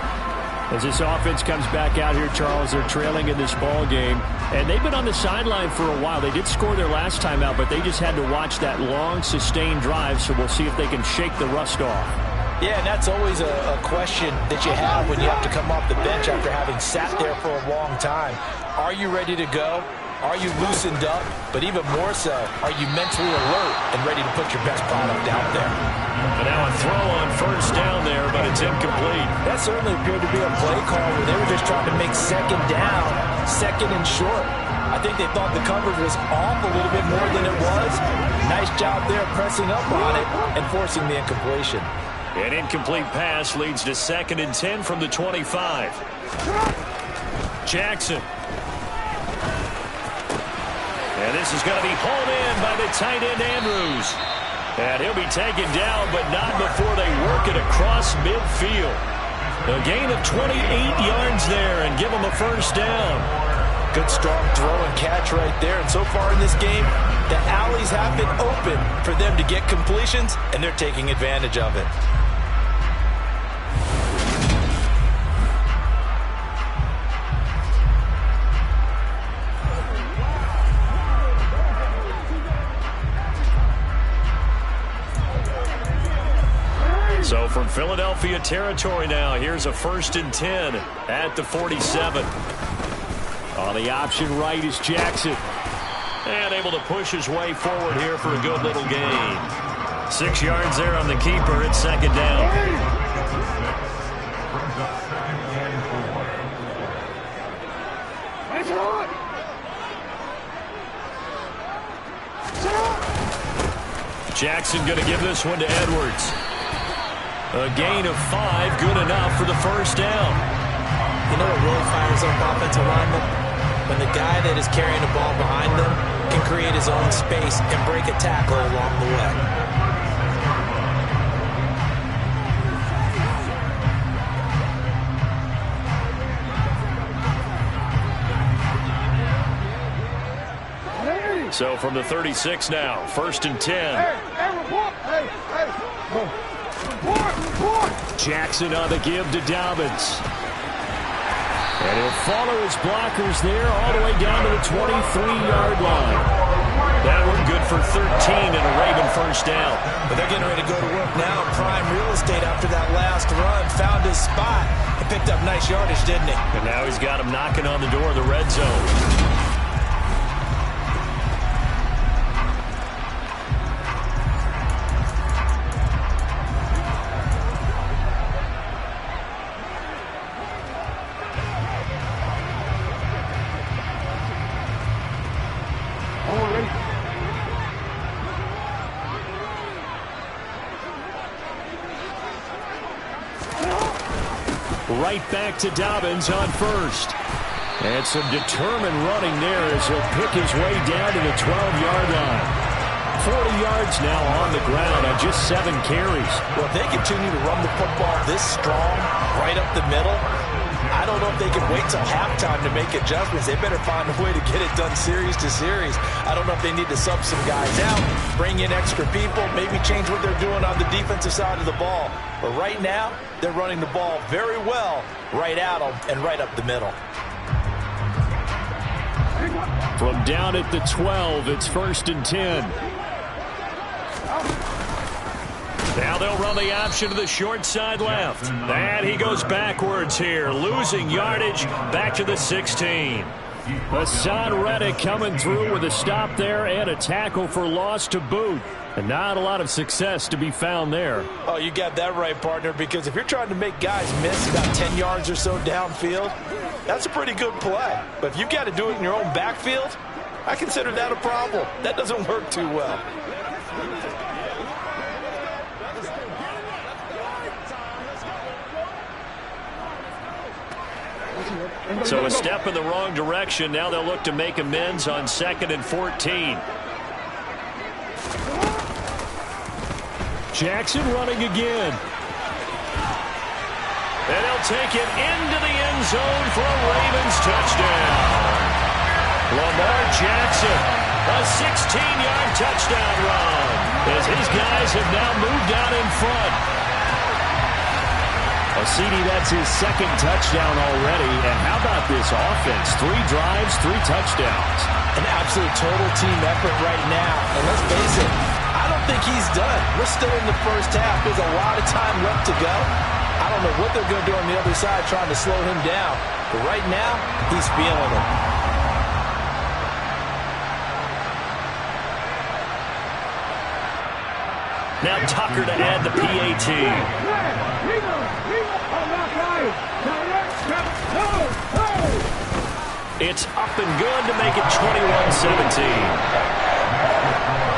As this offense comes back out here, Charles, they're trailing in this ball game. And they've been on the sideline for a while. They did score their last time out, but they just had to watch that long, sustained drive, so we'll see if they can shake the rust off. Yeah, and that's always a question that you have when you have to come off the bench after having sat there for a long time. Are you ready to go? Are you loosened up? But even more so, are you mentally alert and ready to put your best product out there? But now a throw on 1st down there, but it's incomplete. That certainly appeared to be a play call where they were just trying to make 2nd down, 2nd and short. I think they thought the coverage was off a little bit more than it was. Nice job there pressing up on it and forcing the incompletion. An incomplete pass leads to 2nd and 10 from the 25. Jackson. And this is going to be hauled in by the tight end Andrews. And he'll be taken down, but not before they work it across midfield. A gain of 28 yards there and give them a 1st down. Good strong throw and catch right there. And so far in this game, the alleys have been open for them to get completions, and they're taking advantage of it. So from Philadelphia territory now, here's a 1st and 10 at the 47. On the option right is Jackson. And able to push his way forward here for a good little gain. 6 yards there on the keeper. It's second down. Jackson going to give this one to Edwards. A gain of 5, good enough for the first down. You know what really fires up offensive linemen? When the guy that is carrying the ball behind them can create his own space and break a tackle along the way. So from the 36 now, 1st and 10. Jackson on the give to Dobbins. And he'll follow his blockers there all the way down to the 23-yard line. That one good for 13 and a Raven first down. But they're getting ready to go to work now. Prime real estate after that last run. Found his spot and picked up nice yardage, didn't he? And now he's got him knocking on the door of the red zone. Right back to Dobbins on first. And some determined running there as he'll pick his way down to the 12-yard line. 40 yards now on the ground on just 7 carries. Well, if they continue to run the football this strong, right up the middle, I don't know if they can wait till halftime to make adjustments. They better find a way to get it done series to series. I don't know if they need to sub some guys out, bring in extra people, maybe change what they're doing on the defensive side of the ball. But right now, they're running the ball very well right at them and right up the middle. From down at the 12, it's 1st and 10. Now they'll run the option to the short side left. And he goes backwards here, losing yardage back to the 16. Hassan Reddick coming through with a stop there and a tackle for loss to boot. And not a lot of success to be found there. Oh, you got that right, partner, because if you're trying to make guys miss about 10 yards or so downfield, that's a pretty good play. But if you've got to do it in your own backfield, I consider that a problem. That doesn't work too well. So a step in the wrong direction. Now they'll look to make amends on 2nd and 14. Jackson running again. And he'll take it into the end zone for a Ravens touchdown. Lamar Jackson, a 16-yard touchdown run, as his guys have now moved out in front. Well, CD, that's his 2nd touchdown already. And how about this offense? 3 drives, 3 touchdowns. An absolute total team effort right now. And let's face it, I don't think he's done. We're still in the first half. There's a lot of time left to go. I don't know what they're going to do on the other side trying to slow him down. But right now, he's feeling it. Now Tucker to add the PAT. It's up and good to make it 21-17.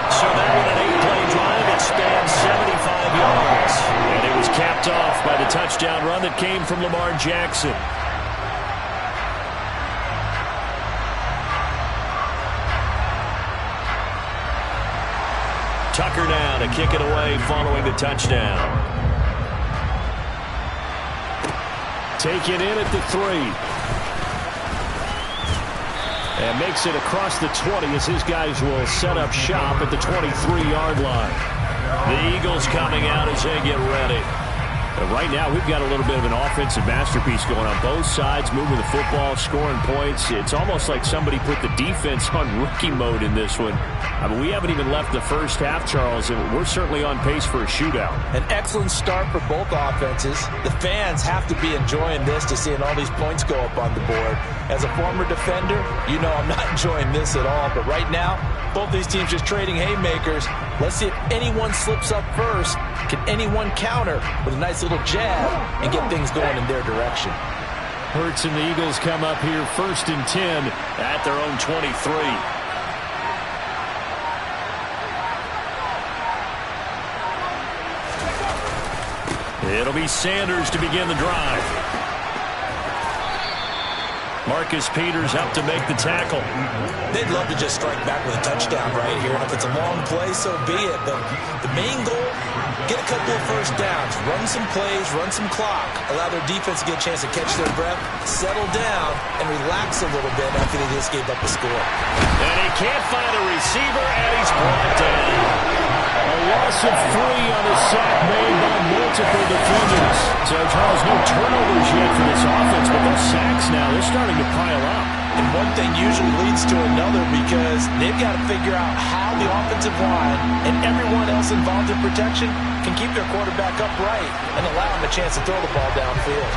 So now with an 8-play drive, it spans 75 yards. And it was capped off by the touchdown run that came from Lamar Jackson. Tucker now to kick it away following the touchdown. Taken in at the 3. And makes it across the 20 as his guys will set up shop at the 23-yard line. The Eagles coming out as they get ready. But right now, we've got a little bit of an offensive masterpiece going on both sides, moving the football, scoring points. It's almost like somebody put the defense on rookie mode in this one. I mean, we haven't even left the first half, Charles, and we're certainly on pace for a shootout. An excellent start for both offenses. The fans have to be enjoying this to seeing all these points go up on the board. As a former defender, you know I'm not enjoying this at all. But right now, both these teams just trading haymakers. Let's see if anyone slips up first. Can anyone counter with a nice little jab and get things going in their direction? Hurts and the Eagles come up here 1st and 10 at their own 23. It'll be Sanders to begin the drive. Marcus Peters up to make the tackle. They'd love to just strike back with a touchdown right here. And if it's a long play, so be it. But the main goal, get a couple of first downs, run some plays, run some clock, allow their defense to get a chance to catch their breath, settle down, and relax a little bit after they just gave up a score. And he can't find a receiver, and he's brought down. A loss of 3 on a sack made by multiple defenders. So, Charles, no turnovers yet for this offense, but those sacks now, they're starting to pile up. And one thing usually leads to another because they've got to figure out how the offensive line and everyone else involved in protection can keep their quarterback upright and allow him a chance to throw the ball downfield.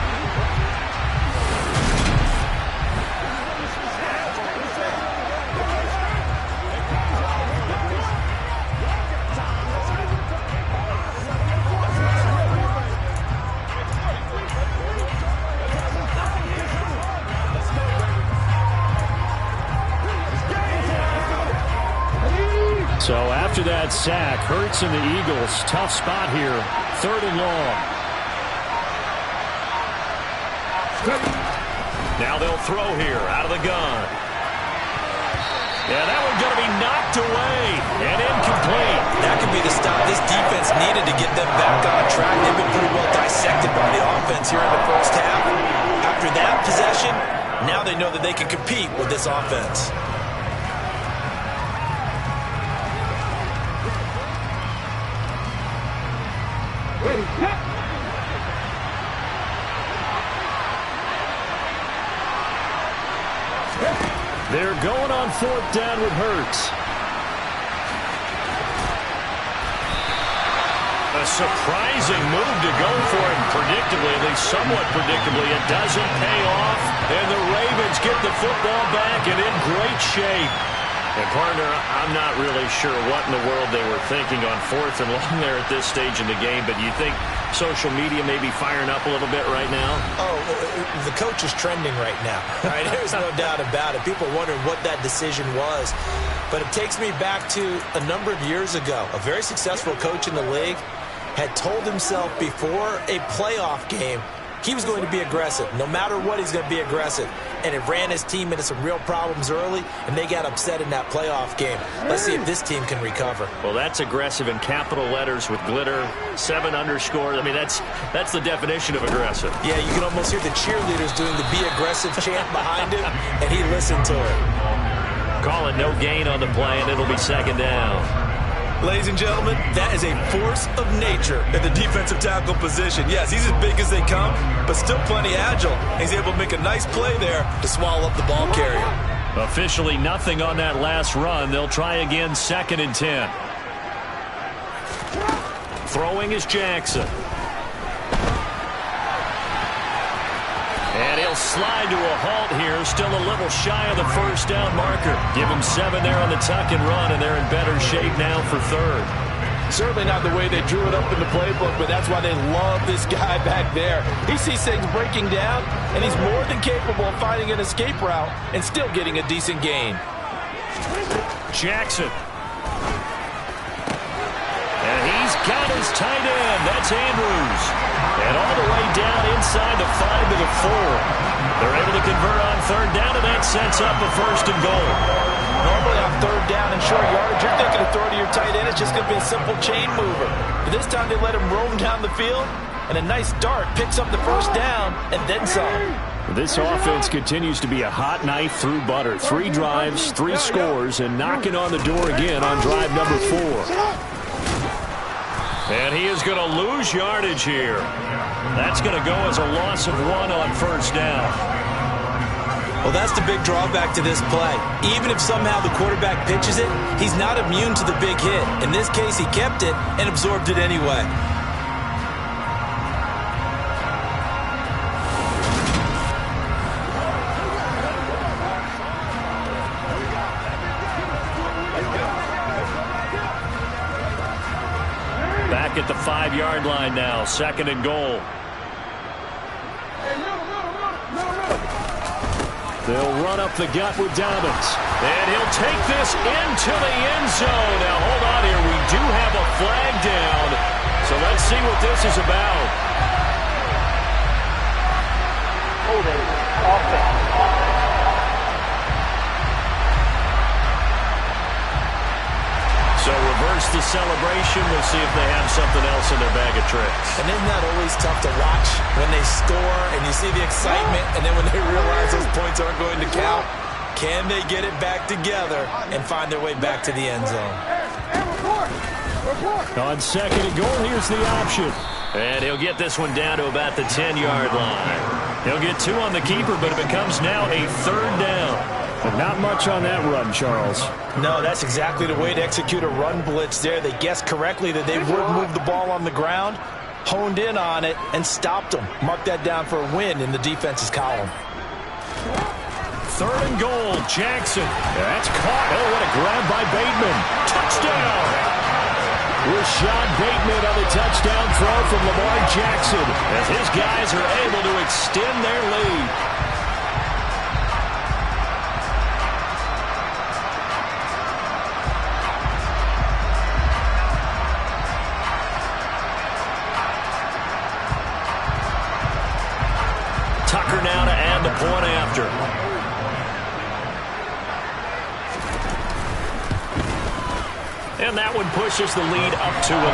So after that sack, Hurts and the Eagles, tough spot here, 3rd and long. Now they'll throw here out of the gun. Yeah, that one's going to be knocked away and incomplete. That could be the stop this defense needed to get them back on track. They've been pretty well dissected by the offense here in the first half. After that possession, now they know that they can compete with this offense. They're going on 4th down with Hurts. A surprising move to go for it predictably, at least somewhat predictably. It doesn't pay off, and the Ravens get the football back and in great shape. And, partner, I'm not really sure what in the world they were thinking on 4th and long there at this stage in the game, but you think social media may be firing up a little bit right now? Oh, the coach is trending right now. Right? There's no doubt about it. People are wondering what that decision was. But it takes me back to a number of years ago. A very successful coach in the league had told himself before a playoff game he was going to be aggressive. No matter what, he's going to be aggressive. And it ran his team into some real problems early, and they got upset in that playoff game. Let's see if this team can recover. Well, that's aggressive in capital letters with glitter, 7 underscores. I mean, that's the definition of aggressive. Yeah, you can almost hear the cheerleaders doing the be aggressive chant behind him, and he listened to it. Call it no gain on the play, and it'll be 2nd down. Ladies and gentlemen, that is a force of nature in the defensive tackle position. Yes, he's as big as they come, but still plenty agile. He's able to make a nice play there to swallow up the ball carrier. Officially nothing on that last run. They'll try again, 2nd and 10. Throwing is Jackson. And he'll slide to a halt here. Still a little shy of the 1st down marker. Give him 7 there on the tuck and run, and they're in better shape now for 3rd. Certainly not the way they drew it up in the playbook, but that's why they love this guy back there. He sees things breaking down, and he's more than capable of finding an escape route and still getting a decent gain. Jackson. And he's got his tight end. That's Andrews. And all the way down inside the 5 to the 4. They're able to convert on 3rd down, and that sets up a 1st and goal. Normally on 3rd down and short yardage, you're thinking of throw to your tight end. It's just going to be a simple chain mover. But this time they let him roam down the field, and a nice dart picks up the 1st down and then some. This offense continues to be a hot knife through butter. 3 drives, 3 scores, and knocking on the door again on drive number 4. And he is going to lose yardage here. That's going to go as a loss of 1 on 1st down. Well, that's the big drawback to this play. Even if somehow the quarterback pitches it, he's not immune to the big hit. In this case, he kept it and absorbed it anyway. back at the 5-yard line now. 2nd and goal. They'll run up the gut with Dobbins. And he'll take this into the end zone. Now, hold on here. We do have a flag down. So let's see what this is about. Holding. Offense. So reverse the celebration. We'll see if they have something else in their bag of tricks. And isn't that always tough to watch when they score and you see the excitement, and then when they realize those points aren't going to count? Can they get it back together and find their way back to the end zone? On 2nd and goal, here's the option. And he'll get this one down to about the 10-yard line. He'll get 2 on the keeper, but it becomes now a 3rd down. But not much on that run, Charles. No, that's exactly the way to execute a run blitz there. They guessed correctly that they would move the ball on the ground, honed in on it, and stopped them. Mark that down for a win in the defense's column. 3rd and goal, Jackson. That's caught. Oh, what a grab by Bateman. Touchdown! Rashad Bateman on the touchdown throw from Lamar Jackson as his guys are able to extend their lead. Tucker now to add the point after. And that one pushes the lead up to 11.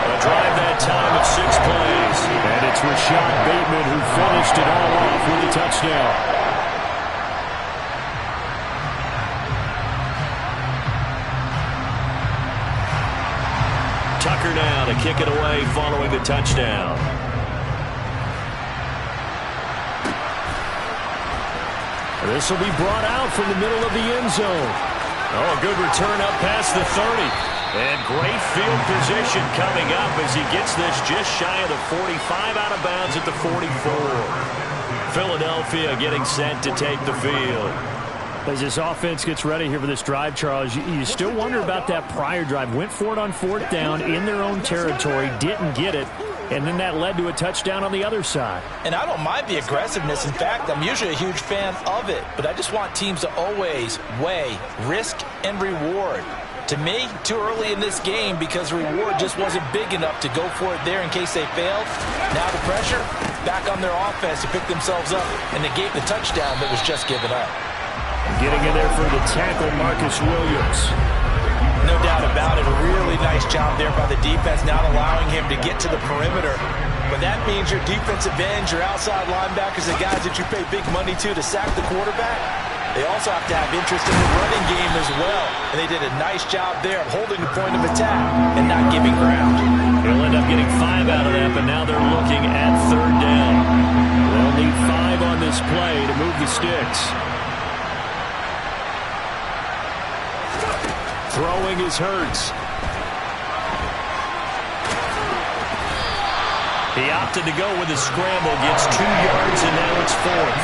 A drive that time of 6 plays. And it's Rashad Bateman who finished it all off with a touchdown. Tucker now to kick it away following the touchdown. This will be brought out from the middle of the end zone. Oh, a good return up past the 30. And great field position coming up as he gets this just shy of the 45, out of bounds at the 44. Philadelphia getting set to take the field. As this offense gets ready here for this drive, Charles, you still wonder about that prior drive. Went for it on 4th down in their own territory, didn't get it, and then that led to a touchdown on the other side. And I don't mind the aggressiveness. In fact, I'm usually a huge fan of it. But I just want teams to always weigh risk and reward. To me, too early in this game because reward just wasn't big enough to go for it there in case they failed. Now the pressure, back on their offense to pick themselves up and negate the touchdown that was just given up. Getting in there for the tackle, Marcus Williams. No doubt about it. A really nice job there by the defense, not allowing him to get to the perimeter. But that means your defensive ends, your outside linebackers, the guys that you pay big money to sack the quarterback, they also have to have interest in the running game as well. And they did a nice job there of holding the point of attack and not giving ground. They'll end up getting 5 out of that, but now they're looking at 3rd down. They'll need 5 on this play to move the sticks. Throwing is Hurts. He opted to go with a scramble, gets 2 yards, and now it's 4th.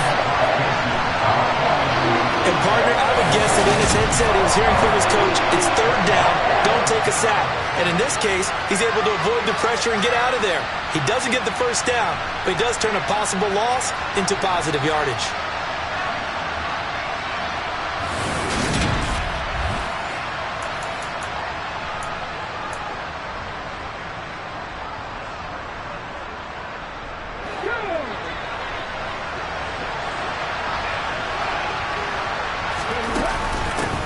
And partner, I would guess that in his headset he was hearing from his coach, it's 3rd down, don't take a sack. And in this case, he's able to avoid the pressure and get out of there. He doesn't get the 1st down, but he does turn a possible loss into positive yardage.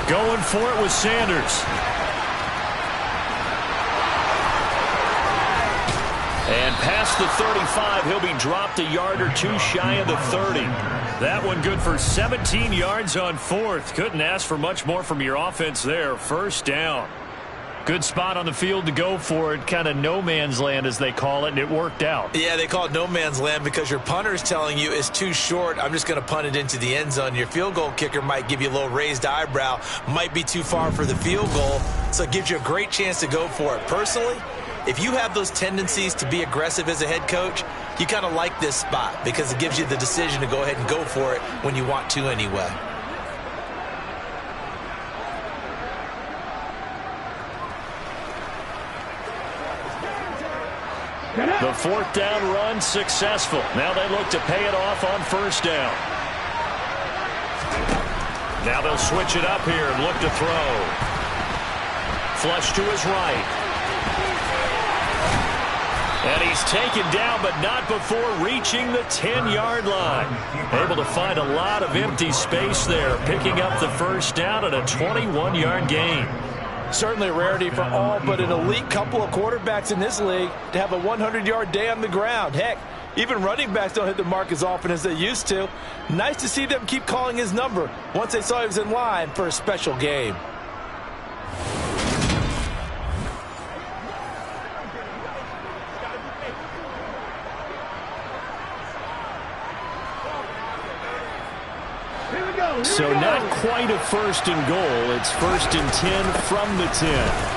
Going for it with Sanders. And past the 35, he'll be dropped a yard or 2 shy of the 30. That one good for 17 yards on 4th. Couldn't ask for much more from your offense there. 1st down. Good spot on the field to go for it. Kind of no man's land, as they call it, and it worked out. Yeah, they call it no man's land because your punter's telling you it's too short. I'm just going to punt it into the end zone. Your field goal kicker might give you a little raised eyebrow, might be too far for the field goal, so it gives you a great chance to go for it. Personally, if you have those tendencies to be aggressive as a head coach, you kind of like this spot because it gives you the decision to go ahead and go for it when you want to anyway. The fourth down run successful. Now they look to pay it off on first down. Now they'll switch it up here and look to throw. Flush to his right. And he's taken down, but not before reaching the 10-yard line. Able to find a lot of empty space there, picking up the first down at a 21-yard gain. Certainly a rarity for all but an elite couple of quarterbacks in this league to have a 100-yard day on the ground. Heck, even running backs don't hit the mark as often as they used to. Nice to see them keep calling his number once they saw he was in line for a special game. So not quite a first and goal. It's first and 10 from the 10.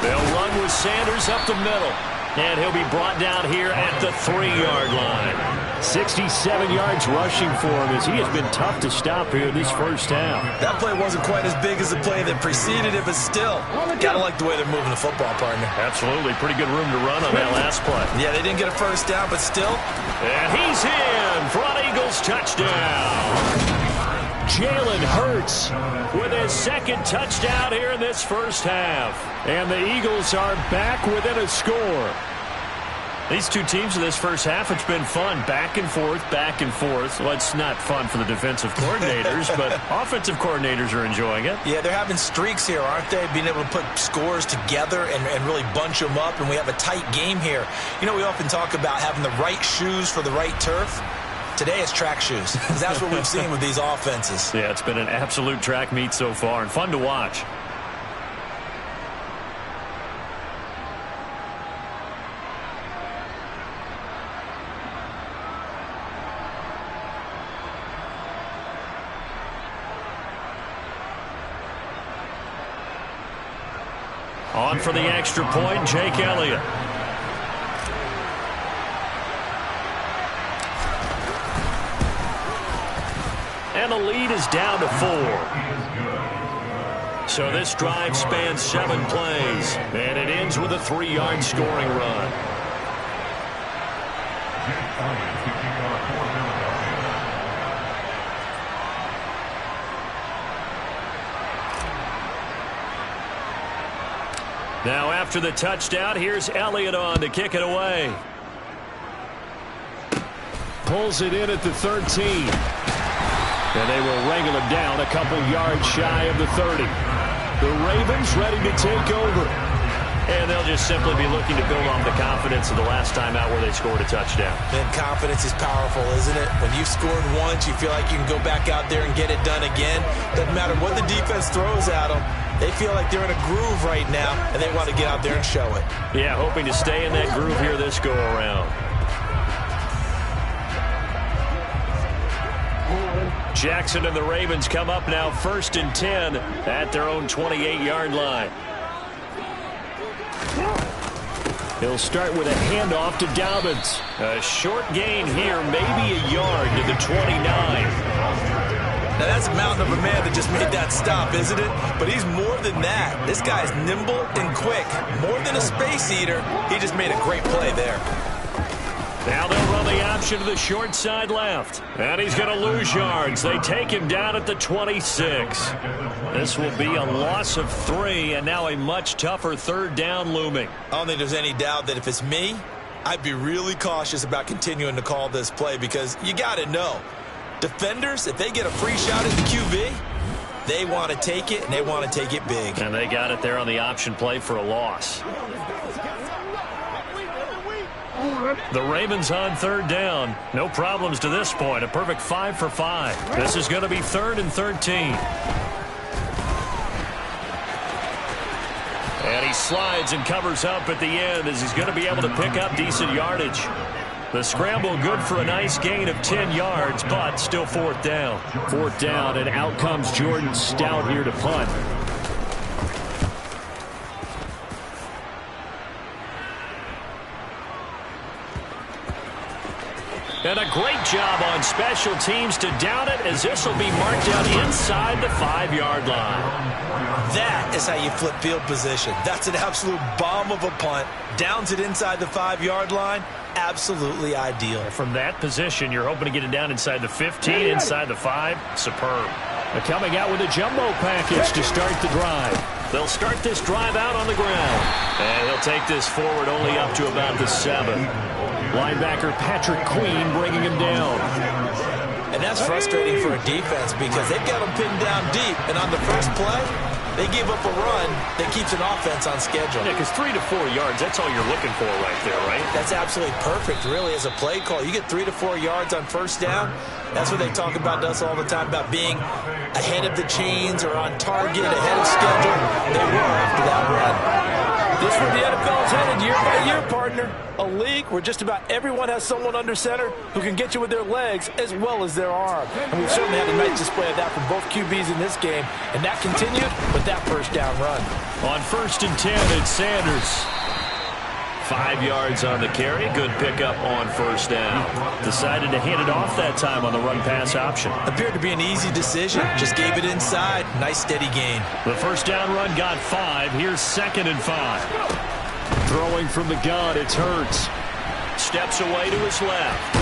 They'll run with Sanders up the middle. And he'll be brought down here at the 3-yard line. 67 yards rushing for him as he has been tough to stop here this first half. That play wasn't quite as big as the play that preceded it, but still, gotta like the way they're moving the football, partner. Absolutely. Pretty good room to run on that last play. Yeah, they didn't get a first down, but still. And he's in for an Eagles touchdown. Jalen Hurts with his second touchdown here in this first half. And the Eagles are back within a score. These two teams in this first half, it's been fun. Back and forth, back and forth. Well, it's not fun for the defensive coordinators, but offensive coordinators are enjoying it. Yeah, they're having streaks here, aren't they? Being able to put scores together and really bunch them up, and we have a tight game here. You know, we often talk about having the right shoes for the right turf. Today it's track shoes, because that's what we've seen with these offenses. Yeah, it's been an absolute track meet so far, and fun to watch. On for the extra point, Jake Elliott. And the lead is down to 4. So this drive spans 7 plays. And it ends with a 3-yard scoring run. Now after the touchdown, here's Elliott on to kick it away. Pulls it in at the 13. And they will wrangle him down a couple yards shy of the 30. The Ravens ready to take over. And they'll just simply be looking to build off the confidence of the last time out where they scored a touchdown. And confidence is powerful, isn't it? When you've scored once, you feel like you can go back out there and get it done again. Doesn't matter what the defense throws at them. They feel like they're in a groove right now, and they want to get out there and show it. Yeah, hoping to stay in that groove here this go-around. Jackson and the Ravens come up now first and 10 at their own 28-yard line. He'll start with a handoff to Dobbins. A short gain here, maybe a yard to the 29. Now that's a mountain of a man that just made that stop, isn't it? But he's more than that. This guy's nimble and quick. More than a space eater, he just made a great play there. Now they'll run the option to the short side left. And he's going to lose yards. They take him down at the 26. This will be a loss of 3, and now a much tougher third down looming. I don't think there's any doubt that if it's me, I'd be really cautious about continuing to call this play, because you got to know, defenders, if they get a free shot at the QB, they want to take it, and they want to take it big. And they got it there on the option play for a loss. The Ravens on third down. No problems to this point. A perfect 5 for 5. This is going to be 3rd and 13. And he slides and covers up at the end as he's going to be able to pick up decent yardage. The scramble good for a nice gain of 10 yards, but still 4th down. 4th down, and out comes Jordan Stout here to punt. And a great job on special teams to down it, as this will be marked out inside the 5-yard line. That is how you flip field position. That's an absolute bomb of a punt. Downs it inside the 5-yard line. Absolutely ideal. From that position, you're hoping to get it down inside the 15, inside the 5. Superb. They're coming out with a jumbo package to start the drive. They'll start this drive out on the ground. And he'll take this forward only up to about the 7. Linebacker Patrick Queen bringing him down. And that's frustrating for a defense because they've got them pinned down deep. And on the first play, they give up a run that keeps an offense on schedule. Yeah, because 3 to 4 yards, that's all you're looking for right there, right? That's absolutely perfect, really, as a play call. You get 3 to 4 yards on first down. That's what they talk about to us all the time, about being ahead of the chains or on target, ahead of schedule. They were after that run. This is where the NFL is headed year by year, partner. A league where just about everyone has someone under center who can get you with their legs as well as their arm. And we've certainly had a nice display of that from both QBs in this game. And that continued with that first down run. On 1st and 10, it's Sanders. 5 yards on the carry. Good pickup on first down. Decided to hand it off that time on the run-pass option. Appeared to be an easy decision. Just gave it inside. Nice steady gain. The first down run got 5. Here's 2nd and 5. Throwing from the gun, it's Hurts. Steps away to his left.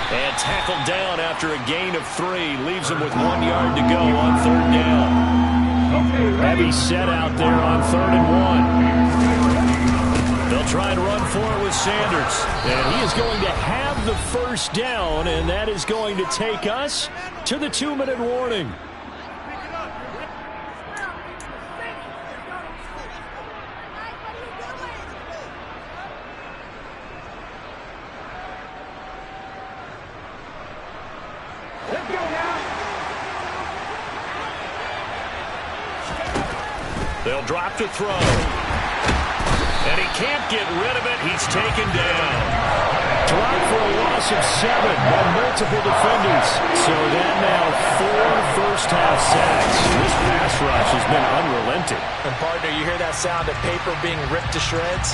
And tackled down after a gain of 3. Leaves him with 1 yard to go on 3rd down. Heavy set out there on 3rd and 1. They'll try and run for it with Sanders. And he is going to have the first down, and that is going to take us to the 2-minute warning. They'll drop to throw. And he can't get rid of it. He's taken down. Dropped for a loss of 7 by multiple defenders. So that now 4 first-half sacks. This pass rush has been unrelenting. And, partner, you hear that sound of paper being ripped to shreds?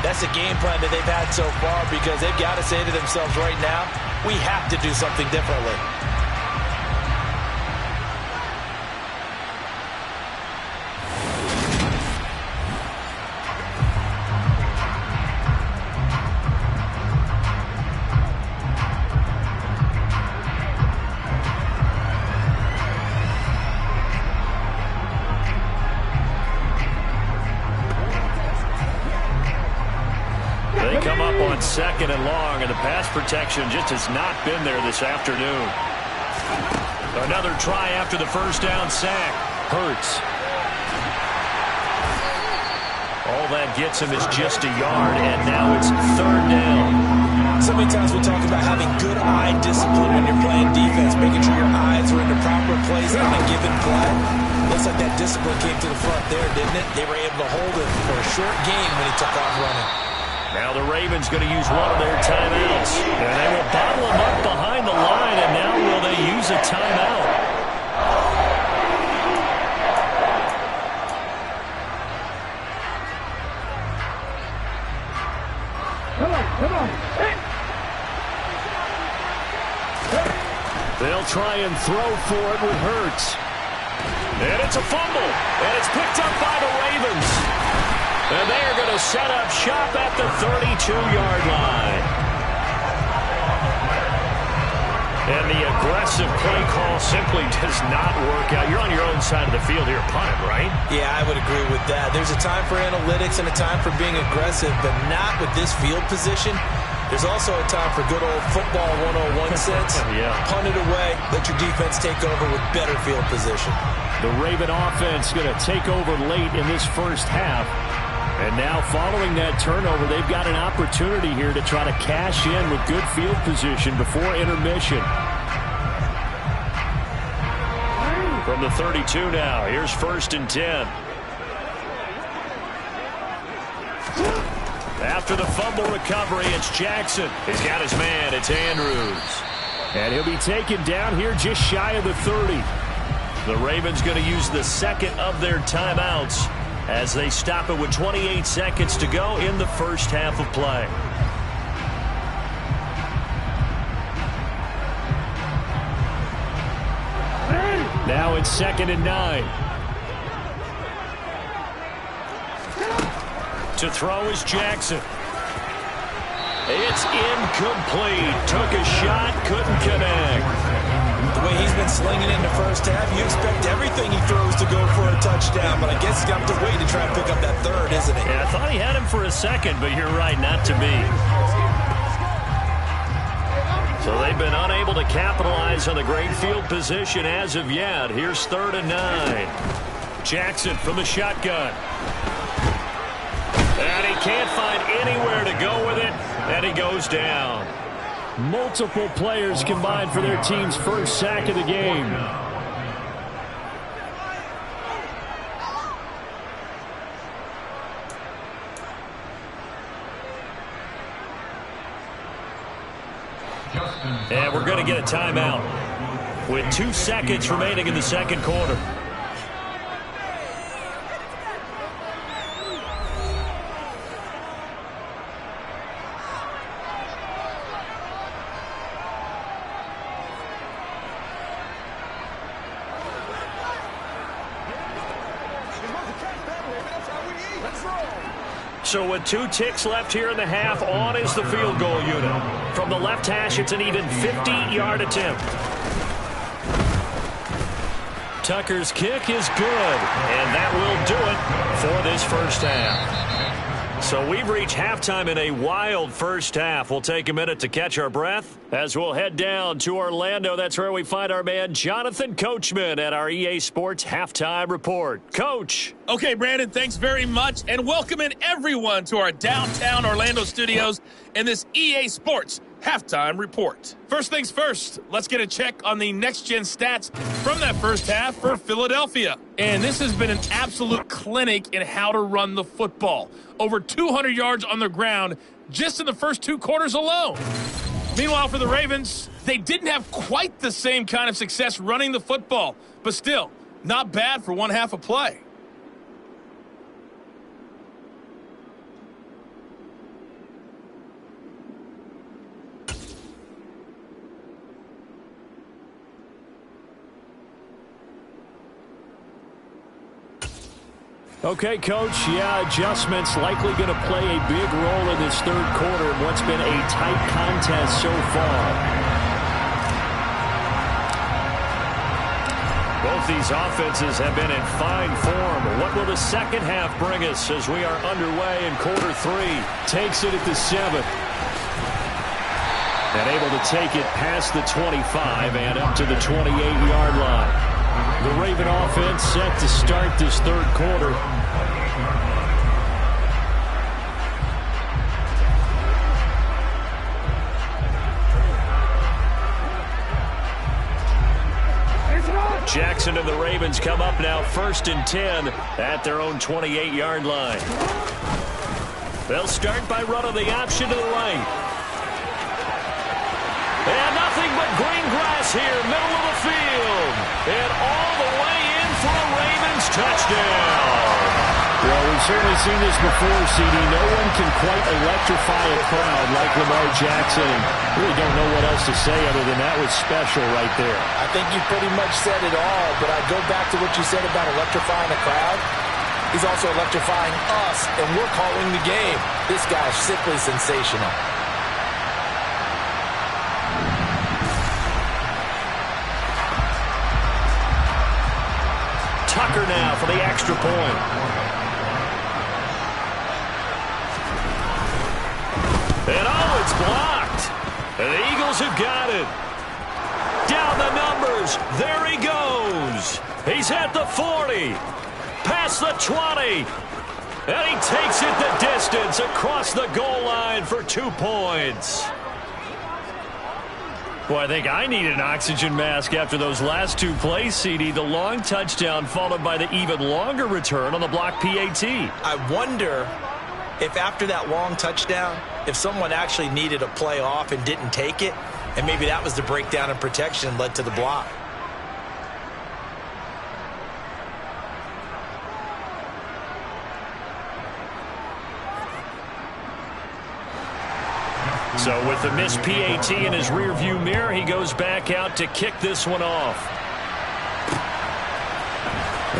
That's the game plan that they've had so far because they've got to say to themselves right now, we have to do something differently. Come up on 2nd and long, and the pass protection just has not been there this afternoon. Another try after the first down sack. Hurts. All that gets him is just a yard, and now it's 3rd down. So many times we talk about having good eye discipline when you're playing defense, making sure your eyes are in the proper place on a given play. Looks like that discipline came to the front there, didn't it? They were able to hold it for a short gain when he took off running. Now the Ravens going to use one of their timeouts. And they will bottle him up behind the line, and now will they use a timeout? Come on. They'll try and throw for it with Hurts. And it's a fumble. And it's picked up by the Ravens. And they are going to set up shop at the 32-yard line. And the aggressive play call simply does not work out. You're on your own side of the field here, punt it, right? Yeah, I would agree with that. There's a time for analytics and a time for being aggressive, but not with this field position. There's also a time for good old football 101 sense. Yeah. Punt it away. Let your defense take over with better field position. The Raven offense going to take over late in this first half. And now following that turnover, they've got an opportunity here to try to cash in with good field position before intermission. From the 32 now, here's 1st and 10. After the fumble recovery, it's Jackson. He's got his man. It's Andrews. And he'll be taken down here just shy of the 30. The Ravens going to use the 2nd of their timeouts as they stop it with 28 seconds to go in the first half of play. Now it's 2nd and 9. To throw is Jackson. It's incomplete. Took a shot, couldn't connect. The way he's been slinging in the first half, you expect everything he throws to go for a touchdown, but I guess he's got to wait to try and pick up that third, isn't he? Yeah, I thought he had him for a second, but you're right, not to me. So they've been unable to capitalize on the great field position as of yet. Here's 3rd and 9. Jackson from the shotgun. And he can't find anywhere to go with it, and he goes down. Multiple players combined for their team's first sack of the game. And we're going to get a timeout with 2 seconds remaining in the second quarter. So with 2 ticks left here in the half, on is the field goal unit. From the left hash, it's an even 50-yard attempt. Tucker's kick is good, and that will do it for this first half. So we've reached halftime in a wild first half. We'll take a minute to catch our breath as we'll head down to Orlando. That's where we find our man Jonathan Coachman at our EA Sports Halftime Report. Coach. Okay, Brandon, thanks very much, and welcoming everyone to our downtown Orlando studios in this EA Sports Halftime Report. First things first, let's get a check on the next-gen stats from that first half for Philadelphia. And this has been an absolute clinic in how to run the football. Over 200 yards on the ground just in the first 2 quarters alone. Meanwhile, for the Ravens, they didn't have quite the same kind of success running the football, but still, not bad for one half of play. Okay, Coach, adjustments likely going to play a big role in this third quarter in what's been a tight contest so far. Both these offenses have been in fine form. What will the second half bring us as we are underway in quarter 3? Takes it at the 7. And able to take it past the 25 and up to the 28-yard line. The Raven offense set to start this third quarter. Jackson and the Ravens come up now 1st and 10 at their own 28-yard line. They'll start by running the option to the right. And nothing but green grass here, middle of the field. And all the way in for a Ravens touchdown. Well, we've certainly seen this before, CD. No one can quite electrify a crowd like Lamar Jackson. Really don't know what else to say other than that was special right there. I think you pretty much said it all, but I go back to what you said about electrifying a crowd. He's also electrifying us, and we're calling the game. This guy's simply sensational. Tucker now for the extra point. And oh, it's blocked. And the Eagles have got it. Down the numbers. There he goes. He's at the 40. Past the 20. And he takes it the distance across the goal line for 2 points. Well, I think I need an oxygen mask after those last 2 plays, CD. The long touchdown followed by the even longer return on the block PAT. I wonder if after that long touchdown, if someone actually needed a play off and didn't take it, and maybe that was the breakdown in protection led to the block. So with the missed PAT in his rearview mirror, he goes back out to kick this one off.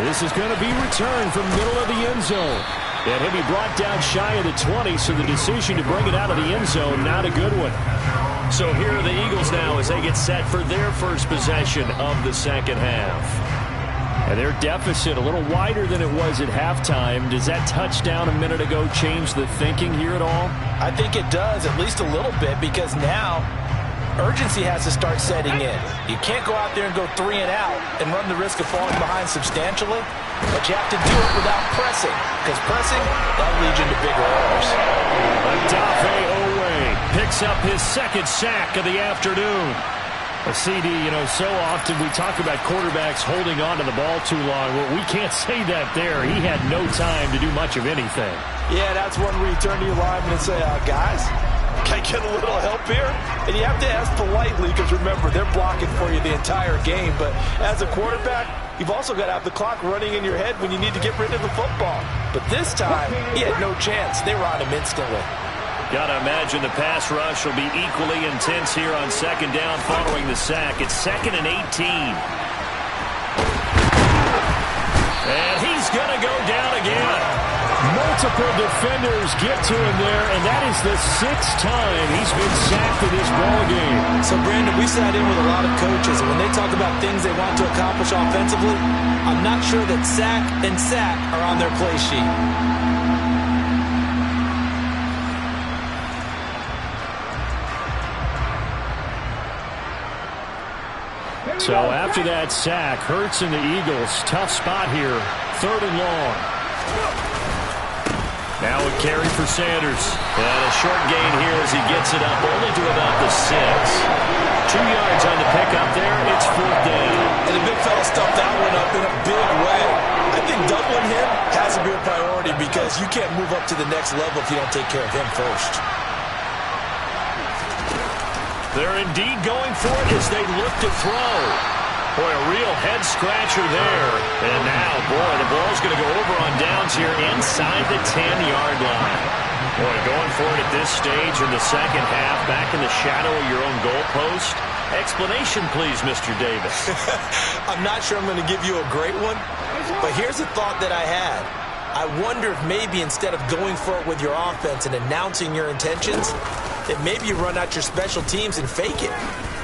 This is going to be returned from middle of the end zone. And he'll be brought down shy of the 20, so the decision to bring it out of the end zone, not a good one. So here are the Eagles now as they get set for their first possession of the second half. And their deficit a little wider than it was at halftime. Does that touchdown a minute ago change the thinking here at all? I think it does, at least a little bit, because now urgency has to start setting in. You can't go out there and go 3 and out and run the risk of falling behind substantially, but you have to do it without pressing, because pressing, that'll lead you into bigger errors. Adafe Owe picks up his second sack of the afternoon. A CD, so often we talk about quarterbacks holding on to the ball too long. Well, we can't say that there. He had no time to do much of anything. Yeah, that's one where you turn to your lineman and say, guys, can I get a little help here? And you have to ask politely because, remember, they're blocking for you the entire game. But as a quarterback, you've also got to have the clock running in your head when you need to get rid of the football. But this time, he had no chance. They were on him instantly. Got to imagine the pass rush will be equally intense here on second down following the sack. It's 2nd and 18. And he's going to go down again. Multiple defenders get to him there, and that is the 6th time he's been sacked in this ballgame. So, Brandon, we sat in with a lot of coaches, and when they talk about things they want to accomplish offensively, I'm not sure that sack and sack are on their play sheet. So after that sack, Hurts and the Eagles, tough spot here, 3rd and long. Now a carry for Sanders. And a short gain here as he gets it up only to about the 6. 2 yards on the pickup there. It's 4th down. And the big fella stuffed that one up in a big way. I think doubling him has to be a priority because you can't move up to the next level if you don't take care of him first. They're indeed going for it as they look to throw. Boy, a real head-scratcher there. And now, boy, the ball's going to go over on downs here inside the 10-yard line. Boy, going for it at this stage in the second half, back in the shadow of your own goalpost. Explanation, please, Mr. Davis. I'm not sure I'm going to give you a great one, but here's a thought that I had. I wonder if maybe instead of going for it with your offense and announcing your intentions, that maybe you run out your special teams and fake it.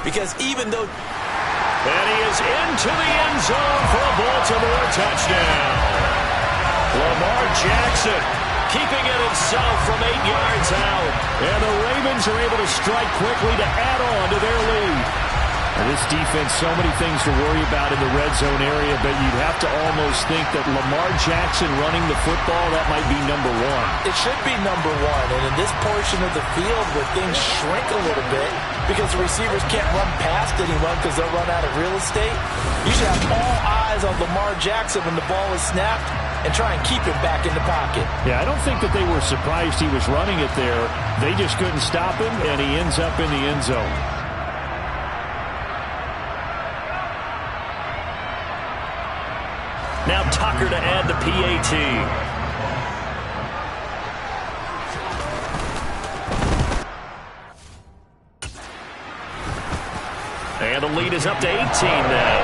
Because even though... And he is into the end zone for a Baltimore touchdown. Lamar Jackson keeping it himself from 8 yards out. And the Ravens are able to strike quickly to add on to their lead. And this defense, so many things to worry about in the red zone area, but you'd have to almost think that Lamar Jackson running the football, that might be number 1. It should be number 1. And in this portion of the field where things shrink a little bit because the receivers can't run past anyone because they'll run out of real estate, you should have all eyes on Lamar Jackson when the ball is snapped and try and keep him back in the pocket. Yeah, I don't think that they were surprised he was running it there. They just couldn't stop him, and he ends up in the end zone. Now Tucker to add the PAT. And the lead is up to 18 now.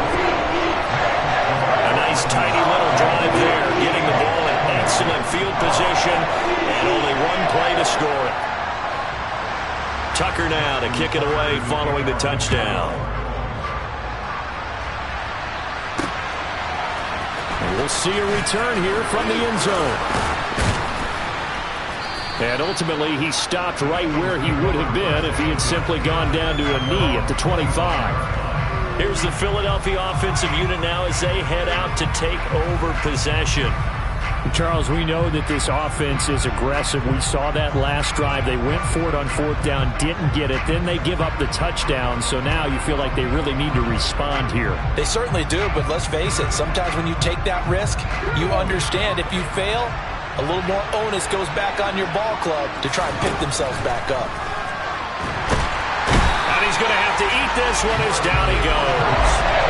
A nice tidy little drive there, getting the ball in excellent field position, and only one play to score it. Tucker now to kick it away following the touchdown. We'll see a return here from the end zone. And ultimately, he stopped right where he would have been if he had simply gone down to a knee at the 25. Here's the Philadelphia offensive unit now as they head out to take over possession. Charles, we know that this offense is aggressive. We saw that last drive. They went for it on 4th down, didn't get it. Then they give up the touchdown. So now you feel like they really need to respond here. They certainly do, but let's face it. Sometimes when you take that risk, you understand if you fail, a little more onus goes back on your ball club to try and pick themselves back up. And he's going to have to eat this one as down he goes.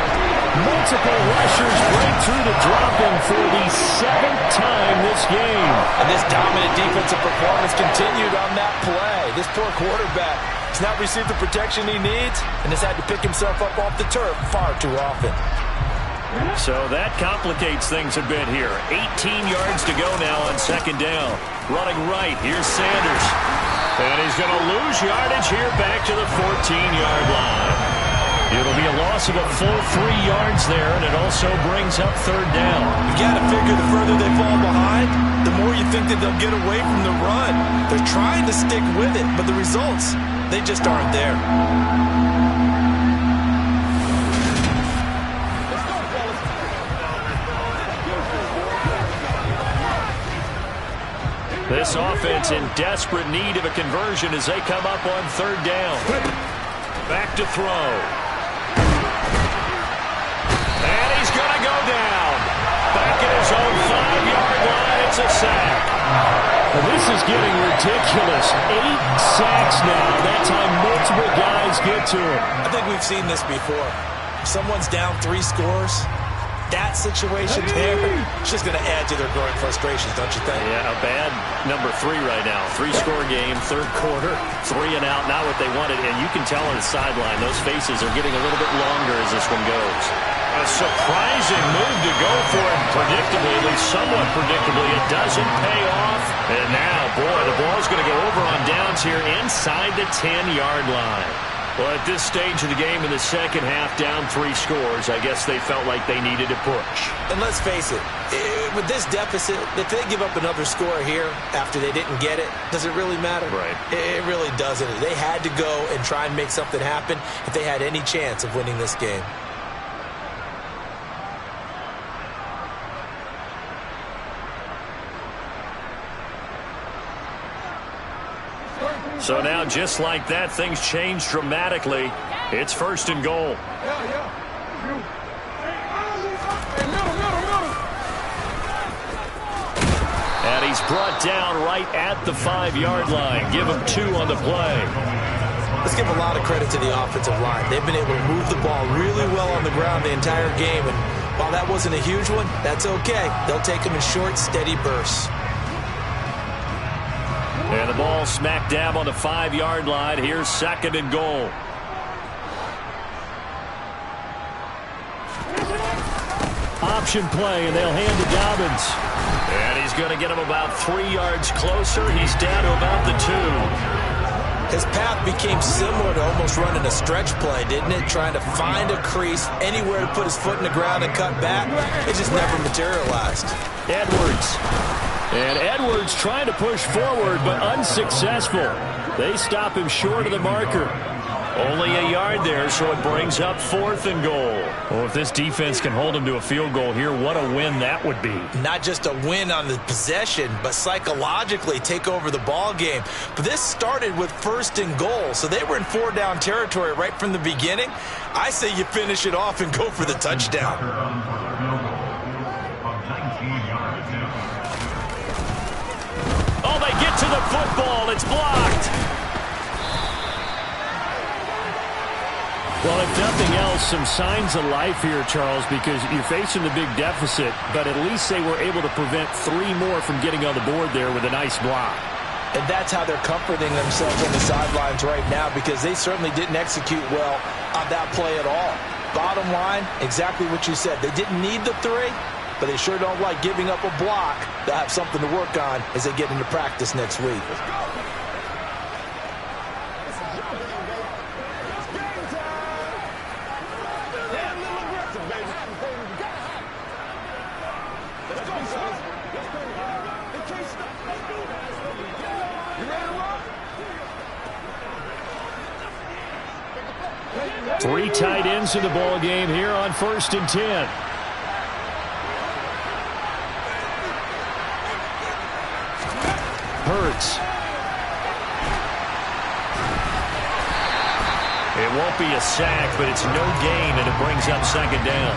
Multiple rushers break through to drop him for the 7th time this game. And this dominant defensive performance continued on that play. This poor quarterback has not received the protection he needs and has had to pick himself up off the turf far too often. So that complicates things a bit here. 18 yards to go now on second down. Running right, here's Sanders. And he's going to lose yardage here back to the 14-yard line. It'll be a loss of a full 3 yards there, and it also brings up third down. You got to figure the further they fall behind, the more you think that they'll get away from the run. They're trying to stick with it, but the results, they just aren't there. This offense in desperate need of a conversion as they come up on third down. Back to throw. And he's going to go down. Back at his own 5-yard line. It's a sack. Well, this is getting ridiculous. 8 sacks now. That's how multiple guys get to him. I think we've seen this before. Someone's down 3 scores. That situation there, it's just going to add to their growing frustrations, don't you think? Yeah, a bad number 3 right now. 3-score game, third quarter, 3 and out, not what they wanted. And you can tell on the sideline, those faces are getting a little bit longer as this one goes. A surprising move to go for it predictably, at least somewhat predictably. It doesn't pay off. And now, boy, the ball's going to go over on downs here inside the 10-yard line. Well, at this stage of the game in the second half, down 3 scores, I guess they felt like they needed to push. And let's face it, with this deficit, if they give up another score here after they didn't get it, does it really matter? Right. It really doesn't. They had to go and try and make something happen if they had any chance of winning this game. So now, just like that, things change dramatically. It's first and goal. And he's brought down right at the 5-yard line. Give him 2 on the play. Let's give a lot of credit to the offensive line. They've been able to move the ball really well on the ground the entire game. And while that wasn't a huge one, that's okay. They'll take them in short, steady bursts. And the ball smack dab on the 5-yard line. Here's second and goal. Option play, and they'll hand to Dobbins. And he's going to get him about 3 yards closer. He's down to about the 2. His path became similar to almost running a stretch play, didn't it? Trying to find a crease, anywhere to put his foot in the ground and cut back. It just never materialized. Edwards. And Edwards trying to push forward, but unsuccessful. They stop him short of the marker. Only a yard there, so it brings up fourth and goal. Well, if this defense can hold him to a field goal here, what a win that would be. Not just a win on the possession, but psychologically take over the ball game. But this started with first and goal, so they were in 4-down territory right from the beginning. I say you finish it off and go for the touchdown. Oh, they get to the football. It's blocked. Well, if nothing else, some signs of life here, Charles, because you're facing the big deficit, but at least they were able to prevent 3 more from getting on the board there with a nice block. And that's how they're comforting themselves on the sidelines right now, because they certainly didn't execute well on that play at all. Bottom line, exactly what you said. They didn't need the 3, but they sure don't like giving up a block. They'll have something to work on as they get into practice next week. Three tight ends in the ball game here on 1st and 10. Hurts. It won't be a sack, but it's no gain, and it brings up second down.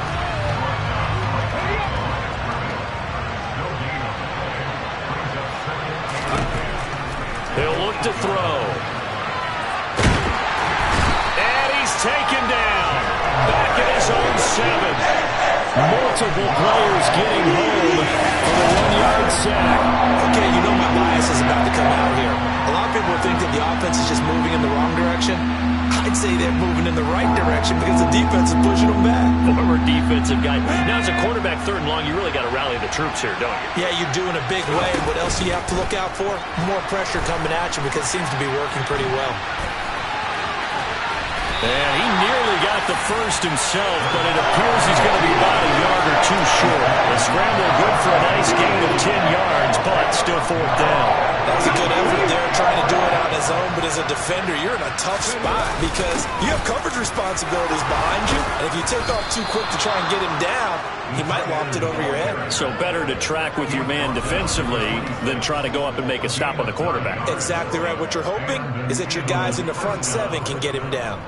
He'll look to throw. Taken down. Back at his own 7. Multiple players getting home for the 1-yard sack. Okay, you know my bias is about to come out here. A lot of people think that the offense is just moving in the wrong direction. I'd say they're moving in the right direction because the defense is pushing them back. Well, smart defensive guy. Now, as a quarterback, 3rd and long, you really got to rally the troops here, don't you? Yeah, you do in a big way. What else do you have to look out for? More pressure coming at you because it seems to be working pretty well. And he nearly got the first himself, but it appears he's going to be about a yard or two short. The scramble good for a nice gain of 10 yards, but still 4th down. That was a good effort there, trying to do it on his own, but as a defender, you're in a tough spot because you have coverage responsibilities behind you, and if you take off too quick to try and get him down, he might loft it over your head. So better to track with your man defensively than try to go up and make a stop on the quarterback. Exactly right. What you're hoping is that your guys in the front 7 can get him down.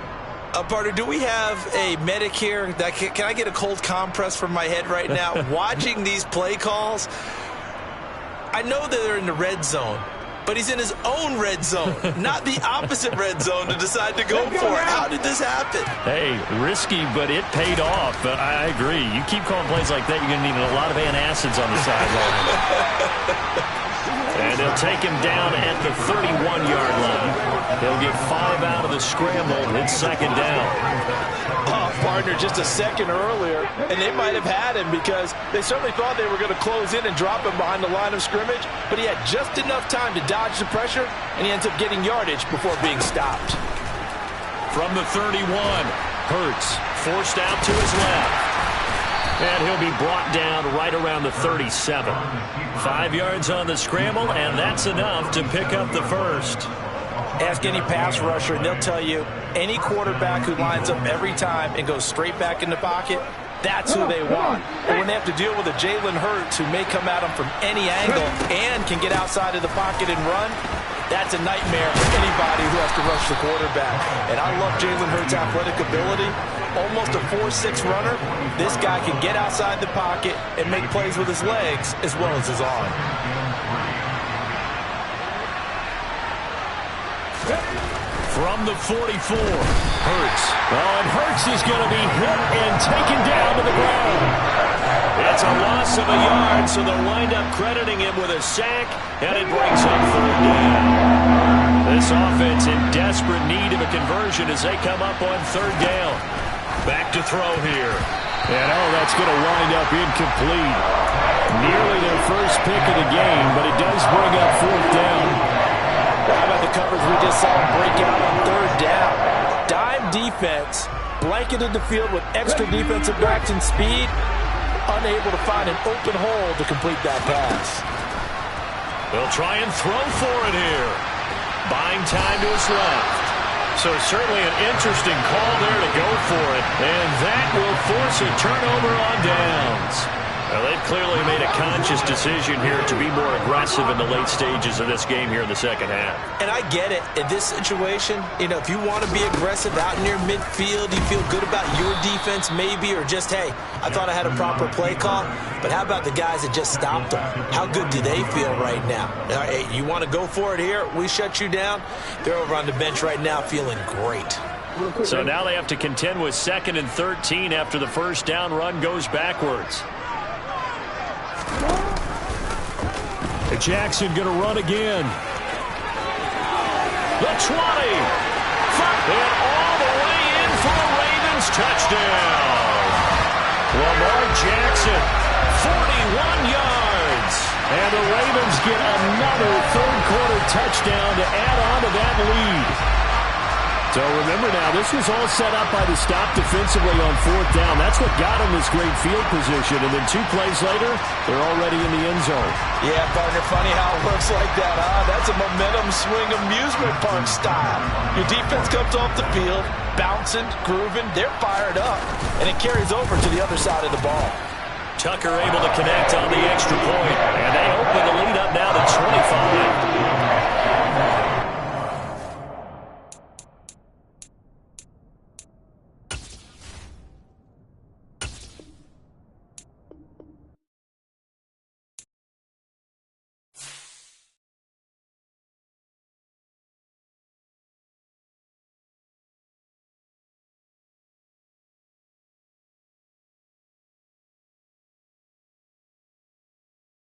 Partner, do we have a medic here? Can I get a cold compress from my head right now? Watching these play calls, I know that they're in the red zone, but he's in his own red zone, not the opposite red zone to decide to go for it. How did this happen? Hey, risky, but it paid off. I agree. You keep calling plays like that, you're going to need a lot of antacids on the sideline. And they'll take him down at the 31-yard line. They'll get 5 out of the scramble. It's 2nd down. Oh, partner, just a second earlier, and they might have had him because they certainly thought they were going to close in and drop him behind the line of scrimmage, but he had just enough time to dodge the pressure, and he ends up getting yardage before being stopped. From the 31, Hurts forced out to his left. And he'll be brought down right around the 37. 5 yards on the scramble, and that's enough to pick up the first. Ask any pass rusher, and they'll tell you any quarterback who lines up every time and goes straight back in the pocket, that's who they want. But when they have to deal with a Jalen Hurts who may come at them from any angle and can get outside of the pocket and run, that's a nightmare for anybody who has to rush the quarterback. And I love Jalen Hurts' athletic ability. Almost a 4.6 runner. This guy can get outside the pocket and make plays with his legs as well as his arm. From the 44, Hurts. Oh, and Hurts is going to be hit and taken down to the ground. It's a loss of a yard, so they'll wind up crediting him with a sack, and it brings up 3rd down. This offense in desperate need of a conversion as they come up on 3rd down. Back to throw here. And that's going to wind up incomplete. Nearly their first pick of the game, but it does bring up 4th down. How about the coverage we just saw break out on 3rd down? Dime defense, blanketed the field with extra defensive backs and speed, unable to find an open hole to complete that pass. They'll try and throw for it here. Buying time to his left. So certainly an interesting call there to go for it. And that will force a turnover on downs. Well, they've clearly made a conscious decision here to be more aggressive in the late stages of this game here in the second half. And I get it. In this situation, if you want to be aggressive out near midfield, you feel good about your defense maybe, or just, hey, I thought I had a proper play call. But how about the guys that just stopped them? How good do they feel right now? Hey, you want to go for it here? We shut you down. They're over on the bench right now feeling great. So now they have to contend with 2nd and 13 after the first down run goes backwards. Jackson going to run again. The 20. And all the way in for the Ravens touchdown. Lamar Jackson, 41 yards. And the Ravens get another 3rd quarter touchdown to add on to that lead. So remember now, this was all set up by the stop defensively on 4th down. That's what got them this great field position. And then 2 plays later, they're already in the end zone. Yeah, partner, funny how it works like that, huh? That's a momentum swing amusement park style. Your defense comes off the field, bouncing, grooving, they're fired up, and it carries over to the other side of the ball. Tucker able to connect on the extra point, and they